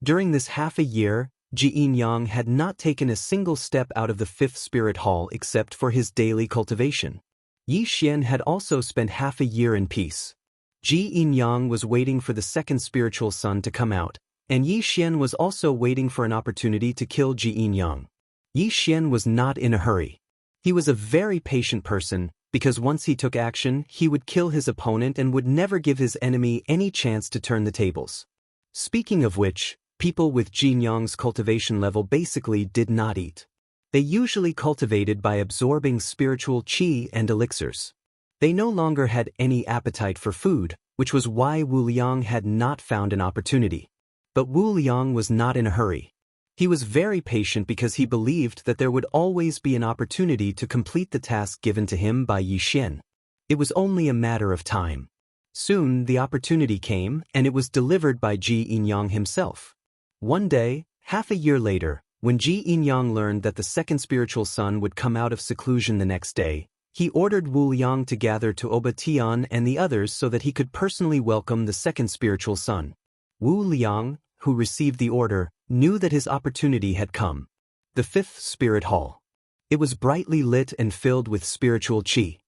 During this half a year, Ji Yin-yang had not taken a single step out of the fifth spirit hall except for his daily cultivation. Yi Xian had also spent half a year in peace. Ji Yin-yang was waiting for the second spiritual sun to come out, and Yi Xian was also waiting for an opportunity to kill Ji Yin-yang. Yi Xian was not in a hurry. He was a very patient person, because once he took action, he would kill his opponent and would never give his enemy any chance to turn the tables. Speaking of which, people with Ji Yin-yang's cultivation level basically did not eat. They usually cultivated by absorbing spiritual qi and elixirs. They no longer had any appetite for food, which was why Wu Liang had not found an opportunity. But Wu Liang was not in a hurry. He was very patient because he believed that there would always be an opportunity to complete the task given to him by Yi Xian. It was only a matter of time. Soon the opportunity came, and it was delivered by Ji Yin-yang himself. One day, half a year later, when Ji Yin-yang learned that the second spiritual sun would come out of seclusion the next day, he ordered Wu Liang to gather Tuoba Tian and the others so that he could personally welcome the second spiritual sun. Wu Liang, who received the order, knew that his opportunity had come. The fifth spirit hall. It was brightly lit and filled with spiritual qi.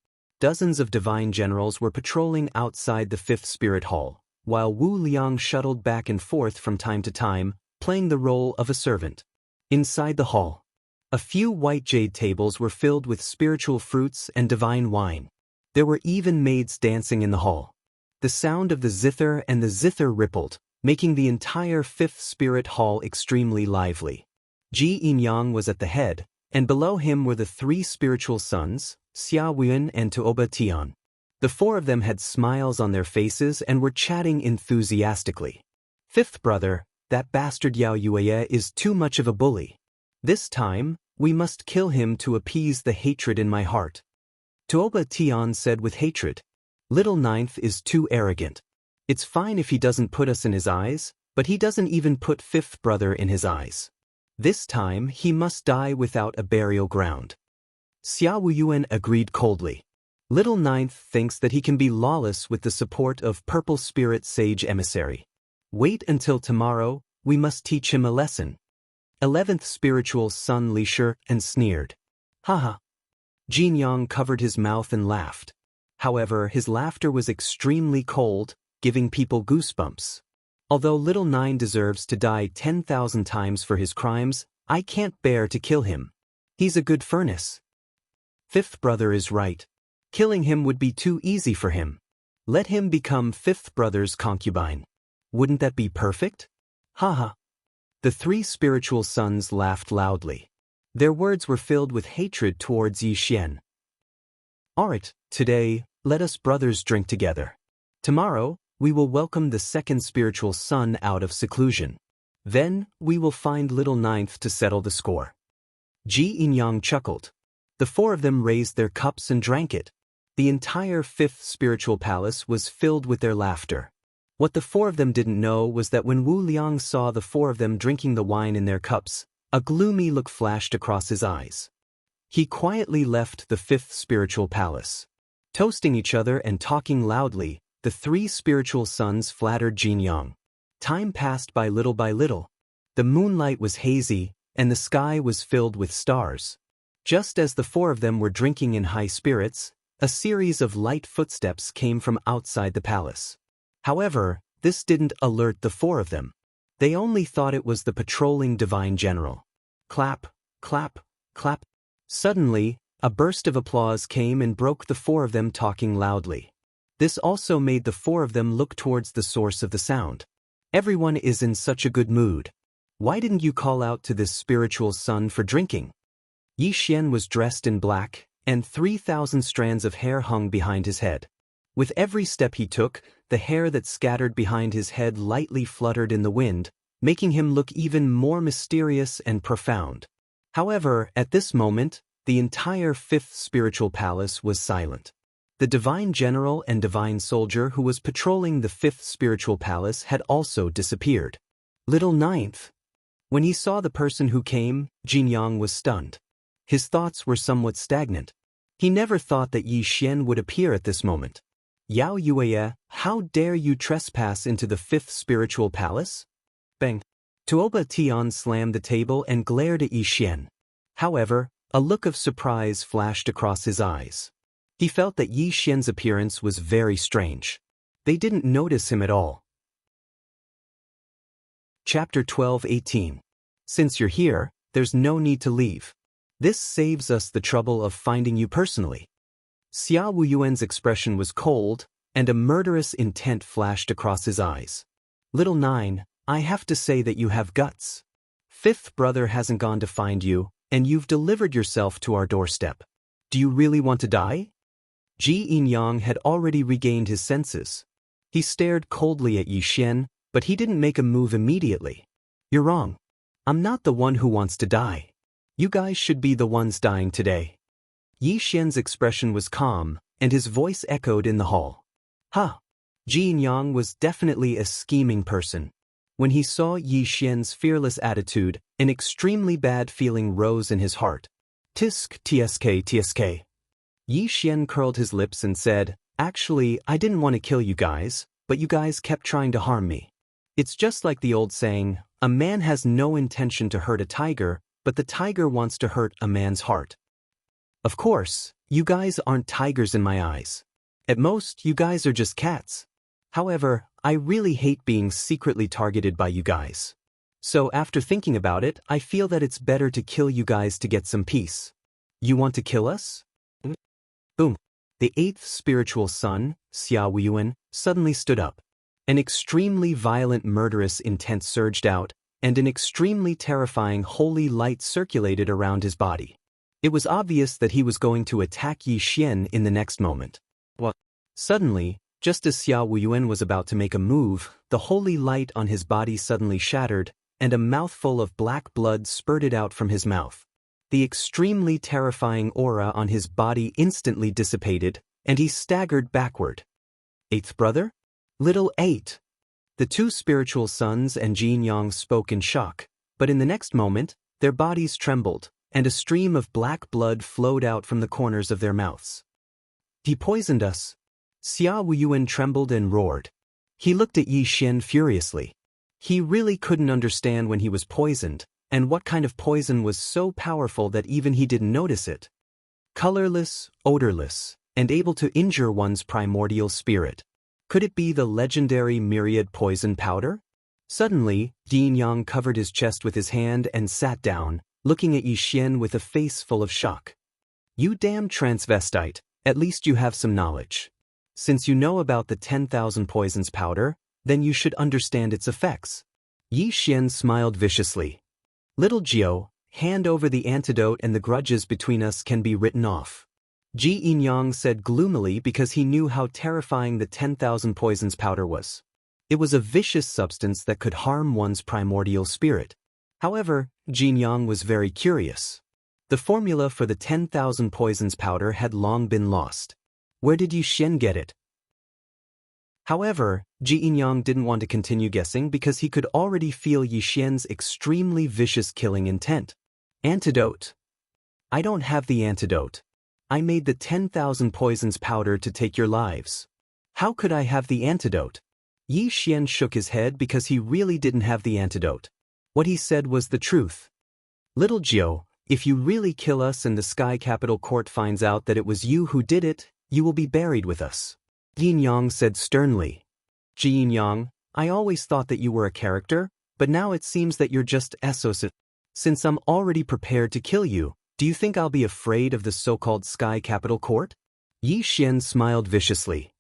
Dozens of divine generals were patrolling outside the fifth spirit hall, while Wu Liang shuttled back and forth from time to time, playing the role of a servant. Inside the hall, a few white jade tables were filled with spiritual fruits and divine wine. There were even maids dancing in the hall. The sound of the zither and the zither rippled, making the entire fifth spirit hall extremely lively. Ji Yin-yang was at the head, and below him were the three spiritual sons, Xia Wuan and Tuoba Tian. The four of them had smiles on their faces and were chatting enthusiastically. Fifth brother, that bastard Yao Yueye is too much of a bully. This time, we must kill him to appease the hatred in my heart. Tuoba Tian said with hatred. Little Ninth is too arrogant. It's fine if he doesn't put us in his eyes, but he doesn't even put fifth brother in his eyes. This time he must die without a burial ground. Xia Wuyuan agreed coldly. Little Ninth thinks that he can be lawless with the support of Purple Spirit Sage Emissary. Wait until tomorrow, we must teach him a lesson. 11th spiritual son Li Shi and sneered. Haha. Jin Yang covered his mouth and laughed. However, his laughter was extremely cold, giving people goosebumps. Although Little Nine deserves to die 10,000 times for his crimes, I can't bear to kill him. He's a good furnace. Fifth brother is right. Killing him would be too easy for him. Let him become fifth brother's concubine. Wouldn't that be perfect? Haha. The three spiritual sons laughed loudly. Their words were filled with hatred towards Yi Xian. Alright, today, let us brothers drink together. Tomorrow, we will welcome the second spiritual sun out of seclusion. Then, we will find Little Ninth to settle the score. Ji Yin-yang chuckled. The four of them raised their cups and drank it. The entire fifth spiritual palace was filled with their laughter. What the four of them didn't know was that when Wu Liang saw the four of them drinking the wine in their cups, a gloomy look flashed across his eyes. He quietly left the fifth spiritual palace. Toasting each other and talking loudly, the three spiritual sons flattered Jin Yang. Time passed by little by little. The moonlight was hazy, and the sky was filled with stars. Just as the four of them were drinking in high spirits, a series of light footsteps came from outside the palace. However, this didn't alert the four of them. They only thought it was the patrolling divine general. Clap, clap, clap. Suddenly, a burst of applause came and broke the four of them talking loudly. This also made the four of them look towards the source of the sound. Everyone is in such a good mood. Why didn't you call out to this spiritual son for drinking? Yi Xian was dressed in black, and 3,000 strands of hair hung behind his head. With every step he took, the hair that scattered behind his head lightly fluttered in the wind, making him look even more mysterious and profound. However, at this moment, the entire fifth spiritual palace was silent. The divine general and divine soldier who was patrolling the fifth spiritual palace had also disappeared. Little ninth. When he saw the person who came, Jin Yang was stunned. His thoughts were somewhat stagnant. He never thought that Yi Xian would appear at this moment. Yao Yueye, how dare you trespass into the fifth spiritual palace? Bang. Tuoba Tian slammed the table and glared at Yi Xian. However, a look of surprise flashed across his eyes. He felt that Yi Xian's appearance was very strange. They didn't notice him at all. Chapter 12:18. Since you're here, there's no need to leave. This saves us the trouble of finding you personally. Xia Wuyuan's expression was cold, and a murderous intent flashed across his eyes. Little nine, I have to say that you have guts. Fifth brother hasn't gone to find you, and you've delivered yourself to our doorstep. Do you really want to die? Ji Yinyang had already regained his senses. He stared coldly at Yi Xian, but he didn't make a move immediately. You're wrong. I'm not the one who wants to die. You guys should be the ones dying today. Yi Xian's expression was calm, and his voice echoed in the hall. Huh. Ji Yinyang was definitely a scheming person. When he saw Yi Xian's fearless attitude, an extremely bad feeling rose in his heart. Tisk, tsk, tsk. Yi Xian curled his lips and said, Actually, I didn't want to kill you guys, but you guys kept trying to harm me. It's just like the old saying, a man has no intention to hurt a tiger, but the tiger wants to hurt a man's heart. Of course, you guys aren't tigers in my eyes. At most, you guys are just cats. However, I really hate being secretly targeted by you guys. So after thinking about it, I feel that it's better to kill you guys to get some peace. You want to kill us? Boom. The eighth spiritual son, Xia Wuyuan, suddenly stood up. An extremely violent murderous intent surged out, and an extremely terrifying holy light circulated around his body. It was obvious that he was going to attack Yi Xian in the next moment. What? Suddenly, just as Xia Wuyuan was about to make a move, the holy light on his body suddenly shattered, and a mouthful of black blood spurted out from his mouth. The extremely terrifying aura on his body instantly dissipated, and he staggered backward. Eighth brother? Little eight. The two spiritual sons and Jin Yang spoke in shock, but in the next moment, their bodies trembled, and a stream of black blood flowed out from the corners of their mouths. He poisoned us. Xia Wuyuan trembled and roared. He looked at Yi Xian furiously. He really couldn't understand when he was poisoned, and what kind of poison was so powerful that even he didn't notice it. Colorless, odorless, and able to injure one's primordial spirit. Could it be the legendary myriad poison powder? Suddenly, Jin Yang covered his chest with his hand and sat down, looking at Yi Xian with a face full of shock. You damn transvestite, at least you have some knowledge. Since you know about the 10,000 poisons powder, then you should understand its effects. Yi Xian smiled viciously. Little Jiao, hand over the antidote and the grudges between us can be written off. Ji Yinyang said gloomily because he knew how terrifying the 10,000 poisons powder was. It was a vicious substance that could harm one's primordial spirit. However, Jin Yang was very curious. The formula for the 10,000 poisons powder had long been lost. Where did Yi Xian get it? However, Ji Yinyang didn't want to continue guessing because he could already feel Yi Xian's extremely vicious killing intent. Antidote. I don't have the antidote. I made the 10,000 poisons powder to take your lives. How could I have the antidote? Yi Xian shook his head because he really didn't have the antidote. What he said was the truth. Little Jiao, if you really kill us and the Sky Capital Court finds out that it was you who did it, you will be buried with us. Yin Yang said sternly. Ji Yinyang, I always thought that you were a character, but now it seems that you're just SOS. Since I'm already prepared to kill you, do you think I'll be afraid of the so-called Sky Capital Court? Yi Xian smiled viciously.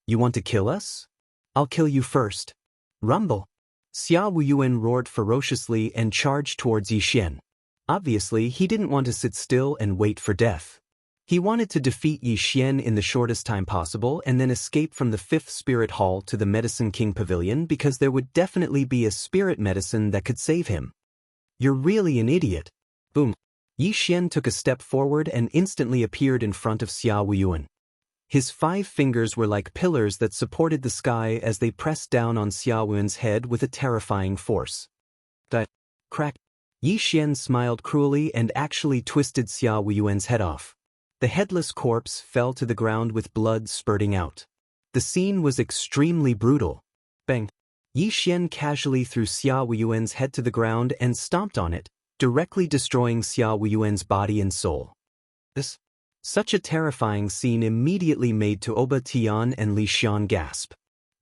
You want to kill us? I'll kill you first. Rumble. Xia Wuyuan roared ferociously and charged towards Yi Xian. Obviously, he didn't want to sit still and wait for death. He wanted to defeat Yi Xian in the shortest time possible and then escape from the 5th Spirit Hall to the Medicine King Pavilion because there would definitely be a spirit medicine that could save him. You're really an idiot. Boom. Yi Xian took a step forward and instantly appeared in front of Xia Wuyuan. His 5 fingers were like pillars that supported the sky as they pressed down on Xia Wuyan's head with a terrifying force. That crack. Yi Xian smiled cruelly and actually twisted Xia Wuyan's head off. The headless corpse fell to the ground with blood spurting out. The scene was extremely brutal. Bang! Yi Xian casually threw Xia Wuyan's head to the ground and stomped on it, directly destroying Xia Wuyan's body and soul. Such a terrifying scene immediately made Tuoba Tian and Li Xian gasp.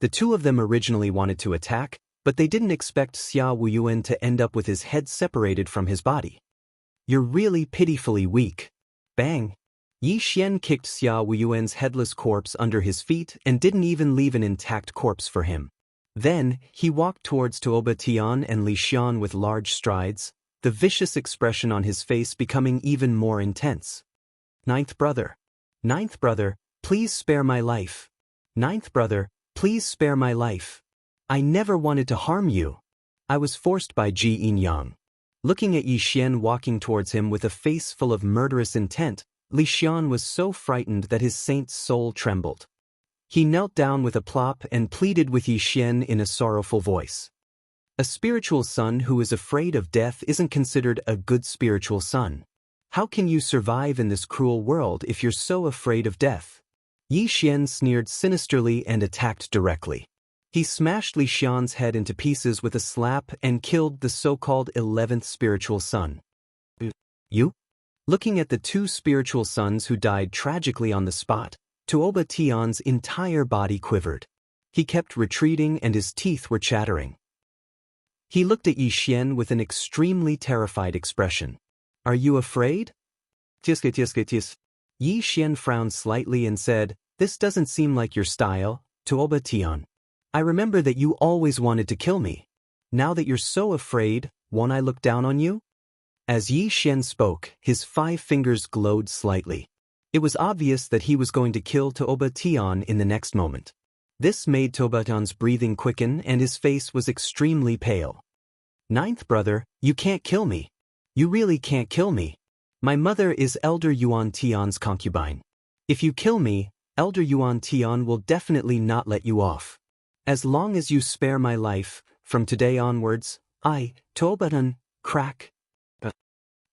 The two of them originally wanted to attack, but they didn't expect Xia Wuyan to end up with his head separated from his body. You're really pitifully weak. Bang! Yi Xian kicked Xia Wuyan's headless corpse under his feet and didn't even leave an intact corpse for him. Then, he walked towards Tuoba Tian and Li Xian with large strides, the vicious expression on his face becoming even more intense. Ninth brother, please spare my life. Ninth brother, please spare my life. I never wanted to harm you. I was forced by Ji Yin-yang. Looking at Yi Xian walking towards him with a face full of murderous intent, Li Xian was so frightened that his saint's soul trembled. He knelt down with a plop and pleaded with Yi Xian in a sorrowful voice. A spiritual son who is afraid of death isn't considered a good spiritual son. How can you survive in this cruel world if you're so afraid of death? Yi Xian sneered sinisterly and attacked directly. He smashed Li Xian's head into pieces with a slap and killed the so-called 11th spiritual son. You? Looking at the 2 spiritual sons who died tragically on the spot, Tuoba Tian's entire body quivered. He kept retreating and his teeth were chattering. He looked at Yi Xian with an extremely terrified expression. Are you afraid? Yi Xian frowned slightly and said, This doesn't seem like your style, Tuoba Tian. I remember that you always wanted to kill me. Now that you're so afraid, won't I look down on you? As Yi Xian spoke, his 5 fingers glowed slightly. It was obvious that he was going to kill Tuoba Tian in the next moment. This made Tuoba Tian's breathing quicken and his face was extremely pale. Ninth brother, you can't kill me. You really can't kill me. My mother is Elder Yuan Tian's concubine. If you kill me, Elder Yuan Tian will definitely not let you off. As long as you spare my life, from today onwards, I, Tuoba Tian, crack.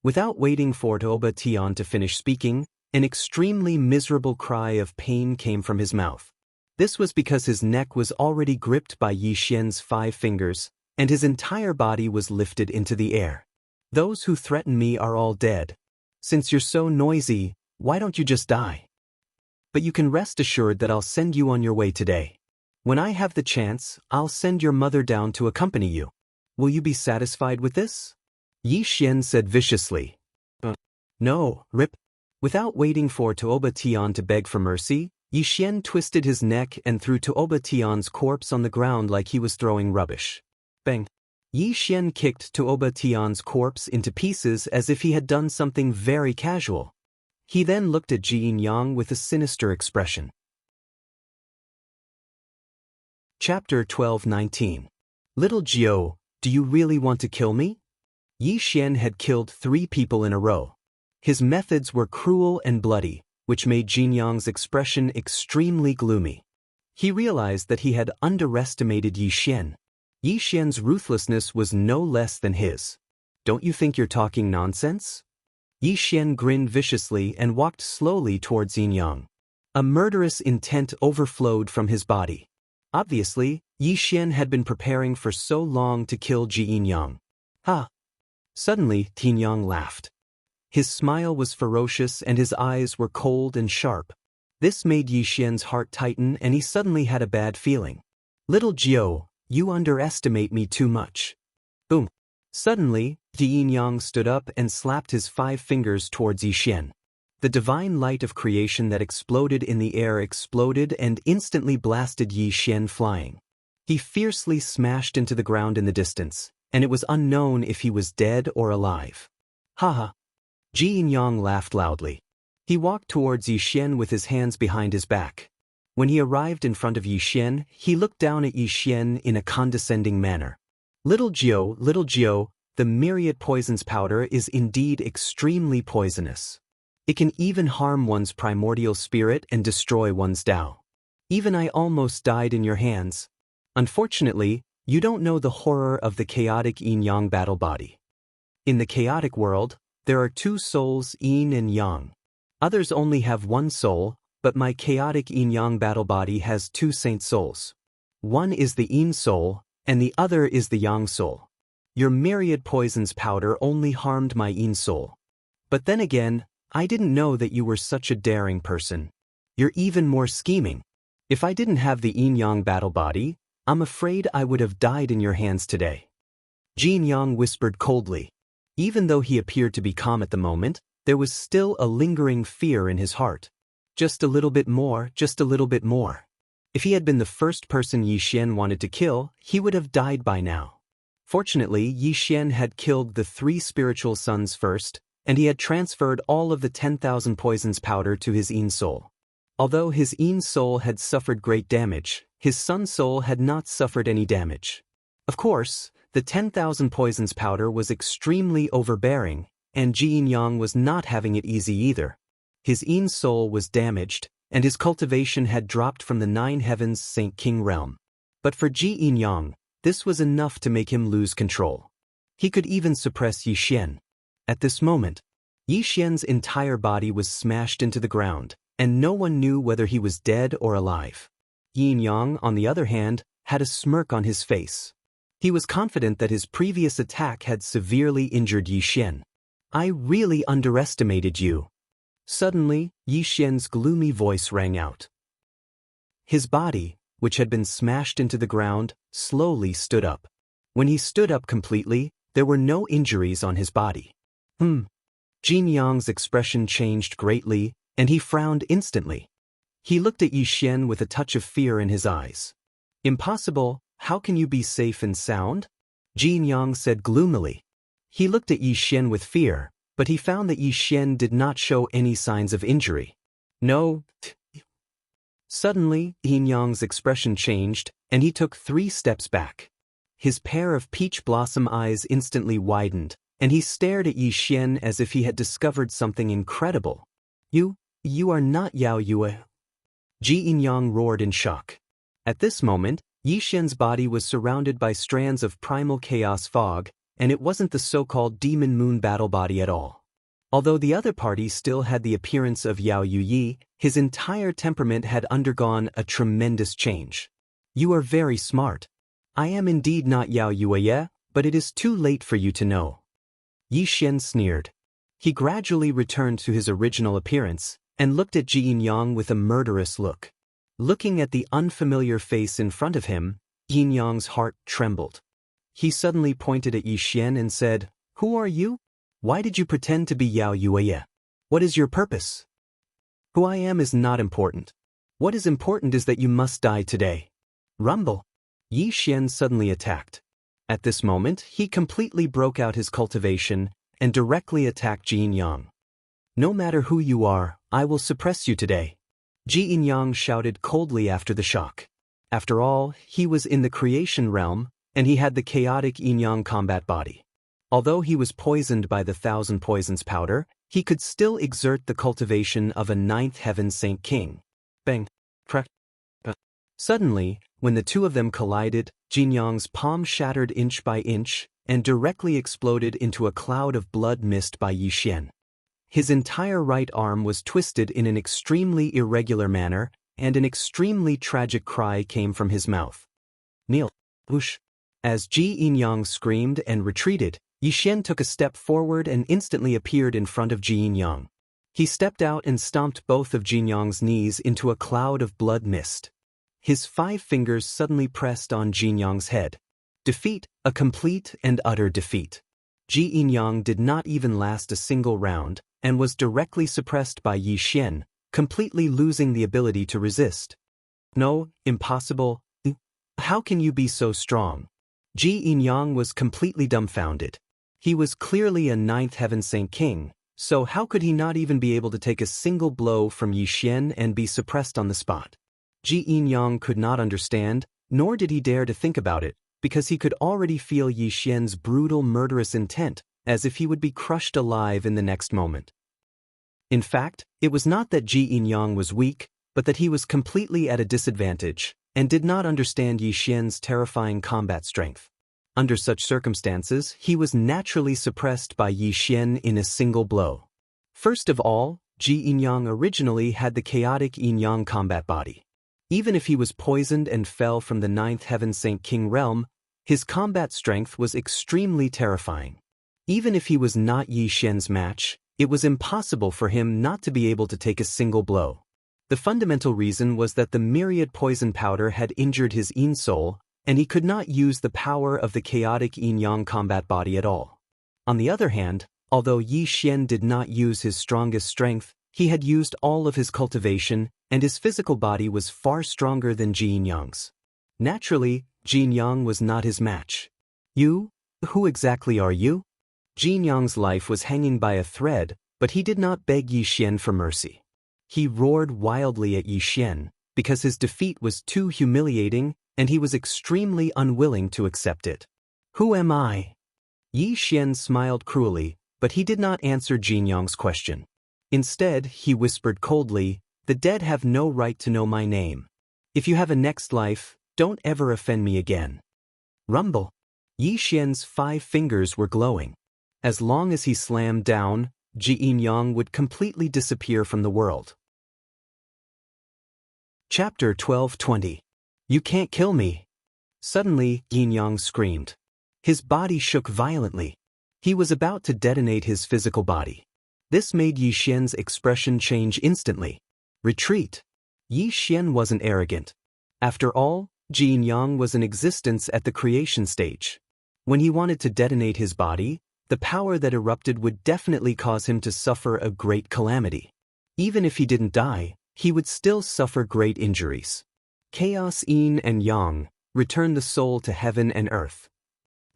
Without waiting for Tuoba Tian to finish speaking, an extremely miserable cry of pain came from his mouth. This was because his neck was already gripped by Yi Xian's 5 fingers, and his entire body was lifted into the air. Those who threaten me are all dead. Since you're so noisy, why don't you just die? But you can rest assured that I'll send you on your way today. When I have the chance, I'll send your mother down to accompany you. Will you be satisfied with this? Yi Xian said viciously. No, Rip. Without waiting for Tuoba Tian to beg for mercy, Yi Xian twisted his neck and threw Tuoba Tian's corpse on the ground like he was throwing rubbish. Bang! Yi Xian kicked Tuoba Tian's corpse into pieces as if he had done something very casual. He then looked at Ji Yin-yang with a sinister expression. Chapter 12:19. Little Jiao, do you really want to kill me? Yi Xian had killed 3 people in a row. His methods were cruel and bloody, which made Jin Yang's expression extremely gloomy. He realized that he had underestimated Yi Xian. Yi Xian's ruthlessness was no less than his. Don't you think you're talking nonsense? Yi Xian grinned viciously and walked slowly towards Yin Yang. A murderous intent overflowed from his body. Obviously, Yi Xian had been preparing for so long to kill Ji Yin-yang. Ha! Suddenly, Tin Yang laughed. His smile was ferocious and his eyes were cold and sharp. This made Yi Xian's heart tighten and he suddenly had a bad feeling. Little Jiao, you underestimate me too much. Boom! Suddenly, Ji Yin-yang stood up and slapped his 5 fingers towards Yi Xian. The divine light of creation that exploded in the air exploded and instantly blasted Yi Xian flying. He fiercely smashed into the ground in the distance, and it was unknown if he was dead or alive. Haha! Ji Yin-yang laughed loudly. He walked towards Yi Xian with his hands behind his back. When he arrived in front of Yi Xian, he looked down at Yi Xian in a condescending manner. Little Jiao, the myriad poisons powder is indeed extremely poisonous. It can even harm one's primordial spirit and destroy one's Tao. Even I almost died in your hands. Unfortunately, you don't know the horror of the chaotic yin-yang battle body. In the chaotic world, there are two souls, yin and yang. Others only have one soul, but my chaotic yin-yang battle body has two saint souls. One is the yin soul, and the other is the yang soul. Your myriad poisons powder only harmed my yin soul. But then again, I didn't know that you were such a daring person. You're even more scheming. If I didn't have the yin-yang battle body, I'm afraid I would have died in your hands today. Jin Yang whispered coldly. Even though he appeared to be calm at the moment, there was still a lingering fear in his heart. Just a little bit more, just a little bit more. If he had been the first person Yi Xian wanted to kill, he would have died by now. Fortunately, Yi Xian had killed the 3 spiritual sons first, and he had transferred all of the 10,000 poisons powder to his yin soul. Although his yin soul had suffered great damage, his sun soul had not suffered any damage. Of course, the 10,000 poisons powder was extremely overbearing, and Jin Yang was not having it easy either. His yin soul was damaged, and his cultivation had dropped from the 9 heavens Saint King realm. But for Jin Yang, this was enough to make him lose control. He could even suppress Yi Xian. At this moment, Yi Xian's entire body was smashed into the ground, and no one knew whether he was dead or alive. Yin Yang, on the other hand, had a smirk on his face. He was confident that his previous attack had severely injured Yi Xian. I really underestimated you. Suddenly, Yi Xian's gloomy voice rang out. His body, which had been smashed into the ground, slowly stood up. When he stood up completely, there were no injuries on his body. Jin Yang's expression changed greatly, and he frowned instantly. He looked at Yi Xian with a touch of fear in his eyes. Impossible, how can you be safe and sound? Jin Yang said gloomily. He looked at Yi Xian with fear, but he found that Yi Xian did not show any signs of injury. No. Suddenly, Yin Yang's expression changed, and he took 3 steps back. His pair of peach blossom eyes instantly widened, and he stared at Yi Xian as if he had discovered something incredible. You are not Yao Yue. Jin Yang roared in shock. At this moment, Yi Xian's body was surrounded by strands of primal chaos fog, and it wasn't the so-called demon moon battle body at all. Although the other party still had the appearance of Yao Yuyi, his entire temperament had undergone a tremendous change. You are very smart. I am indeed not Yao Yuye, but it is too late for you to know. Yi Xian sneered. He gradually returned to his original appearance, and looked at Jin Yang with a murderous look. Looking at the unfamiliar face in front of him, Yin Yang's heart trembled. He suddenly pointed at Yi Xian and said, Who are you? Why did you pretend to be Yao Yuye? What is your purpose? Who I am is not important. What is important is that you must die today. Rumble. Yi Xian suddenly attacked. At this moment, he completely broke out his cultivation and directly attacked Jin Yang. No matter who you are, I will suppress you today. Jin Yang shouted coldly after the shock. After all, he was in the creation realm, and he had the chaotic yin-yang combat body. Although he was poisoned by the 1,000 poisons powder, he could still exert the cultivation of a 9th heaven Saint King. Bang! Crack! Suddenly, when the two of them collided, Jin Yang's palm shattered inch by inch, and directly exploded into a cloud of blood mist by Yi Xian. His entire right arm was twisted in an extremely irregular manner, and an extremely tragic cry came from his mouth. Kneel. Whoosh. As Jin Yang screamed and retreated, Yi Xian took a step forward and instantly appeared in front of Jin Yang. He stepped out and stomped both of Jin Yang's knees into a cloud of blood mist. His 5 fingers suddenly pressed on Jin Yang's head. Defeat, a complete and utter defeat. Jin Yang did not even last a single round, and was directly suppressed by Yi Xian, completely losing the ability to resist. No, impossible. How can you be so strong? Jin Yang was completely dumbfounded. He was clearly a 9th heaven Saint King, so how could he not even be able to take a single blow from Yi Xian and be suppressed on the spot? Jin Yang could not understand, nor did he dare to think about it, because he could already feel Yi Xian's brutal murderous intent, as if he would be crushed alive in the next moment. In fact, it was not that Ji Yinyang was weak, but that he was completely at a disadvantage, and did not understand Yi Xian's terrifying combat strength. Under such circumstances, he was naturally suppressed by Yi Xian in a single blow. First of all, Ji Yinyang originally had the chaotic yin-yang combat body. Even if he was poisoned and fell from the 9th Heaven Saint King realm, his combat strength was extremely terrifying. Even if he was not Yi Xian's match, it was impossible for him not to be able to take a single blow. The fundamental reason was that the myriad poison powder had injured his yin soul, and he could not use the power of the chaotic yin-yang combat body at all. On the other hand, although Yi Xian did not use his strongest strength, he had used all of his cultivation, and his physical body was far stronger than Ji Yinyang's. Naturally, Ji Yinyang was not his match. You? Who exactly are you? Ji Yinyang's life was hanging by a thread, but he did not beg Yi Xian for mercy. He roared wildly at Yi Xian, because his defeat was too humiliating, and he was extremely unwilling to accept it. Who am I? Yi Xian smiled cruelly, but he did not answer Ji Yinyang's question. Instead, he whispered coldly, "The dead have no right to know my name. If you have a next life, don't ever offend me again." Rumble. Yi Xian's 5 fingers were glowing. As long as he slammed down, Ji Yinyang would completely disappear from the world. Chapter 12:20. You can't kill me. Suddenly, Yinyang screamed. His body shook violently. He was about to detonate his physical body. This made Yi Xian's expression change instantly. Retreat. Yi Xian wasn't arrogant. After all, Ji Yinyang was in existence at the creation stage. When he wanted to detonate his body, the power that erupted would definitely cause him to suffer a great calamity. Even if he didn't die, he would still suffer great injuries. Chaos yin and yang, return the soul to heaven and earth.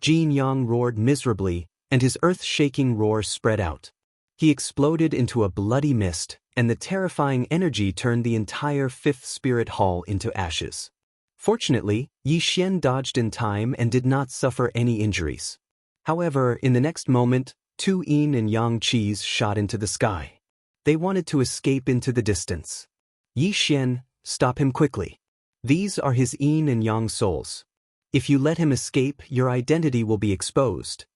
Ji Yinyang roared miserably, and his earth-shaking roar spread out. He exploded into a bloody mist, and the terrifying energy turned the entire 5th Spirit Hall into ashes. Fortunately, Yi Xian dodged in time and did not suffer any injuries. However, in the next moment, 2 yin and yang qis shot into the sky. They wanted to escape into the distance. Yi Xian, stop him quickly. These are his yin and yang souls. If you let him escape, your identity will be exposed.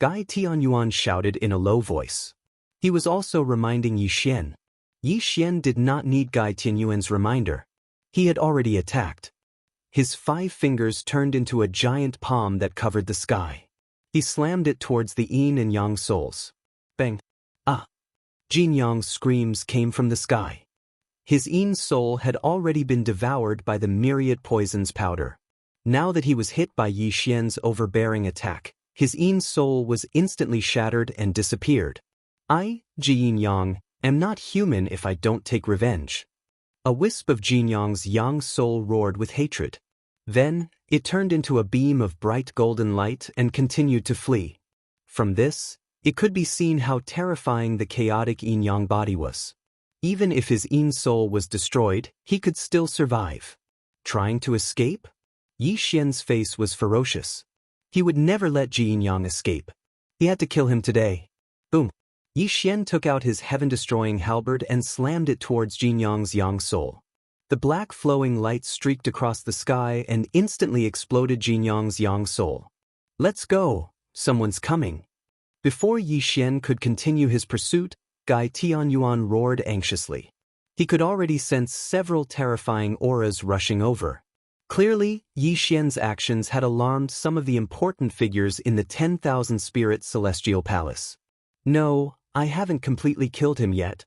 Gai Tianyuan shouted in a low voice. He was also reminding Yi Xian. Yi Xian did not need Gai Tianyuan's reminder. He had already attacked. His 5 fingers turned into a giant palm that covered the sky. He slammed it towards the yin and yang souls. Bang! Ah! Ji Yinyang's screams came from the sky. His yin soul had already been devoured by the myriad poisons powder. Now that he was hit by Yi Xian's overbearing attack, his yin soul was instantly shattered and disappeared. I, Ji Yinyang, am not human if I don't take revenge. A wisp of Ji Yinyang's yang soul roared with hatred. Then, it turned into a beam of bright golden light and continued to flee. From this, it could be seen how terrifying the chaotic yin-yang body was. Even if his yin soul was destroyed, he could still survive. Trying to escape? Yi Xian's face was ferocious. He would never let Ji Yinyang escape. He had to kill him today. Boom! Yi Xian took out his heaven-destroying halberd and slammed it towards Ji Yinyang's yang soul. The black flowing light streaked across the sky and instantly exploded Ji Yinyang's yang soul. Let's go! Someone's coming! Before Yi Xian could continue his pursuit, Gai Tianyuan roared anxiously. He could already sense several terrifying auras rushing over. Clearly, Yi Xian's actions had alarmed some of the important figures in the 10,000 Spirit Celestial Palace. No, I haven't completely killed him yet.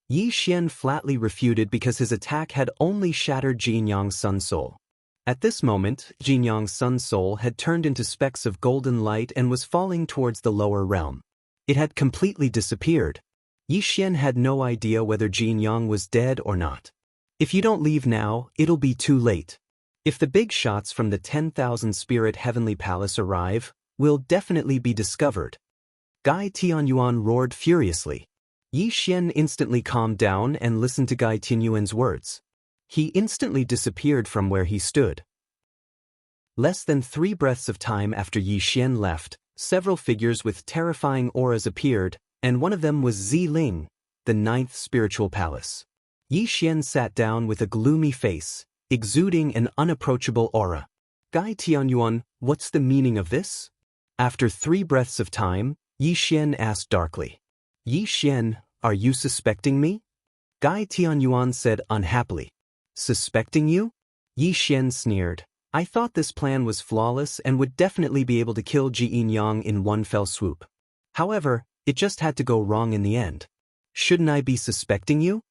Yi Xian flatly refuted because his attack had only shattered Ji Yinyang's sun soul. At this moment, Ji Yinyang's sun soul had turned into specks of golden light and was falling towards the lower realm. It had completely disappeared. Yi Xian had no idea whether Ji Yinyang was dead or not. If you don't leave now, it'll be too late. If the big shots from the 10,000 Spirit Heavenly Palace arrive, we'll definitely be discovered. Gai Tianyuan roared furiously. Yi Xian instantly calmed down and listened to Gai Tianyuan's words. He instantly disappeared from where he stood. Less than 3 breaths of time after Yi Xian left, several figures with terrifying auras appeared, and one of them was Zi Ling. the ninth spiritual palace. Yi Xian sat down with a gloomy face, exuding an unapproachable aura. Gai Tianyuan, what's the meaning of this? After 3 breaths of time, Yi Xian asked darkly. Yi Xian, are you suspecting me? Gai Tianyuan said unhappily. Suspecting you? Yi Xian sneered. I thought this plan was flawless and would definitely be able to kill Ji Yin-yang in one fell swoop. However, it just had to go wrong in the end. Shouldn't I be suspecting you?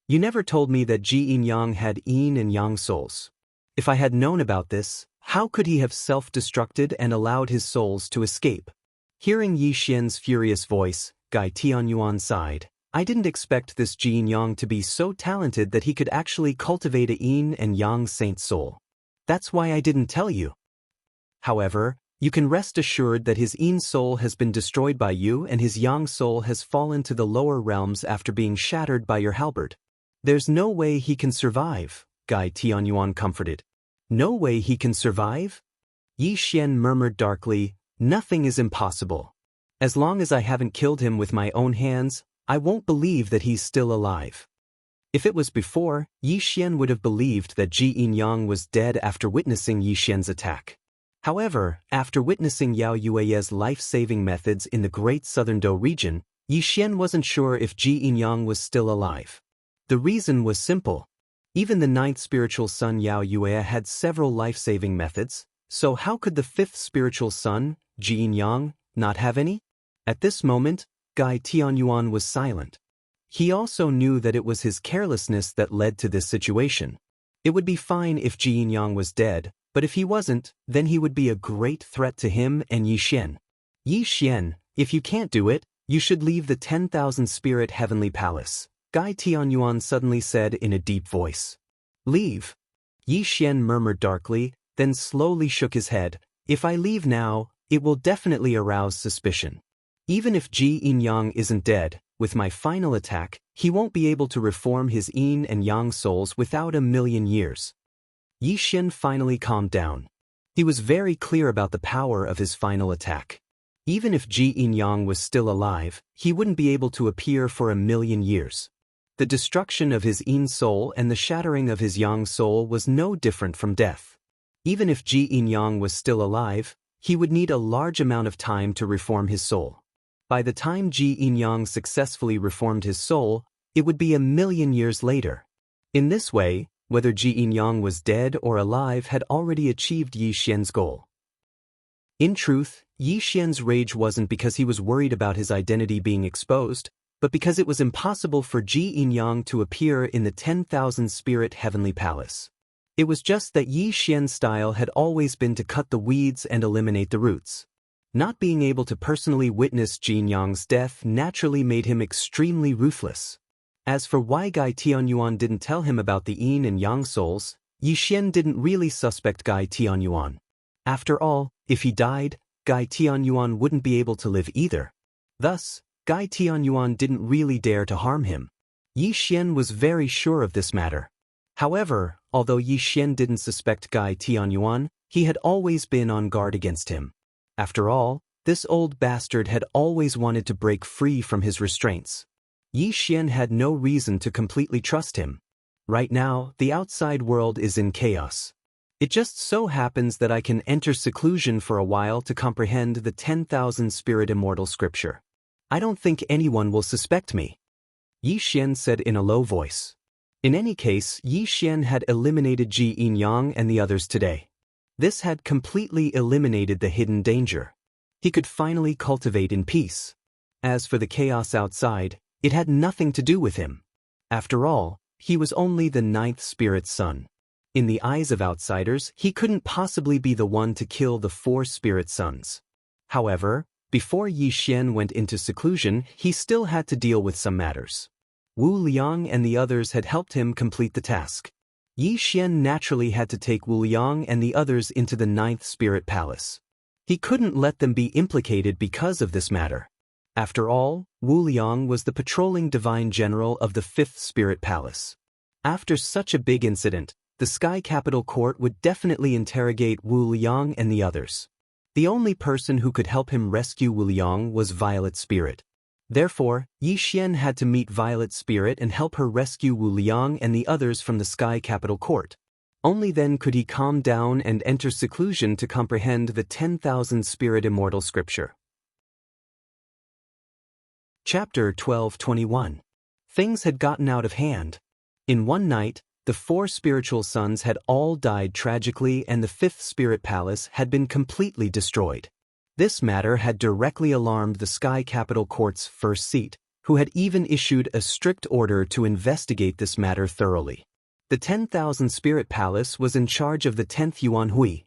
You never told me that Ji Yin-yang had yin and yang souls. If I had known about this, how could he have self-destructed and allowed his souls to escape? Hearing Yi Xian's furious voice, Gai Tianyuan sighed. I didn't expect this Ji Yin-yang to be so talented that he could actually cultivate a yin and yang saint soul. That's why I didn't tell you. However, you can rest assured that his yin soul has been destroyed by you and his yang soul has fallen to the lower realms after being shattered by your halberd. There's no way he can survive, Gai Tianyuan comforted. No way he can survive? Yi Xian murmured darkly, nothing is impossible. As long as I haven't killed him with my own hands, I won't believe that he's still alive. If it was before, Yi Xian would have believed that Ji Yin-yang was dead after witnessing Yi Xian's attack. However, after witnessing Yao Yue's life-saving methods in the Great Southern Dou region, Yi Xian wasn't sure if Ji Yin-yang was still alive. The reason was simple. Even the 9th spiritual son Yao Yue had several life-saving methods, so how could the 5th spiritual son, Ji Yin-yang, not have any? At this moment, Gai Tianyuan was silent. He also knew that it was his carelessness that led to this situation. It would be fine if Ji Yin-yang was dead, but if he wasn't, then he would be a great threat to him and Yi Xian. Yi Xian, if you can't do it, you should leave the 10,000 spirit heavenly palace, Gai Tianyuan suddenly said in a deep voice. Leave. Yi Xian murmured darkly, then slowly shook his head. If I leave now, it will definitely arouse suspicion. Even if Ji Yin-yang isn't dead, with my final attack, he won't be able to reform his yin and yang souls without 1,000,000 years. Yi Xian finally calmed down. He was very clear about the power of his final attack. Even if Ji Yin-yang was still alive, he wouldn't be able to appear for 1,000,000 years. The destruction of his yin soul and the shattering of his yang soul was no different from death. Even if Ji Yin-yang was still alive, he would need a large amount of time to reform his soul. By the time Ji Yin-yang successfully reformed his soul, it would be 1,000,000 years later. In this way, whether Ji Yin-yang was dead or alive had already achieved Yi Xian's goal. In truth, Yi Xian's rage wasn't because he was worried about his identity being exposed, but because it was impossible for Ji Yin-yang to appear in the 10,000 spirit heavenly palace. It was just that Yi Xian's style had always been to cut the weeds and eliminate the roots. Not being able to personally witness Ji Yin-yang's death naturally made him extremely ruthless. As for why Gai Tianyuan didn't tell him about the yin and yang souls, Yi Xian didn't really suspect Gai Tianyuan. After all, if he died, Gai Tianyuan wouldn't be able to live either. Thus, Gai Tianyuan didn't really dare to harm him. Yi Xian was very sure of this matter. However, although Yi Xian didn't suspect Gai Tianyuan, he had always been on guard against him. After all, this old bastard had always wanted to break free from his restraints. Yi Xian had no reason to completely trust him. Right now, the outside world is in chaos. It just so happens that I can enter seclusion for a while to comprehend the 10,000 spirit immortal scripture. I don't think anyone will suspect me. Yi Xian said in a low voice. In any case, Yi Xian had eliminated Ji Yin-yang and the others today. This had completely eliminated the hidden danger. He could finally cultivate in peace. As for the chaos outside, it had nothing to do with him. After all, he was only the 9th spirit's son. In the eyes of outsiders, he couldn't possibly be the one to kill the 4 spirit sons. However, before Yi Xian went into seclusion, he still had to deal with some matters. Wu Liang and the others had helped him complete the task. Yi Xian naturally had to take Wu Liang and the others into the 9th spirit palace. He couldn't let them be implicated because of this matter. After all, Wu Liang was the patrolling divine general of the 5th spirit palace. After such a big incident, the Sky Capital Court would definitely interrogate Wu Liang and the others. The only person who could help him rescue Wu Liang was Violet Spirit. Therefore, Yi Xian had to meet Violet's spirit and help her rescue Wu Liang and the others from the Sky Capital Court. Only then could he calm down and enter seclusion to comprehend the 10,000 Spirit Immortal scripture. Chapter 12:21. Things had gotten out of hand. In one night, the 4 spiritual sons had all died tragically and the 5th spirit palace had been completely destroyed. This matter had directly alarmed the Sky Capital Court's first seat, who had even issued a strict order to investigate this matter thoroughly. The 10,000 Spirit Palace was in charge of the 10th Yuan Hui.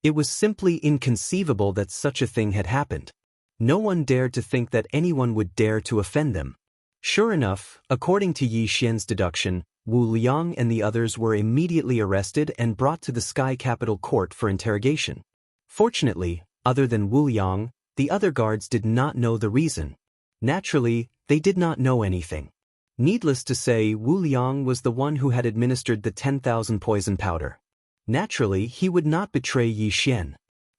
It was simply inconceivable that such a thing had happened. No one dared to think that anyone would dare to offend them. Sure enough, according to Yi Xian's deduction, Wu Liang and the others were immediately arrested and brought to the Sky Capital Court for interrogation. Fortunately, other than Wu Liang, the other guards did not know the reason. Naturally, they did not know anything. Needless to say, Wu Liang was the one who had administered the 10,000 poison powder. Naturally, he would not betray Yi Xian.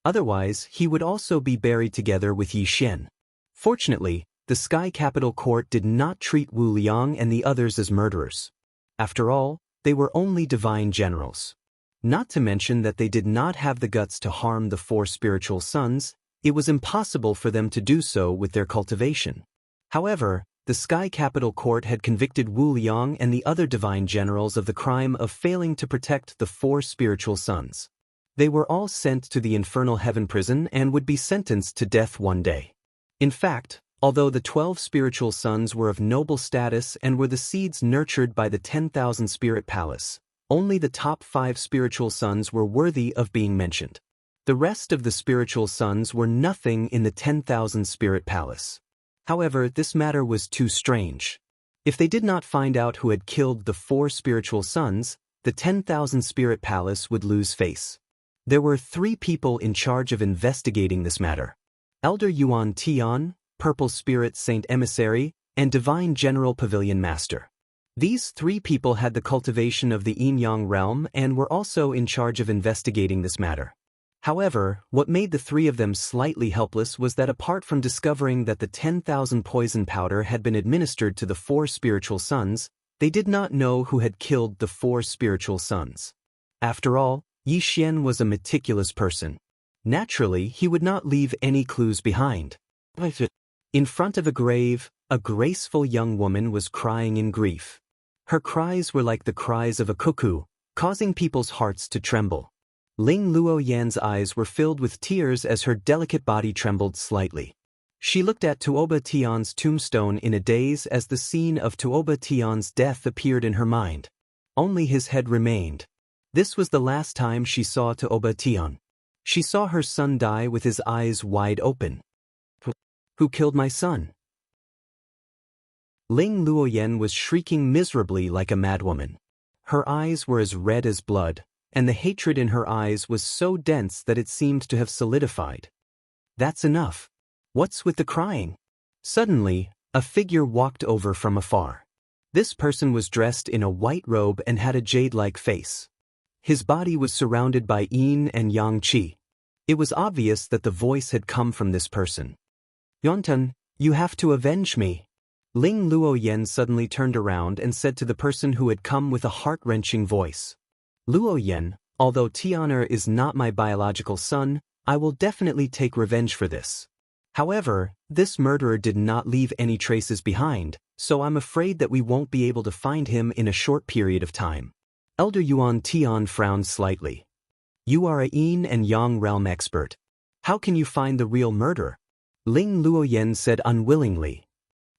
Otherwise, he would also be buried together with Yi Xian. Fortunately, the Sky Capital Court did not treat Wu Liang and the others as murderers. After all, they were only divine generals. Not to mention that they did not have the guts to harm the 4 spiritual sons. It was impossible for them to do so with their cultivation. However, the Sky Capital Court had convicted Wu Liang and the other divine generals of the crime of failing to protect the 4 spiritual sons. They were all sent to the infernal heaven prison and would be sentenced to death one day. In fact, although the 12 spiritual sons were of noble status and were the seeds nurtured by the 10,000 Spirit Palace, only the top 5 spiritual sons were worthy of being mentioned. The rest of the spiritual sons were nothing in the 10,000 Spirit Palace. However, this matter was too strange. If they did not find out who had killed the 4 spiritual sons, the 10,000 Spirit Palace would lose face. There were 3 people in charge of investigating this matter: Elder Yuan Tian, Purple Spirit Saint Emissary, and Divine General Pavilion Master. These 3 people had the cultivation of the Yin-Yang realm and were also in charge of investigating this matter. However, what made the 3 of them slightly helpless was that apart from discovering that the 10,000 poison powder had been administered to the 4 spiritual sons, they did not know who had killed the 4 spiritual sons. After all, Yi Xian was a meticulous person. Naturally, he would not leave any clues behind. In front of a grave, a graceful young woman was crying in grief. Her cries were like the cries of a cuckoo, causing people's hearts to tremble. Ling Luo Yan's eyes were filled with tears as her delicate body trembled slightly. She looked at Tuoba Tian's tombstone in a daze as the scene of Tuoba Tian's death appeared in her mind. Only his head remained. This was the last time she saw Tuoba Tian. She saw her son die with his eyes wide open. Who killed my son? Ling Luoyan was shrieking miserably like a madwoman. Her eyes were as red as blood, and the hatred in her eyes was so dense that it seemed to have solidified. That's enough. What's with the crying? Suddenly, a figure walked over from afar. This person was dressed in a white robe and had a jade-like face. His body was surrounded by yin and yang qi. It was obvious that the voice had come from this person. Yontan, you have to avenge me. Ling Luoyan suddenly turned around and said to the person who had come with a heart-wrenching voice. Luoyan, although Tianer is not my biological son, I will definitely take revenge for this. However, this murderer did not leave any traces behind, so I'm afraid that we won't be able to find him in a short period of time. Elder Yuan Tian frowned slightly. You are a yin and yang realm expert. How can you find the real murderer? Ling Luoyan said unwillingly.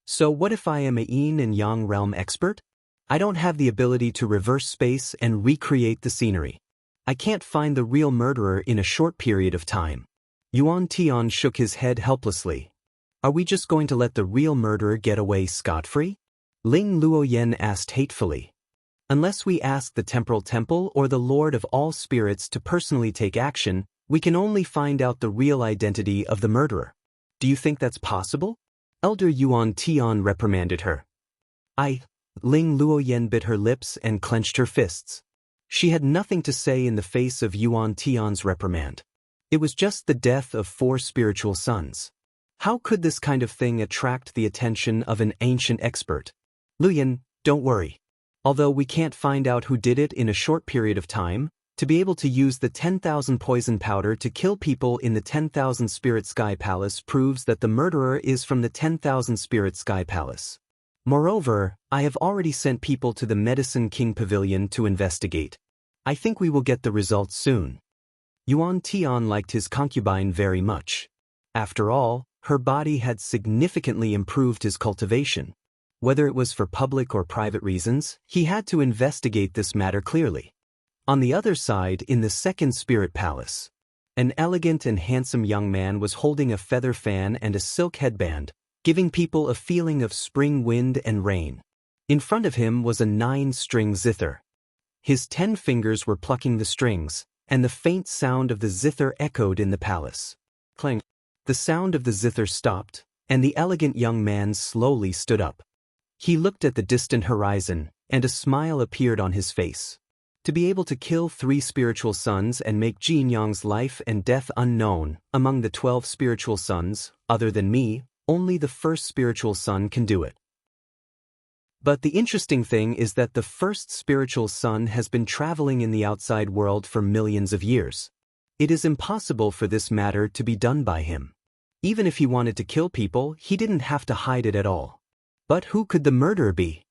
So what if I am a yin and yang realm expert? I don't have the ability to reverse space and recreate the scenery. I can't find the real murderer in a short period of time. Yuan Tian shook his head helplessly. Are we just going to let the real murderer get away scot-free? Ling Luoyan asked hatefully. Unless we ask the Temporal Temple or the Lord of all Spirits to personally take action, we can only find out the real identity of the murderer. Do you think that's possible? Elder Yuan Tian reprimanded her. Ling Luoyan bit her lips and clenched her fists. She had nothing to say in the face of Yuan Tian's reprimand. It was just the death of 4 spiritual sons. How could this kind of thing attract the attention of an ancient expert? Luyan, don't worry. Although we can't find out who did it in a short period of time, to be able to use the 10,000 poison powder to kill people in the 10,000 Spirit Sky Palace proves that the murderer is from the 10,000 Spirit Sky Palace. Moreover, I have already sent people to the Medicine King Pavilion to investigate. I think we will get the results soon. Yuan Tian liked his concubine very much. After all, her body had significantly improved his cultivation. Whether it was for public or private reasons, he had to investigate this matter clearly. On the other side, in the second Spirit Palace, an elegant and handsome young man was holding a feather fan and a silk headband, giving people a feeling of spring wind and rain. In front of him was a 9-string zither. His 10 fingers were plucking the strings, and the faint sound of the zither echoed in the palace. Clang. The sound of the zither stopped, and the elegant young man slowly stood up. He looked at the distant horizon, and a smile appeared on his face. To be able to kill 3 spiritual sons and make Jin Yang's life and death unknown among the 12 spiritual sons, other than me, only the first spiritual son can do it. But the interesting thing is that the first spiritual son has been traveling in the outside world for millions of years. It is impossible for this matter to be done by him. Even if he wanted to kill people, he didn't have to hide it at all. But who could the murderer be?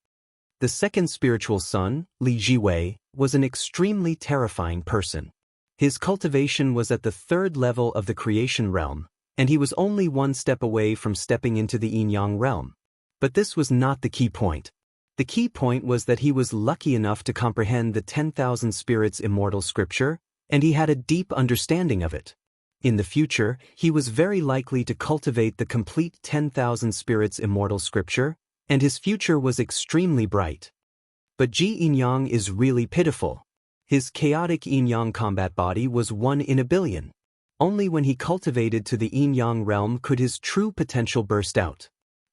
The second spiritual son, Li Jiwei, was an extremely terrifying person. His cultivation was at the 3rd level of the creation realm, and he was only 1 step away from stepping into the yin-yang realm. But this was not the key point. The key point was that he was lucky enough to comprehend the 10,000 spirits immortal scripture, and he had a deep understanding of it. In the future, he was very likely to cultivate the complete 10,000 spirits immortal scripture, and his future was extremely bright. But Ji Yin-yang is really pitiful. His chaotic yin-yang combat body was 1 in a billion. Only when he cultivated to the yin-yang realm could his true potential burst out.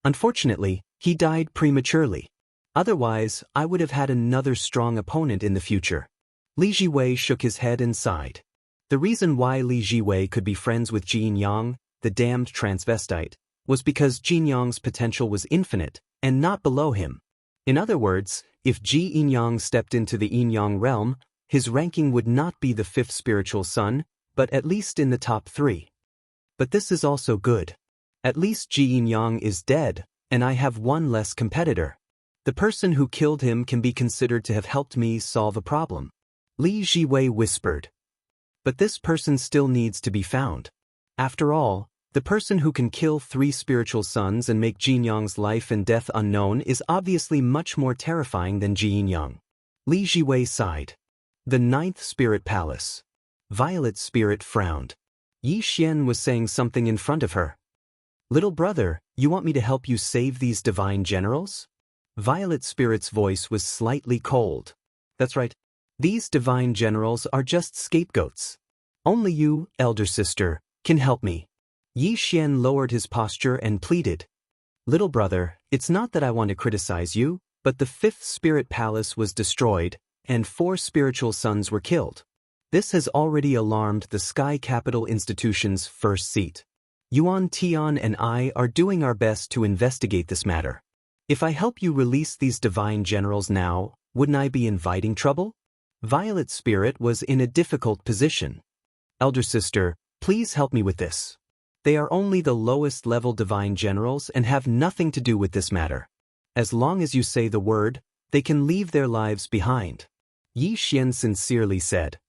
Unfortunately, he died prematurely. Otherwise, I would have had another strong opponent in the future. Li Jiwei shook his head and sighed. The reason why Li Jiwei could be friends with Jin Yang, the damned transvestite, was because Jin Yang's potential was infinite, and not below him. In other words, if Ji Yin-yang stepped into the yin-yang realm, his ranking would not be the 5th spiritual son, but at least in the top 3. But this is also good. At least Ji Yin-yang is dead, and I have 1 less competitor. The person who killed him can be considered to have helped me solve a problem. Li Jiwei whispered. But this person still needs to be found. After all, the person who can kill 3 spiritual sons and make Jin Yang's life and death unknown is obviously much more terrifying than Ji Yin-yang. Li Jiwei sighed. The 9th Spirit Palace. Violet Spirit frowned. Yi Xian was saying something in front of her. Little brother, you want me to help you save these divine generals? Violet Spirit's voice was slightly cold. That's right. These divine generals are just scapegoats. Only you, elder sister, can help me. Yi Xian lowered his posture and pleaded. Little brother, it's not that I want to criticize you, but the 5th Spirit Palace was destroyed, and 4 spiritual sons were killed. This has already alarmed the Sky Capital Institution's first seat. Yuan Tian and I are doing our best to investigate this matter. If I help you release these divine generals now, wouldn't I be inviting trouble? Violet Spirit was in a difficult position. Elder sister, please help me with this. They are only the lowest level divine generals and have nothing to do with this matter. As long as you say the word, they can leave their lives behind. Yi Xian sincerely said.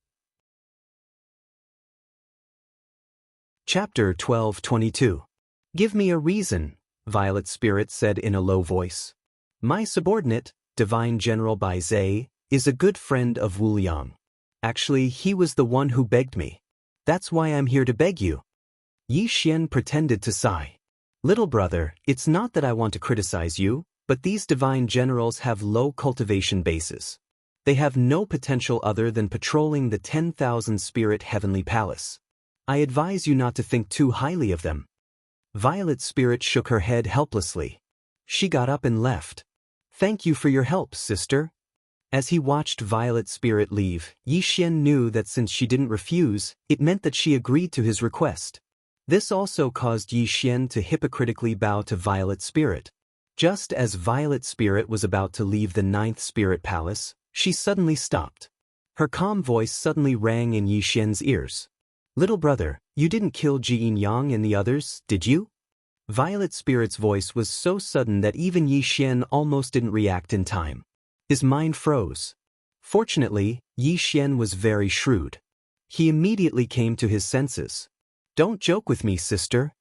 Chapter 12:22. Give me a reason, Violet Spirit said in a low voice. My subordinate, Divine General Bai Zhe, is a good friend of Wu Liang. Actually, he was the one who begged me. That's why I'm here to beg you. Yi Xian pretended to sigh. Little brother, it's not that I want to criticize you, but these divine generals have low cultivation bases. They have no potential other than patrolling the 10,000 Spirit Heavenly Palace. I advise you not to think too highly of them. Violet Spirit shook her head helplessly. She got up and left. Thank you for your help, sister. As he watched Violet Spirit leave, Yi Xian knew that since she didn't refuse, it meant that she agreed to his request. This also caused Yi Xian to hypocritically bow to Violet Spirit. Just as Violet Spirit was about to leave the ninth spirit palace, she suddenly stopped. Her calm voice suddenly rang in Yi Xian's ears. "Little brother, you didn't kill Jian Yang and the others, did you?" Violet Spirit's voice was so sudden that even Yi Xian almost didn't react in time. His mind froze. Fortunately, Yi Xian was very shrewd. He immediately came to his senses. "Don't joke with me, sister.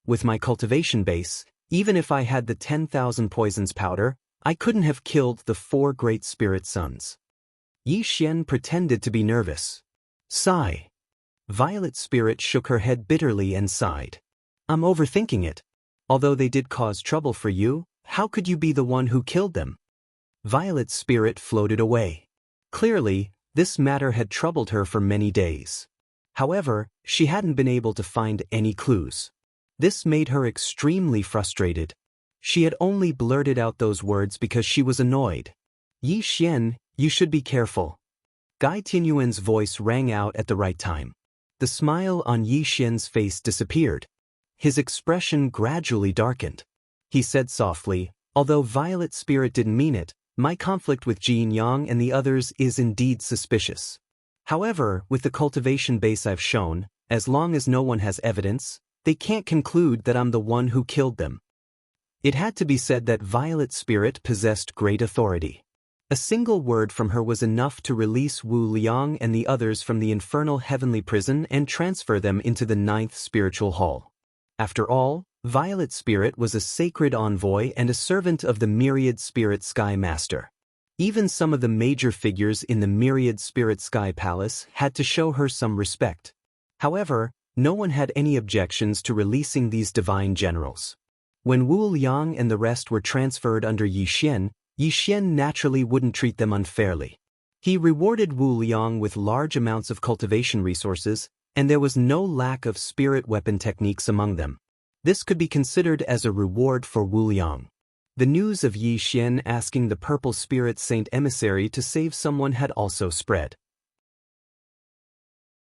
With my cultivation base, even if I had the 10,000 poisons powder, I couldn't have killed the 4 great spirit sons." Yi Xian pretended to be nervous. Sigh. Violet Spirit shook her head bitterly and sighed. "I'm overthinking it. Although they did cause trouble for you, how could you be the one who killed them?" Violet Spirit floated away. Clearly, this matter had troubled her for many days. However, she hadn't been able to find any clues. This made her extremely frustrated. She had only blurted out those words because she was annoyed. "Yi Xian, you should be careful." Gai Tianyuan's voice rang out at the right time. The smile on Yi Xian's face disappeared. His expression gradually darkened. He said softly, "Although Violet Spirit didn't mean it, my conflict with Jian Yang and the others is indeed suspicious. However, with the cultivation base I've shown, as long as no one has evidence, they can't conclude that I'm the one who killed them." It had to be said that Violet Spirit possessed great authority. A single word from her was enough to release Wu Liang and the others from the infernal heavenly prison and transfer them into the 9th spiritual hall. After all, Violet Spirit was a sacred envoy and a servant of the Myriad Spirit Sky Master. Even some of the major figures in the Myriad Spirit Sky Palace had to show her some respect. However, no one had any objections to releasing these divine generals. When Wu Liang and the rest were transferred under Yi Xian naturally wouldn't treat them unfairly. He rewarded Wu Liang with large amounts of cultivation resources, and there was no lack of spirit weapon techniques among them. This could be considered as a reward for Wu Liang. The news of Yi Xian asking the Purple Spirit Saint Emissary to save someone had also spread.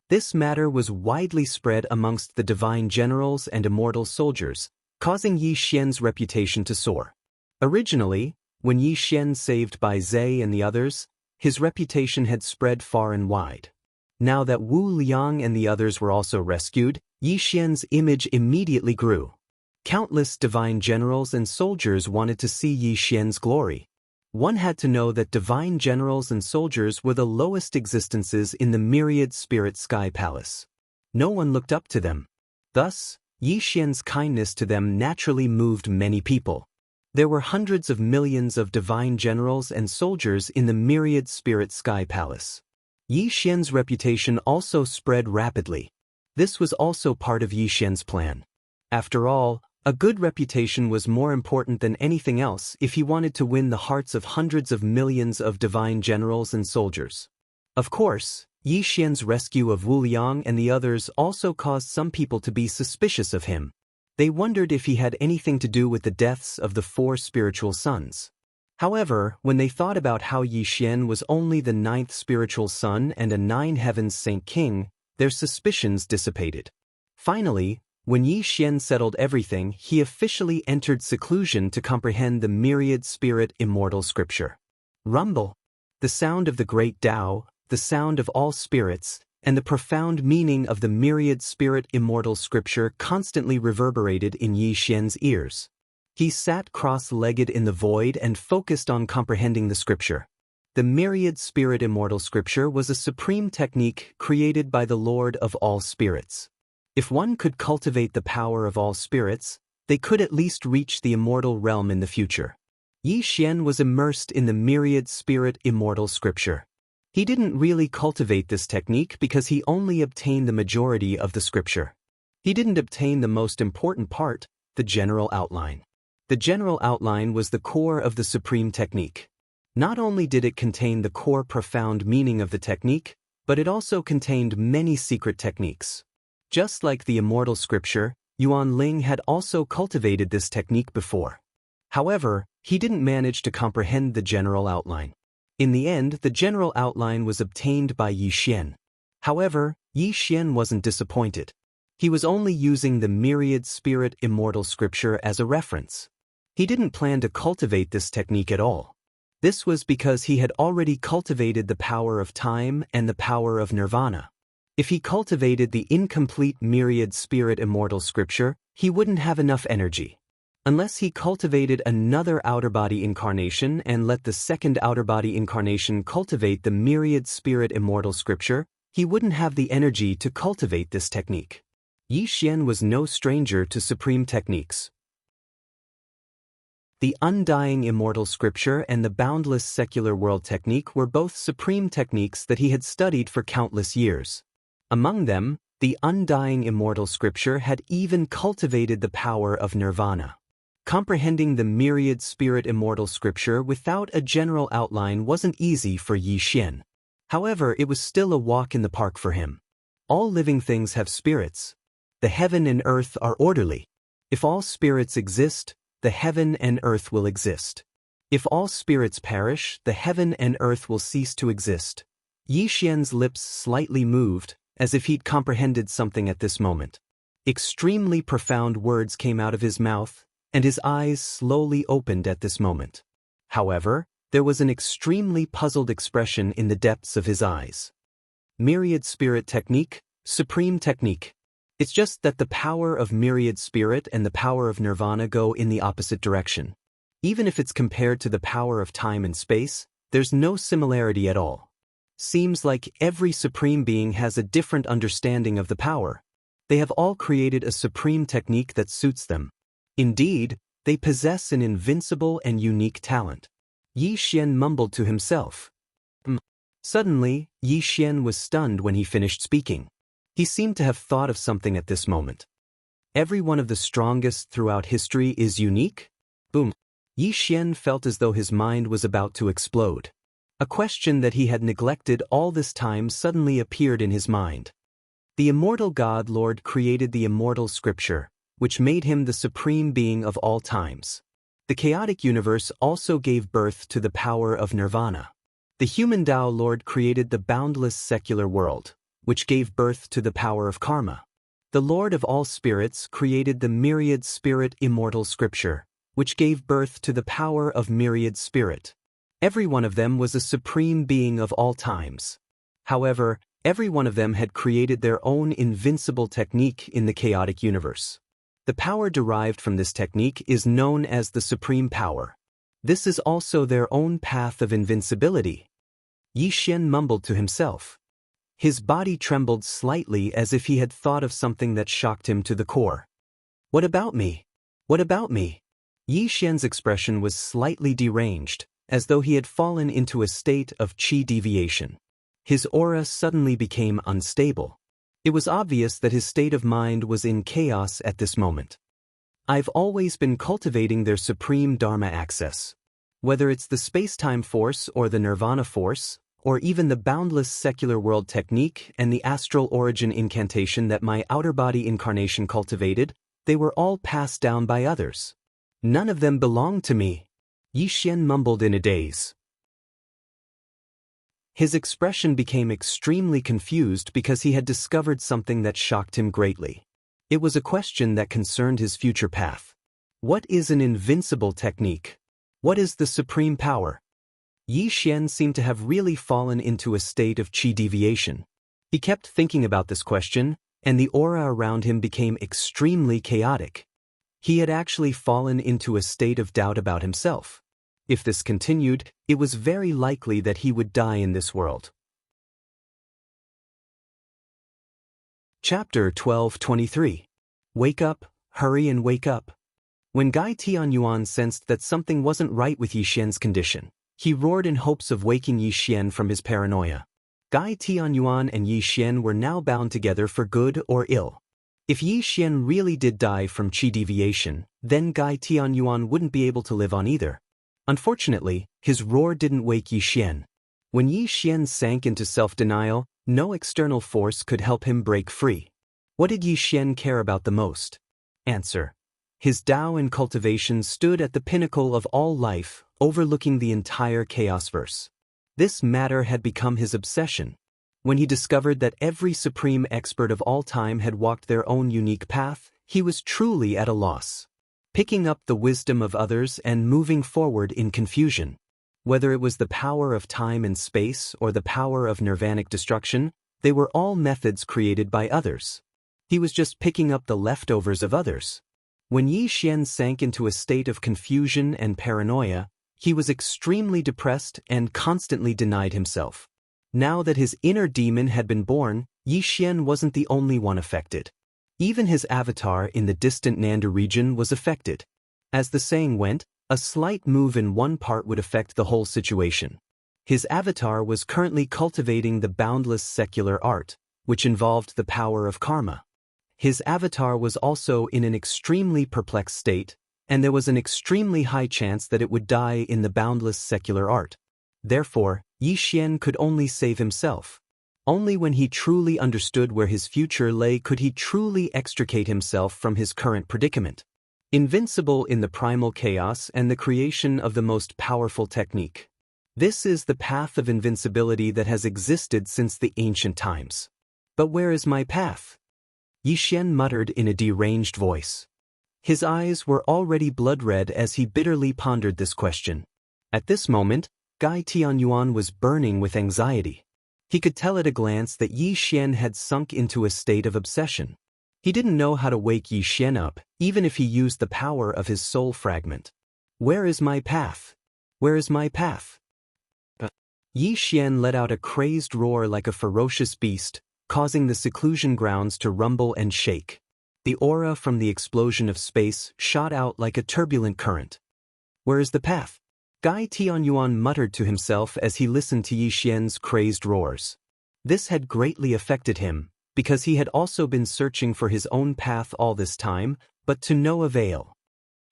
This matter was widely spread amongst the divine generals and immortal soldiers, causing Yi Xian's reputation to soar. Originally, when Yi Xian saved Bai Zhe and the others, his reputation had spread far and wide. Now that Wu Liang and the others were also rescued, Yi Xian's image immediately grew. Countless divine generals and soldiers wanted to see Yi Xian's glory. One had to know that divine generals and soldiers were the lowest existences in the Myriad Spirit Sky Palace. No one looked up to them. Thus, Yi Xian's kindness to them naturally moved many people. There were hundreds of millions of divine generals and soldiers in the Myriad Spirit Sky Palace. Yi Xian's reputation also spread rapidly. This was also part of Yi Xian's plan. After all, a good reputation was more important than anything else if he wanted to win the hearts of hundreds of millions of divine generals and soldiers. Of course, Yi Xian's rescue of Wu Liang and the others also caused some people to be suspicious of him. They wondered if he had anything to do with the deaths of the 4 spiritual sons. However, when they thought about how Yi Xian was only the 9th spiritual son and a 9 heavens saint king, their suspicions dissipated. Finally, when Yi Xian settled everything, he officially entered seclusion to comprehend the Myriad Spirit Immortal Scripture. Rumble. The sound of the great Tao, the sound of all spirits, and the profound meaning of the Myriad Spirit Immortal Scripture constantly reverberated in Yi Xian's ears. He sat cross-legged in the void and focused on comprehending the scripture. The Myriad Spirit Immortal Scripture was a supreme technique created by the Lord of all spirits. If one could cultivate the power of all spirits, they could at least reach the immortal realm in the future. Yi Xian was immersed in the Myriad Spirit Immortal Scripture. He didn't really cultivate this technique because he only obtained the majority of the scripture. He didn't obtain the most important part, the general outline. The general outline was the core of the supreme technique. Not only did it contain the core profound meaning of the technique, but it also contained many secret techniques. Just like the immortal scripture, Yuan Ling had also cultivated this technique before. However, he didn't manage to comprehend the general outline. In the end, the general outline was obtained by Yi Xian. However, Yi Xian wasn't disappointed. He was only using the myriad spirit immortal scripture as a reference. He didn't plan to cultivate this technique at all. This was because he had already cultivated the power of time and the power of nirvana. If he cultivated the incomplete myriad spirit immortal scripture, he wouldn't have enough energy. Unless he cultivated another outer body incarnation and let the second outer body incarnation cultivate the myriad spirit immortal scripture, he wouldn't have the energy to cultivate this technique. Yi Xian was no stranger to supreme techniques. The undying immortal scripture and the boundless secular world technique were both supreme techniques that he had studied for countless years. Among them, the undying immortal scripture had even cultivated the power of nirvana. Comprehending the myriad spirit immortal scripture without a general outline wasn't easy for Yi Xian. However, it was still a walk in the park for him. All living things have spirits. The heaven and earth are orderly. If all spirits exist, the heaven and earth will exist. If all spirits perish, the heaven and earth will cease to exist. Yi Xian's lips slightly moved, as if he'd comprehended something at this moment. Extremely profound words came out of his mouth, and his eyes slowly opened at this moment. However, there was an extremely puzzled expression in the depths of his eyes. Myriad spirit technique, supreme technique. It's just that the power of myriad spirit and the power of nirvana go in the opposite direction. Even if it's compared to the power of time and space, there's no similarity at all. Seems like every supreme being has a different understanding of the power. They have all created a supreme technique that suits them. Indeed, they possess an invincible and unique talent. Yi Xian mumbled to himself. Suddenly, Yi Xian was stunned when he finished speaking. He seemed to have thought of something at this moment. Every one of the strongest throughout history is unique? Boom. Yi Xian felt as though his mind was about to explode. A question that he had neglected all this time suddenly appeared in his mind. The immortal God Lord created the immortal scripture, which made him the supreme being of all times. The chaotic universe also gave birth to the power of nirvana. The human Tao Lord created the boundless secular world, which gave birth to the power of karma. The Lord of all spirits created the myriad spirit immortal scripture, which gave birth to the power of myriad spirit. Every one of them was a supreme being of all times. However, every one of them had created their own invincible technique in the chaotic universe. The power derived from this technique is known as the supreme power. This is also their own path of invincibility. Yi Xian mumbled to himself. His body trembled slightly as if he had thought of something that shocked him to the core. What about me? What about me? Yi Xian's expression was slightly deranged, as though he had fallen into a state of qi deviation. His aura suddenly became unstable. It was obvious that his state of mind was in chaos at this moment. I've always been cultivating their supreme Dharma access. Whether it's the space-time force or the nirvana force, or even the boundless secular world technique and the astral origin incantation that my outer body incarnation cultivated, they were all passed down by others. None of them belonged to me. Yi Xian mumbled in a daze. His expression became extremely confused because he had discovered something that shocked him greatly. It was a question that concerned his future path. What is an invincible technique? What is the supreme power? Yi Xian seemed to have really fallen into a state of qi deviation. He kept thinking about this question, and the aura around him became extremely chaotic. He had actually fallen into a state of doubt about himself. If this continued, it was very likely that he would die in this world. Chapter 12:23. Wake up, hurry and wake up. When Gai Tianyuan sensed that something wasn't right with Yi Xian's condition, he roared in hopes of waking Yi Xian from his paranoia. Gai Tianyuan and Yi Xian were now bound together for good or ill. If Yi Xian really did die from qi deviation, then Gai Tianyuan wouldn't be able to live on either. Unfortunately, his roar didn't wake Yi Xian. When Yi Xian sank into self-denial, no external force could help him break free. What did Yi Xian care about the most? Answer. His Tao and cultivation stood at the pinnacle of all life, overlooking the entire chaos-verse. This matter had become his obsession. When he discovered that every supreme expert of all time had walked their own unique path, he was truly at a loss. Picking up the wisdom of others and moving forward in confusion. Whether it was the power of time and space or the power of nirvanic destruction, they were all methods created by others. He was just picking up the leftovers of others. When Yi Xian sank into a state of confusion and paranoia, he was extremely depressed and constantly denied himself. Now that his inner demon had been born, Yi Xian wasn't the only one affected. Even his avatar in the distant Nanda region was affected. As the saying went, a slight move in one part would affect the whole situation. His avatar was currently cultivating the boundless secular art, which involved the power of karma. His avatar was also in an extremely perplexed state, and there was an extremely high chance that it would die in the boundless secular art. Therefore, Yi Xian could only save himself. Only when he truly understood where his future lay could he truly extricate himself from his current predicament. Invincible in the primal chaos and the creation of the most powerful technique. This is the path of invincibility that has existed since the ancient times. But where is my path? Yi Xian muttered in a deranged voice. His eyes were already blood-red as he bitterly pondered this question. At this moment, Gai Tianyuan was burning with anxiety. He could tell at a glance that Yi Xian had sunk into a state of obsession. He didn't know how to wake Yi Xian up, even if he used the power of his soul fragment. Where is my path? Where is my path? Yi Xian let out a crazed roar like a ferocious beast, causing the seclusion grounds to rumble and shake. The aura from the explosion of space shot out like a turbulent current. Where is the path? Gai Tianyuan muttered to himself as he listened to Yi Xian's crazed roars. This had greatly affected him, because he had also been searching for his own path all this time, but to no avail.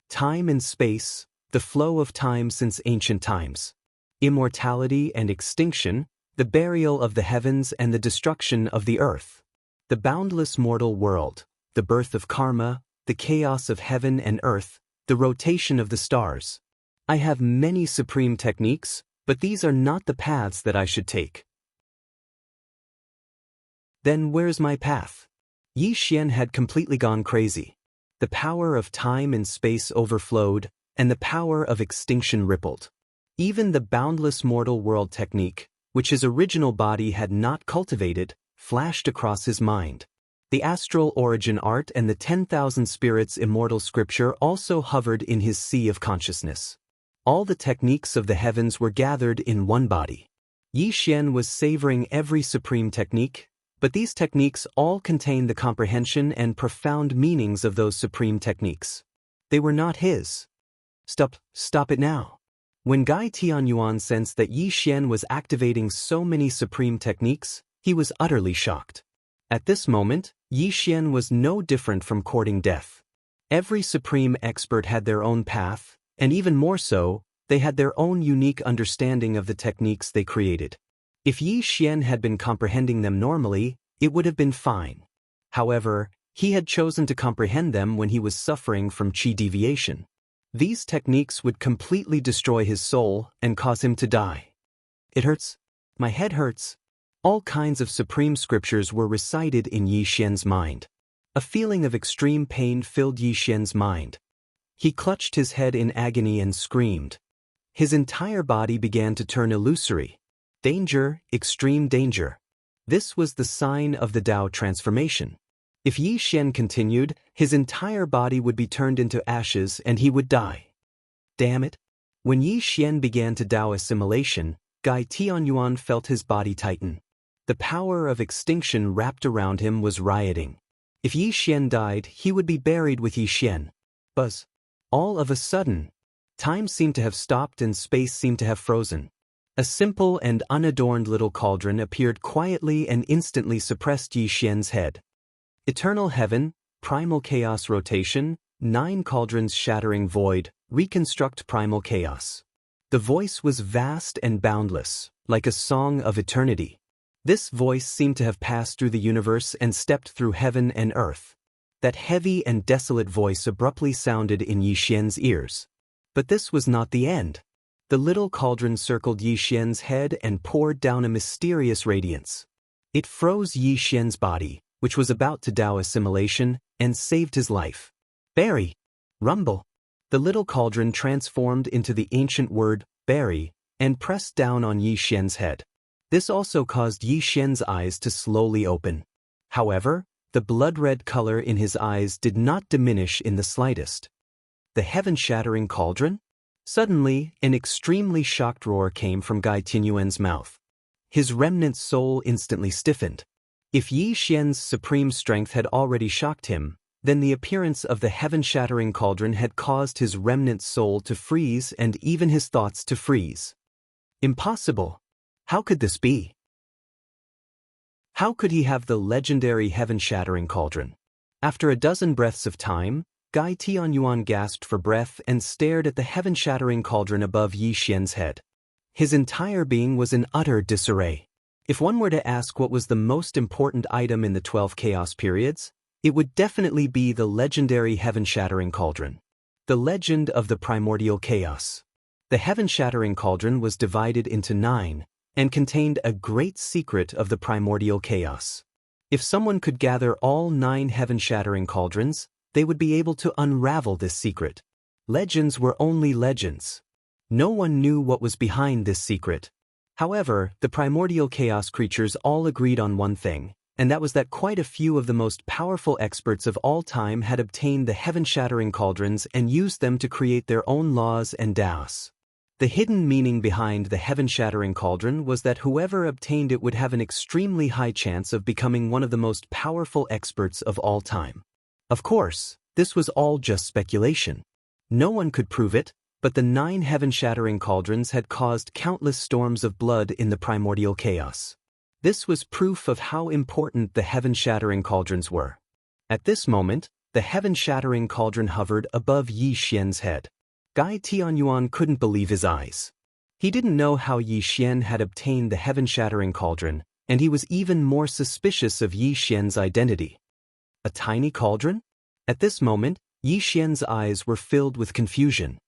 Time and space, the flow of time since ancient times. Immortality and extinction, the burial of the heavens and the destruction of the earth. The boundless mortal world, the birth of karma, the chaos of heaven and earth, the rotation of the stars. I have many supreme techniques, but these are not the paths that I should take. Then where's my path? Yi Xian had completely gone crazy. The power of time and space overflowed, and the power of extinction rippled. Even the boundless mortal world technique, which his original body had not cultivated, flashed across his mind. The astral origin art and the 10,000 spirits immortal scripture also hovered in his sea of consciousness. All the techniques of the heavens were gathered in one body. Yi Xian was savoring every supreme technique, but these techniques all contained the comprehension and profound meanings of those supreme techniques. They were not his. Stop it now. When Gai Tianyuan sensed that Yi Xian was activating so many supreme techniques, he was utterly shocked. At this moment, Yi Xian was no different from courting death. Every supreme expert had their own path, and even more so, they had their own unique understanding of the techniques they created. If Yi Xian had been comprehending them normally, it would have been fine. However, he had chosen to comprehend them when he was suffering from chi deviation. These techniques would completely destroy his soul and cause him to die. It hurts. My head hurts. All kinds of supreme scriptures were recited in Yi Xian's mind. A feeling of extreme pain filled Yi Xian's mind. He clutched his head in agony and screamed. His entire body began to turn illusory. Danger, extreme danger. This was the sign of the Tao transformation. If Yi Xian continued, his entire body would be turned into ashes and he would die. Damn it. When Yi Xian began to Tao assimilation, Gai Tianyuan felt his body tighten. The power of extinction wrapped around him was rioting. If Yi Xian died, he would be buried with Yi Xian. Buzz. All of a sudden, time seemed to have stopped and space seemed to have frozen. A simple and unadorned little cauldron appeared quietly and instantly suppressed Yi Xian's head. Eternal heaven, primal chaos rotation, 9 cauldrons shattering void, reconstruct primal chaos. The voice was vast and boundless, like a song of eternity. This voice seemed to have passed through the universe and stepped through heaven and earth. That heavy and desolate voice abruptly sounded in Yi Xian's ears. But this was not the end. The little cauldron circled Yi Xian's head and poured down a mysterious radiance. It froze Yi Xian's body, which was about to Dao assimilation, and saved his life. Berry. Rumble. The little cauldron transformed into the ancient word, berry, and pressed down on Yi Xian's head. This also caused Yi Xian's eyes to slowly open. However, the blood-red color in his eyes did not diminish in the slightest. The heaven-shattering cauldron? Suddenly, an extremely shocked roar came from Gai Tianyuan's mouth. His remnant soul instantly stiffened. If Yi Xian's supreme strength had already shocked him, then the appearance of the heaven-shattering cauldron had caused his remnant soul to freeze and even his thoughts to freeze. Impossible! How could this be? How could he have the legendary heaven-shattering cauldron? After a dozen breaths of time, Gai Tianyuan gasped for breath and stared at the heaven-shattering cauldron above Yi Xian's head. His entire being was in utter disarray. If one were to ask what was the most important item in the 12 chaos periods, it would definitely be the legendary heaven-shattering cauldron. The legend of the primordial chaos. The heaven-shattering cauldron was divided into 9, and contained a great secret of the primordial chaos. If someone could gather all 9 heaven-shattering cauldrons, they would be able to unravel this secret. Legends were only legends. No one knew what was behind this secret. However, the primordial chaos creatures all agreed on one thing, and that was that quite a few of the most powerful experts of all time had obtained the heaven-shattering cauldrons and used them to create their own laws and daos. The hidden meaning behind the heaven-shattering cauldron was that whoever obtained it would have an extremely high chance of becoming one of the most powerful experts of all time. Of course, this was all just speculation. No one could prove it, but the 9 heaven-shattering cauldrons had caused countless storms of blood in the primordial chaos. This was proof of how important the heaven-shattering cauldrons were. At this moment, the heaven-shattering cauldron hovered above Yi Xian's head. Gai Tianyuan couldn't believe his eyes. He didn't know how Yi Xian had obtained the heaven-shattering cauldron, and he was even more suspicious of Yi Xian's identity. A tiny cauldron? At this moment, Yi Xian's eyes were filled with confusion.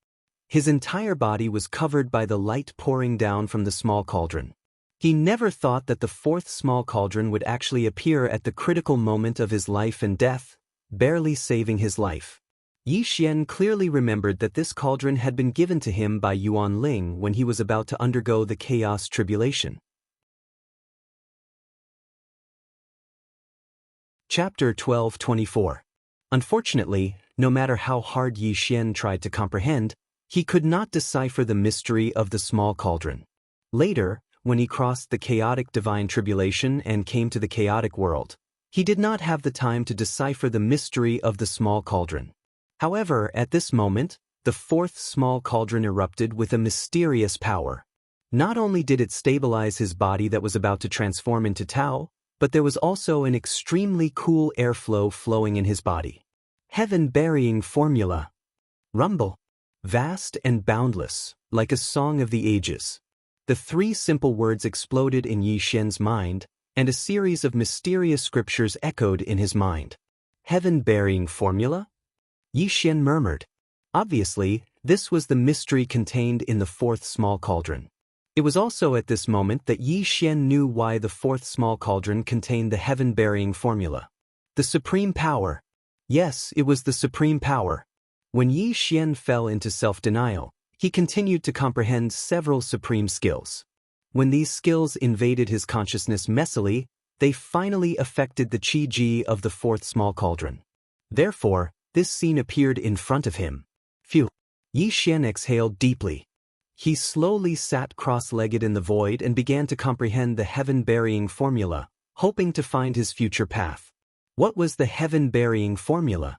His entire body was covered by the light pouring down from the small cauldron. He never thought that the 4th small cauldron would actually appear at the critical moment of his life and death, barely saving his life. Yi Xian clearly remembered that this cauldron had been given to him by Yuan Ling when he was about to undergo the chaos tribulation. Chapter 12:24. Unfortunately, no matter how hard Yi Xian tried to comprehend, he could not decipher the mystery of the small cauldron. Later, when he crossed the chaotic divine tribulation and came to the chaotic world, he did not have the time to decipher the mystery of the small cauldron. However, at this moment, the 4th small cauldron erupted with a mysterious power. Not only did it stabilize his body that was about to transform into Tao, but there was also an extremely cool airflow flowing in his body. Heaven-burying formula. Rumble. Vast and boundless, like a song of the ages. The 3 simple words exploded in Yi Xian's mind, and a series of mysterious scriptures echoed in his mind. Heaven-burying formula? Yi Xian murmured. Obviously, this was the mystery contained in the 4th small cauldron. It was also at this moment that Yi Xian knew why the 4th small cauldron contained the heaven-burying formula. The supreme power. Yes, it was the supreme power. When Yi Xian fell into self-denial, he continued to comprehend several supreme skills. When these skills invaded his consciousness messily, they finally affected the Qi-Ji of the 4th small cauldron. Therefore, this scene appeared in front of him. Phew! Yi Xian exhaled deeply. He slowly sat cross-legged in the void and began to comprehend the heaven-burying formula, hoping to find his future path. What was the heaven-burying formula?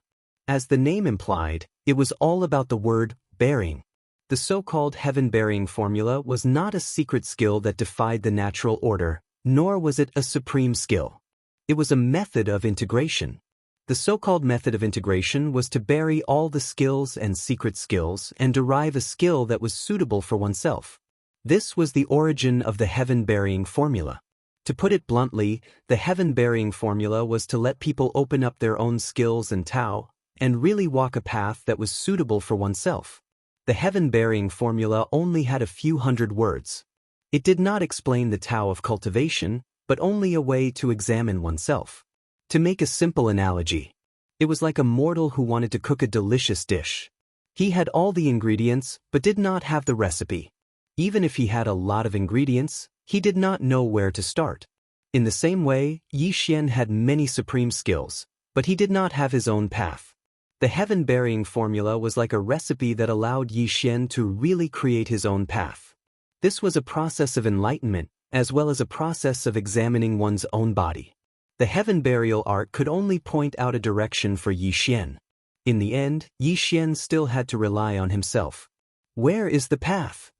As the name implied, it was all about the word, burying. The so-called heaven-burying formula was not a secret skill that defied the natural order, nor was it a supreme skill. It was a method of integration. The so-called method of integration was to bury all the skills and secret skills and derive a skill that was suitable for oneself. This was the origin of the heaven-burying formula. To put it bluntly, the heaven-burying formula was to let people open up their own skills and Tao, and really walk a path that was suitable for oneself. The heaven-burying formula only had a few hundred words. It did not explain the Tao of cultivation, but only a way to examine oneself. To make a simple analogy, it was like a mortal who wanted to cook a delicious dish. He had all the ingredients, but did not have the recipe. Even if he had a lot of ingredients, he did not know where to start. In the same way, Yi Xian had many supreme skills, but he did not have his own path. The heaven-burying formula was like a recipe that allowed Yi Xian to really create his own path. This was a process of enlightenment, as well as a process of examining one's own body. The heaven burial art could only point out a direction for Yi Xian. In the end, Yi Xian still had to rely on himself. Where is the path?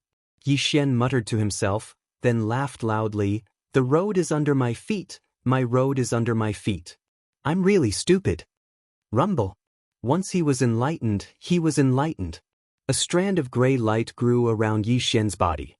Yi Xian muttered to himself, then laughed loudly. The road is under my feet, my road is under my feet. I'm really stupid. Rumble. Once he was enlightened, he was enlightened. A strand of gray light grew around Yi Xian's body.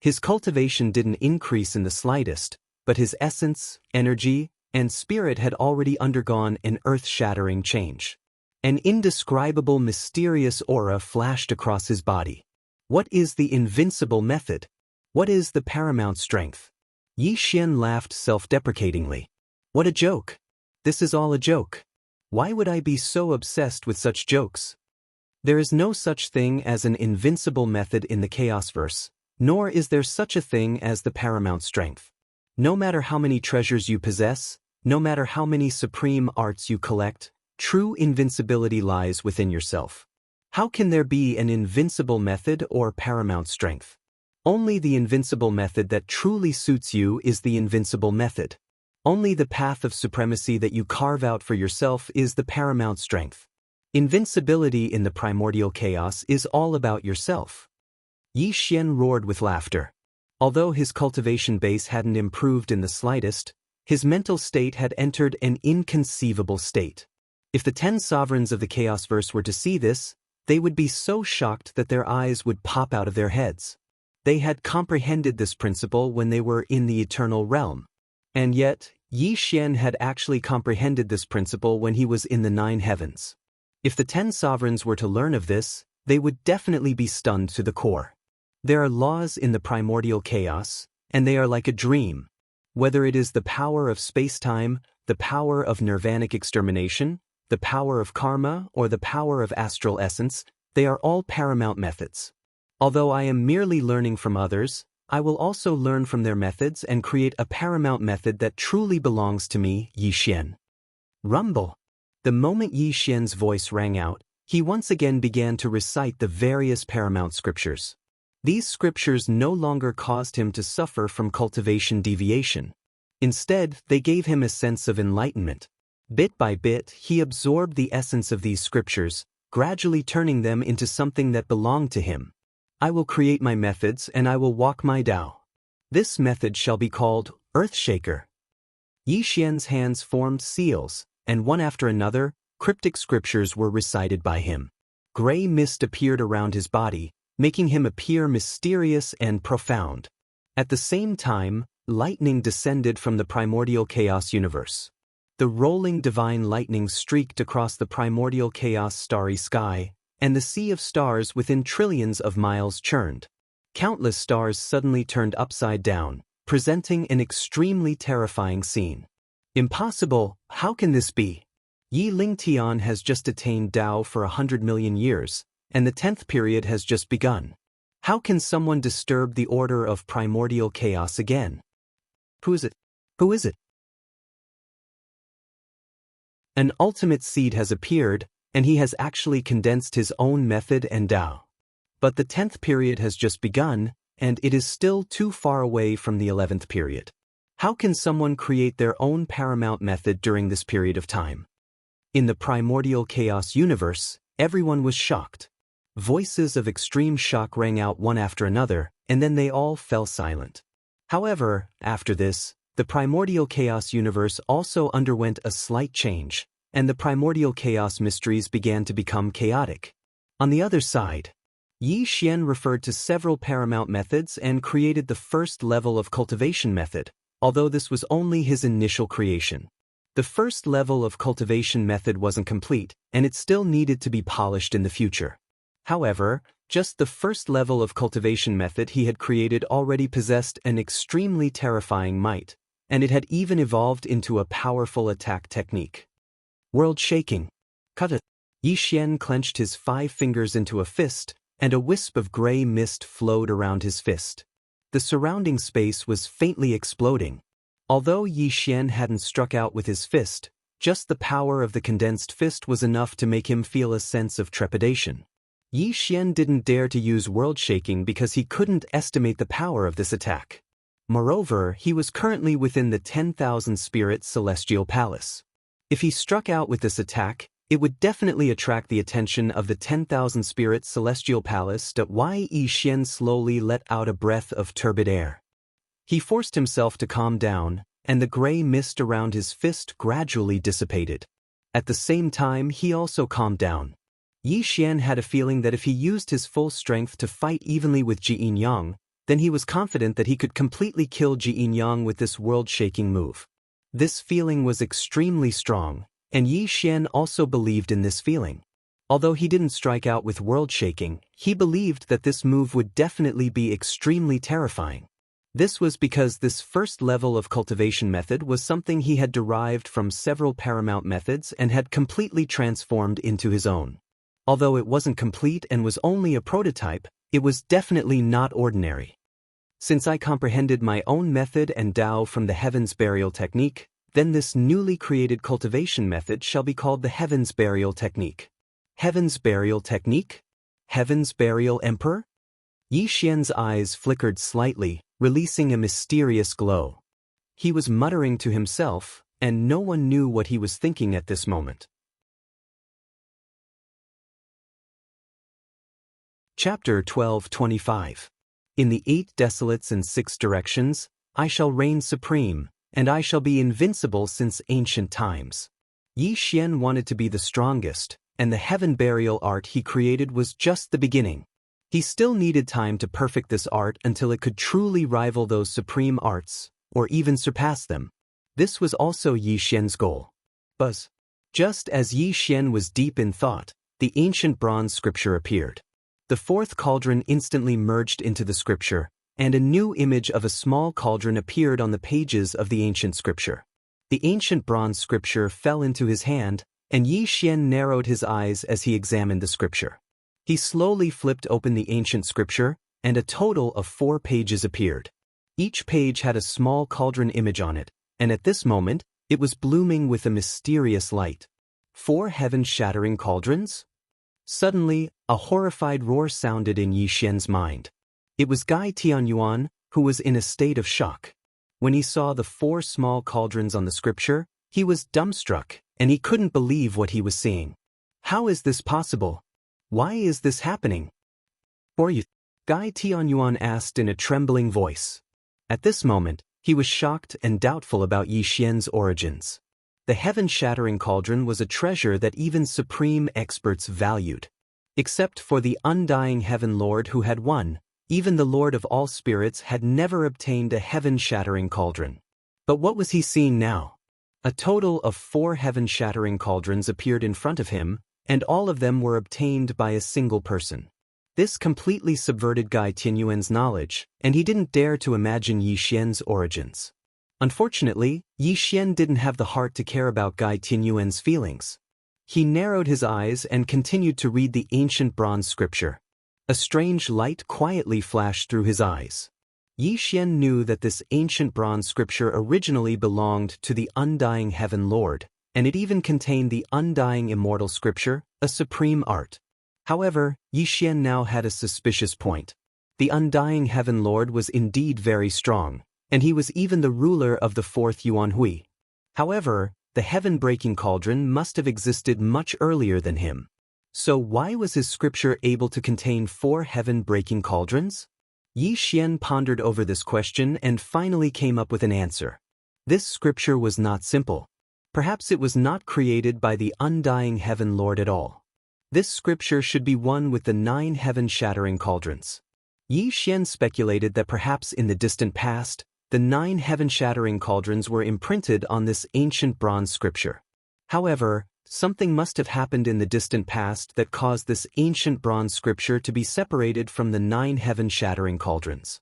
His cultivation didn't increase in the slightest, but his essence, energy, and spirit had already undergone an earth-shattering change. An indescribable mysterious aura flashed across his body. What is the invincible method? What is the paramount strength? Yi Xian laughed self-deprecatingly. What a joke! This is all a joke. Why would I be so obsessed with such jokes? There is no such thing as an invincible method in the Chaosverse, nor is there such a thing as the paramount strength. No matter how many treasures you possess, no matter how many supreme arts you collect, true invincibility lies within yourself. How can there be an invincible method or paramount strength? Only the invincible method that truly suits you is the invincible method. Only the path of supremacy that you carve out for yourself is the paramount strength. Invincibility in the primordial chaos is all about yourself. Yi Xian roared with laughter. Although his cultivation base hadn't improved in the slightest, his mental state had entered an inconceivable state. If the 10 sovereigns of the Chaosverse were to see this, they would be so shocked that their eyes would pop out of their heads. They had comprehended this principle when they were in the eternal realm. And yet, Yi Xian had actually comprehended this principle when he was in the 9 heavens. If the 10 sovereigns were to learn of this, they would definitely be stunned to the core. There are laws in the primordial chaos, and they are like a dream. Whether it is the power of space-time, the power of nirvanic extermination, the power of karma, or the power of astral essence, they are all paramount methods. Although I am merely learning from others, I will also learn from their methods and create a paramount method that truly belongs to me, Yi Xian. Rumble. The moment Yi Xian's voice rang out, he once again began to recite the various paramount scriptures. These scriptures no longer caused him to suffer from cultivation deviation. Instead, they gave him a sense of enlightenment. Bit by bit, he absorbed the essence of these scriptures, gradually turning them into something that belonged to him. I will create my methods and I will walk my Tao. This method shall be called Earthshaker. Yi Xian's hands formed seals, and one after another, cryptic scriptures were recited by him. Gray mist appeared around his body, making him appear mysterious and profound. At the same time, lightning descended from the primordial chaos universe. The rolling divine lightning streaked across the primordial chaos starry sky, and the sea of stars within trillions of miles churned. Countless stars suddenly turned upside down, presenting an extremely terrifying scene. Impossible, how can this be? Yi Lingtian has just attained Tao for 100 million years, and the 10th period has just begun. How can someone disturb the order of primordial chaos again? Who is it? Who is it? An ultimate seed has appeared, and he has actually condensed his own method and Tao. But the 10th period has just begun, and it is still too far away from the 11th period. How can someone create their own paramount method during this period of time? In the primordial chaos universe, everyone was shocked. Voices of extreme shock rang out one after another, and then they all fell silent. However, after this, the primordial chaos universe also underwent a slight change, and the primordial chaos mysteries began to become chaotic. On the other side, Yi Xian referred to several paramount methods and created the first level of cultivation method, although this was only his initial creation. The first level of cultivation method wasn't complete, and it still needed to be polished in the future. However, Just the first level of cultivation method he had created already possessed an extremely terrifying might, and it had even evolved into a powerful attack technique. World shaking. Cut it. Yi Xian clenched his 5 fingers into a fist, and a wisp of gray mist flowed around his fist. The surrounding space was faintly exploding. Although Yi Xian hadn't struck out with his fist, just the power of the condensed fist was enough to make him feel a sense of trepidation. Yi Xian didn't dare to use world shaking because he couldn't estimate the power of this attack. Moreover, he was currently within the 10,000 Spirit Celestial Palace. If he struck out with this attack, it would definitely attract the attention of the 10,000 Spirit Celestial Palace. Yi Xian slowly let out a breath of turbid air. He forced himself to calm down, and the gray mist around his fist gradually dissipated. At the same time, he also calmed down. Yi Xian had a feeling that if he used his full strength to fight evenly with Ji Yin-yang, then he was confident that he could completely kill Ji Yin-yang with this world-shaking move. This feeling was extremely strong, and Yi Xian also believed in this feeling. Although he didn't strike out with world-shaking, he believed that this move would definitely be extremely terrifying. This was because this first level of cultivation method was something he had derived from several paramount methods and had completely transformed into his own. Although it wasn't complete and was only a prototype, it was definitely not ordinary. Since I comprehended my own method and Tao from the Heaven's Burial Technique, then this newly created cultivation method shall be called the Heaven's Burial Technique. Heaven's Burial Technique? Heaven's Burial Emperor? Yi Xian's eyes flickered slightly, releasing a mysterious glow. He was muttering to himself, and no one knew what he was thinking at this moment. Chapter 12:25. In the 8 desolates and 6 directions, I shall reign supreme, and I shall be invincible since ancient times. Yi Xian wanted to be the strongest, and the heaven burial art he created was just the beginning. He still needed time to perfect this art until it could truly rival those supreme arts, or even surpass them. This was also Yi Xian's goal. Buzz. Just as Yi Xian was deep in thought, the ancient bronze scripture appeared. The 4th cauldron instantly merged into the scripture, and a new image of a small cauldron appeared on the pages of the ancient scripture. The ancient bronze scripture fell into his hand, and Yi Xian narrowed his eyes as he examined the scripture. He slowly flipped open the ancient scripture, and a total of 4 pages appeared. Each page had a small cauldron image on it, and at this moment, it was blooming with a mysterious light. 4 heaven-shattering cauldrons? Suddenly, a horrified roar sounded in Yi Xian's mind. It was Gai Tianyuan, who was in a state of shock. When he saw the 4 small cauldrons on the scripture, he was dumbstruck, and he couldn't believe what he was seeing. How is this possible? Why is this happening? For you? Gai Tianyuan asked in a trembling voice. At this moment, he was shocked and doubtful about Yi Xian's origins. The heaven-shattering cauldron was a treasure that even supreme experts valued. Except for the undying Heaven Lord who had won, even the Lord of all spirits had never obtained a heaven-shattering cauldron. But what was he seeing now? A total of 4 heaven-shattering cauldrons appeared in front of him, and all of them were obtained by a single person. This completely subverted Gai Tianyuan's knowledge, and he didn't dare to imagine Yi Xian's origins. Unfortunately, Yi Xian didn't have the heart to care about Gai Tianyuan's feelings. He narrowed his eyes and continued to read the ancient bronze scripture. A strange light quietly flashed through his eyes. Yi Xian knew that this ancient bronze scripture originally belonged to the undying Heaven Lord, and it even contained the undying immortal scripture, a supreme art. However, Yi Xian now had a suspicious point. The undying Heaven Lord was indeed very strong, and he was even the ruler of the 4th Yuanhui. However, the heaven-breaking cauldron must have existed much earlier than him. So why was his scripture able to contain 4 heaven-breaking cauldrons? Yi Xian pondered over this question and finally came up with an answer. This scripture was not simple. Perhaps it was not created by the undying Heaven Lord at all. This scripture should be one with the 9 heaven-shattering cauldrons. Yi Xian speculated that perhaps in the distant past, the 9 heaven-shattering cauldrons were imprinted on this ancient bronze scripture. However, something must have happened in the distant past that caused this ancient bronze scripture to be separated from the 9 heaven-shattering cauldrons.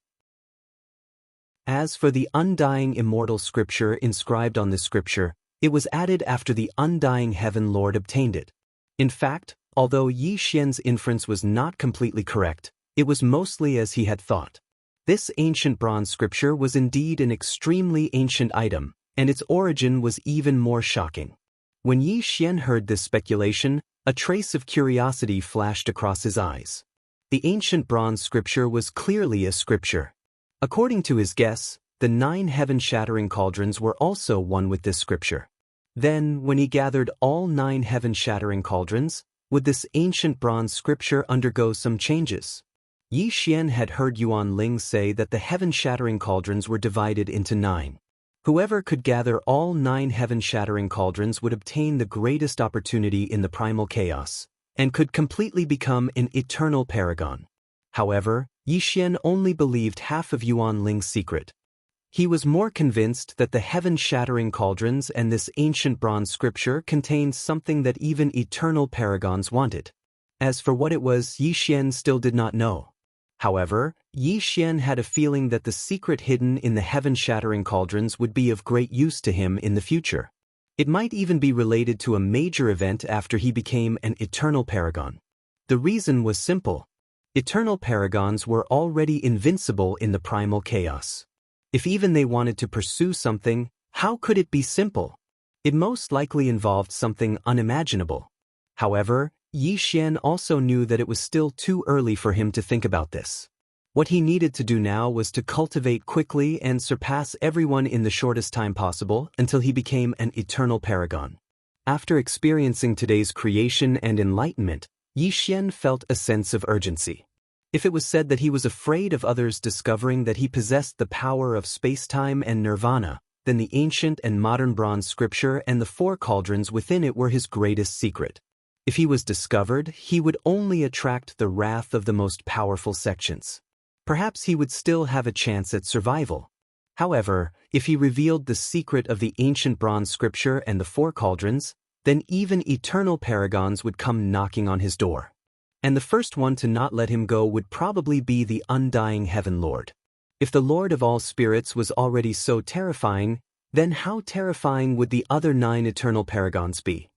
As for the undying immortal scripture inscribed on this scripture, it was added after the undying heaven lord obtained it. In fact, although Yi Xian's inference was not completely correct, it was mostly as he had thought. This ancient bronze scripture was indeed an extremely ancient item, and its origin was even more shocking. When Yi Xian heard this speculation, a trace of curiosity flashed across his eyes. The ancient bronze scripture was clearly a scripture. According to his guess, the 9 heaven-shattering cauldrons were also one with this scripture. Then, when he gathered all 9 heaven-shattering cauldrons, would this ancient bronze scripture undergo some changes? Yi Xian had heard Yuan Ling say that the heaven-shattering cauldrons were divided into 9. Whoever could gather all 9 heaven-shattering cauldrons would obtain the greatest opportunity in the primal chaos, and could completely become an eternal paragon. However, Yi Xian only believed half of Yuan Ling's secret. He was more convinced that the heaven-shattering cauldrons and this ancient bronze scripture contained something that even eternal paragons wanted. As for what it was, Yi Xian still did not know. However, Yi Xian had a feeling that the secret hidden in the heaven-shattering cauldrons would be of great use to him in the future. It might even be related to a major event after he became an eternal paragon. The reason was simple. Eternal paragons were already invincible in the primal chaos. If even they wanted to pursue something, how could it be simple? It most likely involved something unimaginable. However, Yi Xian also knew that it was still too early for him to think about this. What he needed to do now was to cultivate quickly and surpass everyone in the shortest time possible until he became an eternal paragon. After experiencing today's creation and enlightenment, Yi Xian felt a sense of urgency. If it was said that he was afraid of others discovering that he possessed the power of space-time and nirvana, then the ancient and modern bronze scripture and the 4 cauldrons within it were his greatest secret. If he was discovered, he would only attract the wrath of the most powerful sections. Perhaps he would still have a chance at survival. However, if he revealed the secret of the ancient bronze scripture and the 4 cauldrons, then even eternal paragons would come knocking on his door. And the first one to not let him go would probably be the undying heaven lord. If the Lord of all spirits was already so terrifying, then how terrifying would the other 9 eternal paragons be?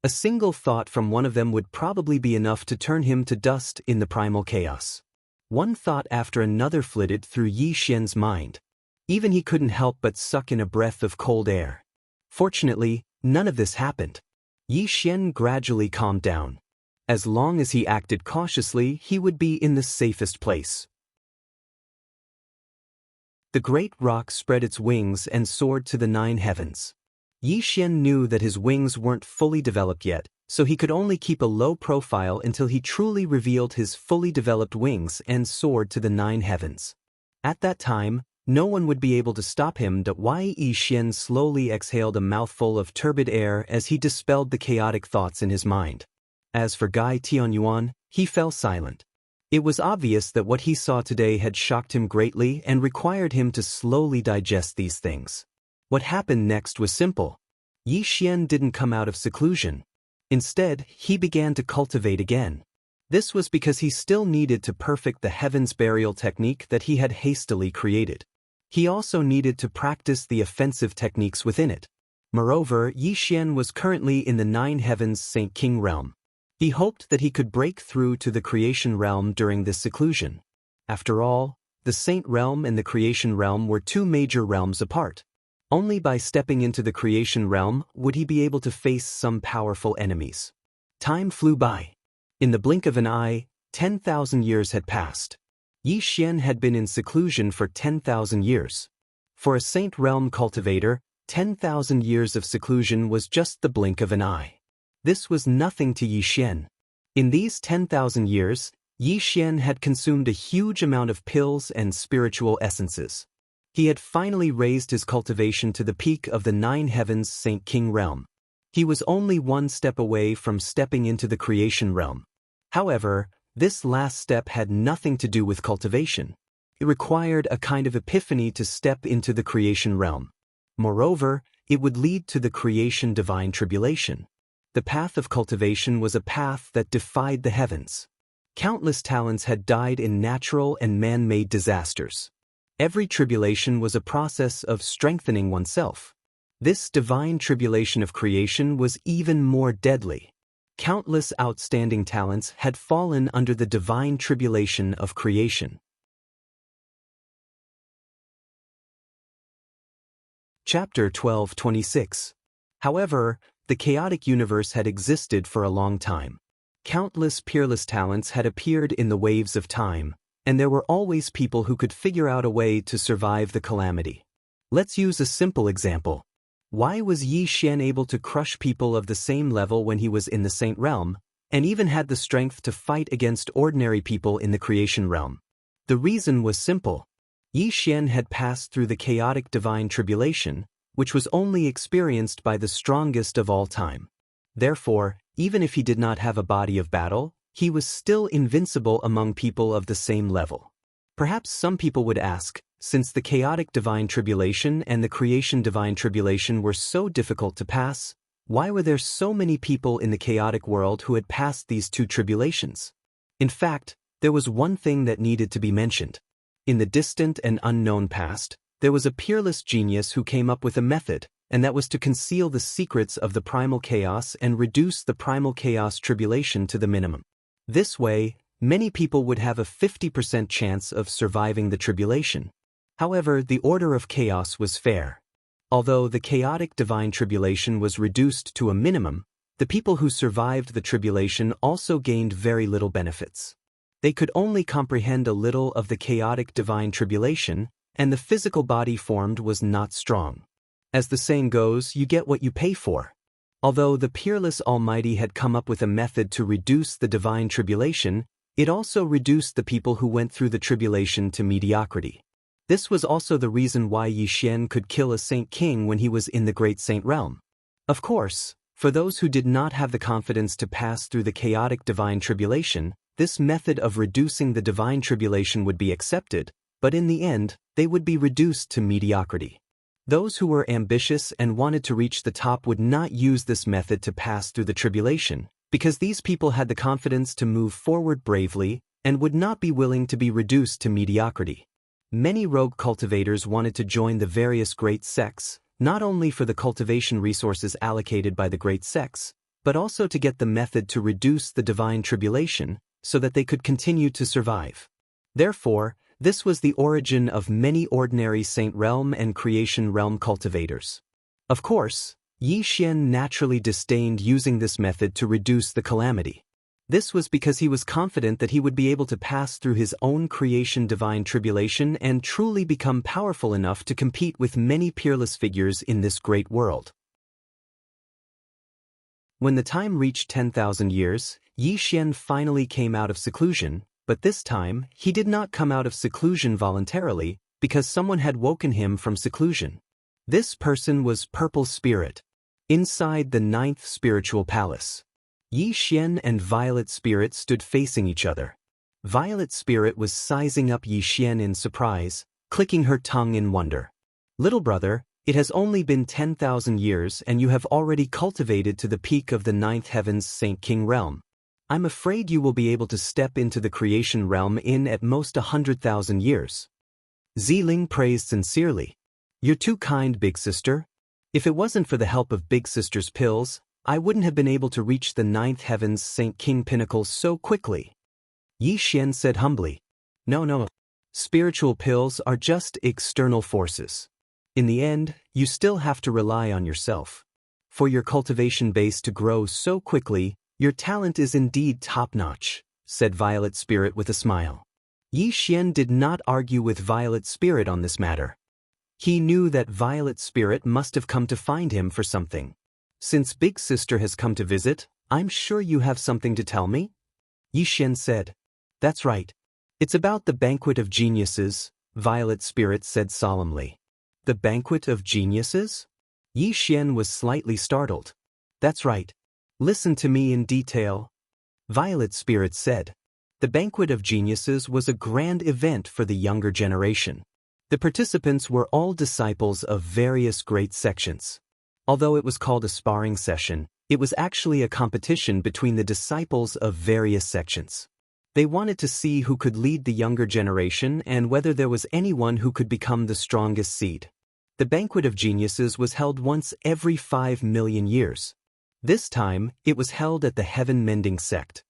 A single thought from one of them would probably be enough to turn him to dust in the primal chaos. One thought after another flitted through Yi Xian's mind. Even he couldn't help but suck in a breath of cold air. Fortunately, none of this happened. Yi Xian gradually calmed down. As long as he acted cautiously, he would be in the safest place. The great rock spread its wings and soared to the 9 heavens. Yi Xian knew that his wings weren't fully developed yet, so he could only keep a low profile until he truly revealed his fully developed wings and soared to the 9 heavens. At that time, no one would be able to stop him. Yi Xian slowly exhaled a mouthful of turbid air as he dispelled the chaotic thoughts in his mind. As for Gai Tianyuan, he fell silent. It was obvious that what he saw today had shocked him greatly and required him to slowly digest these things. What happened next was simple. Yi Xian didn't come out of seclusion. Instead, he began to cultivate again. This was because he still needed to perfect the heavens burial technique that he had hastily created. He also needed to practice the offensive techniques within it. Moreover, Yi Xian was currently in the 9 heavens Saint King realm. He hoped that he could break through to the creation realm during this seclusion. After all, the Saint realm and the creation realm were 2 major realms apart. Only by stepping into the creation realm would he be able to face some powerful enemies. Time flew by. In the blink of an eye, 10,000 years had passed. Yi Xian had been in seclusion for 10,000 years. For a Saint realm cultivator, 10,000 years of seclusion was just the blink of an eye. This was nothing to Yi Xian. In these 10,000 years, Yi Xian had consumed a huge amount of pills and spiritual essences. He had finally raised his cultivation to the peak of the 9 heavens Saint King realm. He was only 1 step away from stepping into the creation realm. However, this last step had nothing to do with cultivation. It required a kind of epiphany to step into the creation realm. Moreover, it would lead to the creation divine tribulation. The path of cultivation was a path that defied the heavens. Countless talents had died in natural and man-made disasters. Every tribulation was a process of strengthening oneself. This divine tribulation of creation was even more deadly. Countless outstanding talents had fallen under the divine tribulation of creation. Chapter 12:26. However, the chaotic universe had existed for a long time. Countless peerless talents had appeared in the waves of time, and there were always people who could figure out a way to survive the calamity. Let's use a simple example. Why was Yi Xian able to crush people of the same level when he was in the Saint Realm, and even had the strength to fight against ordinary people in the creation realm? The reason was simple. Yi Xian had passed through the chaotic divine tribulation, which was only experienced by the strongest of all time. Therefore, even if he did not have a body of battle, he was still invincible among people of the same level. Perhaps some people would ask, since the chaotic divine tribulation and the creation divine tribulation were so difficult to pass, why were there so many people in the chaotic world who had passed these two tribulations? In fact, there was one thing that needed to be mentioned. In the distant and unknown past, there was a peerless genius who came up with a method, and that was to conceal the secrets of the primal chaos and reduce the primal chaos tribulation to the minimum. This way, many people would have a 50% chance of surviving the tribulation. However, the order of chaos was fair. Although the chaotic divine tribulation was reduced to a minimum, the people who survived the tribulation also gained very little benefits. They could only comprehend a little of the chaotic divine tribulation, and the physical body formed was not strong. As the saying goes, you get what you pay for. Although the peerless Almighty had come up with a method to reduce the divine tribulation, it also reduced the people who went through the tribulation to mediocrity. This was also the reason why Yi Xian could kill a Saint King when he was in the Great Saint Realm. Of course, for those who did not have the confidence to pass through the chaotic divine tribulation, this method of reducing the divine tribulation would be accepted, but in the end, they would be reduced to mediocrity. Those who were ambitious and wanted to reach the top would not use this method to pass through the tribulation, because these people had the confidence to move forward bravely and would not be willing to be reduced to mediocrity. Many rogue cultivators wanted to join the various great sects, not only for the cultivation resources allocated by the great sects, but also to get the method to reduce the divine tribulation so that they could continue to survive. Therefore, this was the origin of many ordinary Saint Realm and Creation Realm cultivators. Of course, Yi Xian naturally disdained using this method to reduce the calamity. This was because he was confident that he would be able to pass through his own creation divine tribulation and truly become powerful enough to compete with many peerless figures in this great world. When the time reached 10,000 years, Yi Xian finally came out of seclusion, but this time, he did not come out of seclusion voluntarily, because someone had woken him from seclusion. This person was Purple Spirit. Inside the 9th spiritual palace, Yi Xian and Violet Spirit stood facing each other. Violet Spirit was sizing up Yi Xian in surprise, clicking her tongue in wonder. "Little brother, it has only been 10,000 years and you have already cultivated to the peak of the 9th heaven's Saint King realm. I'm afraid you will be able to step into the creation realm in at most 100,000 years." Ziling praised sincerely. "You're too kind, big sister. If it wasn't for the help of big sister's pills, I wouldn't have been able to reach the 9th heaven's Saint King pinnacle so quickly." Yi Xian said humbly, No. Spiritual pills are just external forces. In the end, you still have to rely on yourself. For your cultivation base to grow so quickly, your talent is indeed top-notch," said Violet Spirit with a smile. Yi Xian did not argue with Violet Spirit on this matter. He knew that Violet Spirit must have come to find him for something. "Since Big Sister has come to visit, I'm sure you have something to tell me?" Yi Xian said. "That's right. It's about the Banquet of Geniuses," Violet Spirit said solemnly. "The Banquet of Geniuses?" Yi Xian was slightly startled. "That's right. Listen to me in detail," Violet Spirit said. The Banquet of Geniuses was a grand event for the younger generation. The participants were all disciples of various great sections. Although it was called a sparring session, It was actually a competition between the disciples of various sections. They wanted to see who could lead the younger generation and whether there was anyone who could become the strongest seed. The Banquet of Geniuses was held once every 5 million years. This time, it was held at the Heaven-Mending sect.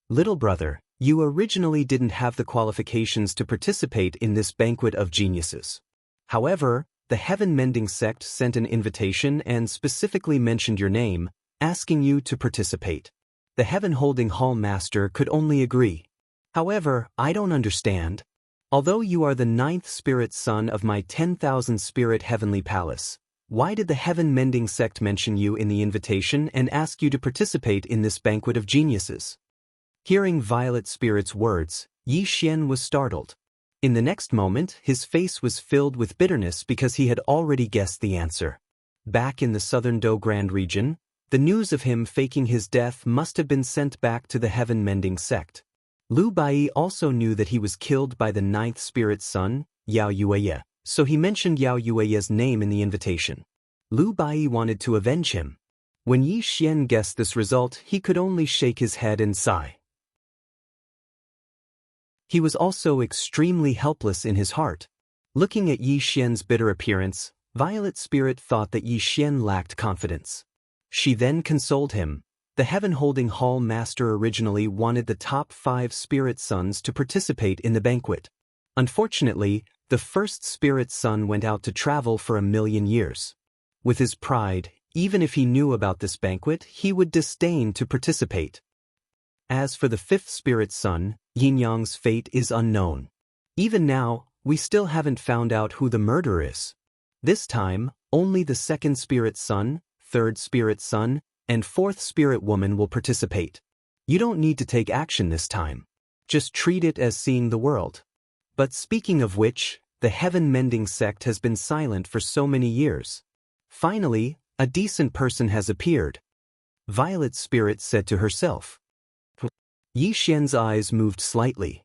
Little brother, you originally didn't have the qualifications to participate in this Banquet of Geniuses. However, the Heaven-Mending sect sent an invitation and specifically mentioned your name, asking you to participate. The Heaven-Holding Hall Master could only agree. However, I don't understand. Although you are the 9th spirit son of my 10,000 spirit heavenly palace, why did the Heaven-Mending sect mention you in the invitation and ask you to participate in this Banquet of Geniuses? Hearing Violet Spirit's words, Yi Xian was startled. In the next moment, his face was filled with bitterness because he had already guessed the answer. Back in the southern Dogrand region, the news of him faking his death must have been sent back to the Heaven-Mending sect. Lu Bai also knew that he was killed by the 9th spirit son, Yao Yueye, so he mentioned Yao Yueye's name in the invitation. Lu Bai wanted to avenge him. When Yi Xian guessed this result, he could only shake his head and sigh. He was also extremely helpless in his heart. Looking at Yi Xian's bitter appearance, Violet Spirit thought that Yi Xian lacked confidence. She then consoled him. The Heaven-Holding Hall Master originally wanted the top 5 spirit sons to participate in the banquet. Unfortunately, the first spirit son went out to travel for 1,000,000 years. With his pride, even if he knew about this banquet, he would disdain to participate. As for the 5th spirit son, Yin Yang's fate is unknown. Even now, we still haven't found out who the murderer is. This time, only the 2nd spirit son, 3rd spirit son, and 4th spirit woman will participate. You don't need to take action this time. Just treat it as seeing the world. But speaking of which, the Heaven-Mending sect has been silent for so many years. Finally, a decent person has appeared. Violet Spirit said to herself. Yi Xian's eyes moved slightly.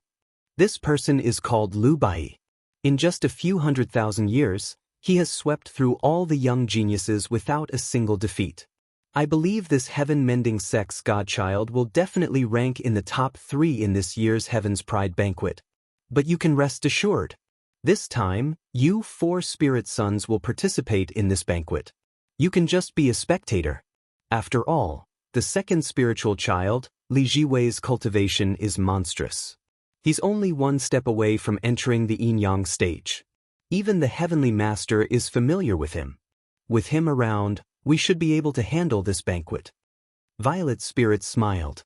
This person is called Lu Bai. In just a few 100,000 years, he has swept through all the young geniuses without a single defeat. I believe this Heaven-Mending sect's godchild will definitely rank in the top 3 in this year's Heaven's Pride Banquet. But you can rest assured. This time, you 4 spirit sons will participate in this banquet. You can just be a spectator. After all, the 2nd spiritual child, Li Jiwei's cultivation is monstrous. He's only 1 step away from entering the Yin-Yang stage. Even the Heavenly Master is familiar with him. With him around, we should be able to handle this banquet. Violet Spirit smiled.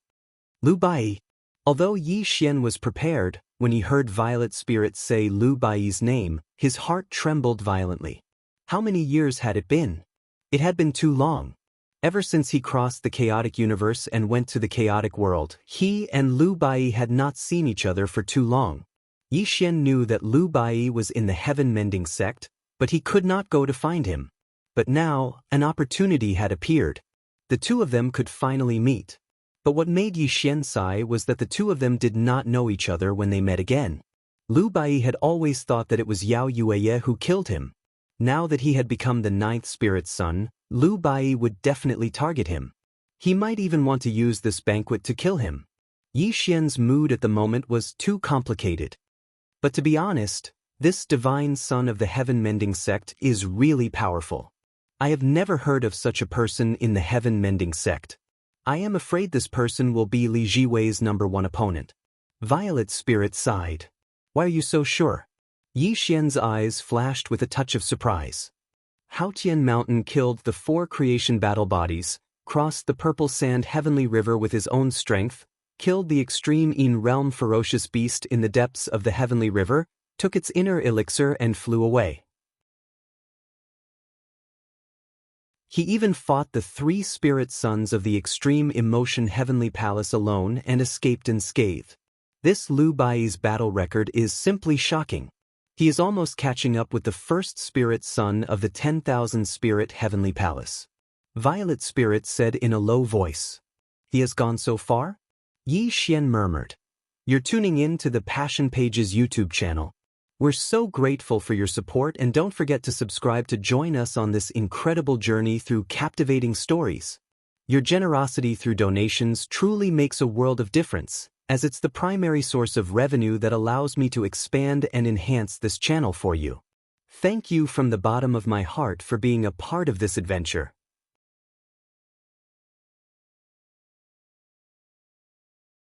Lu Bai. Although Yi Xian was prepared, when he heard Violet Spirit say Lu Bai's name, his heart trembled violently. How many years had it been? It had been too long. Ever since he crossed the chaotic universe and went to the chaotic world, he and Lu Bai had not seen each other for too long. Yi Xian knew that Lu Bai was in the Heaven-Mending sect, but he could not go to find him. But now, an opportunity had appeared. The 2 of them could finally meet. But what made Yi Xian sigh was that the 2 of them did not know each other when they met again. Lu Bai had always thought that it was Yao Yueye who killed him. Now that he had become the 9th spirit son, Lu Bai would definitely target him. He might even want to use this banquet to kill him. Yi Xian's mood at the moment was too complicated. But to be honest, this divine son of the Heaven-Mending sect is really powerful. I have never heard of such a person in the Heaven-Mending sect. I am afraid this person will be Li Jiwei's #1 opponent. Violet Spirit sighed. Why are you so sure? Yi Xian's eyes flashed with a touch of surprise. Haotian Mountain killed the 4 creation battle bodies, crossed the purple sand heavenly river with his own strength, killed the extreme Yin realm ferocious beast in the depths of the heavenly river, took its inner elixir and flew away. He even fought the 3 spirit sons of the extreme emotion heavenly palace alone and escaped unscathed. This Lu Bai's battle record is simply shocking. He is almost catching up with the 1st spirit son of the 10,000 spirit heavenly palace. Violet Spirit said in a low voice. He has gone so far? Yi Xian murmured. You're tuning in to the Passion Pages YouTube channel. We're so grateful for your support, and don't forget to subscribe to join us on this incredible journey through captivating stories. Your generosity through donations truly makes a world of difference, as it's the primary source of revenue that allows me to expand and enhance this channel for you. Thank you from the bottom of my heart for being a part of this adventure.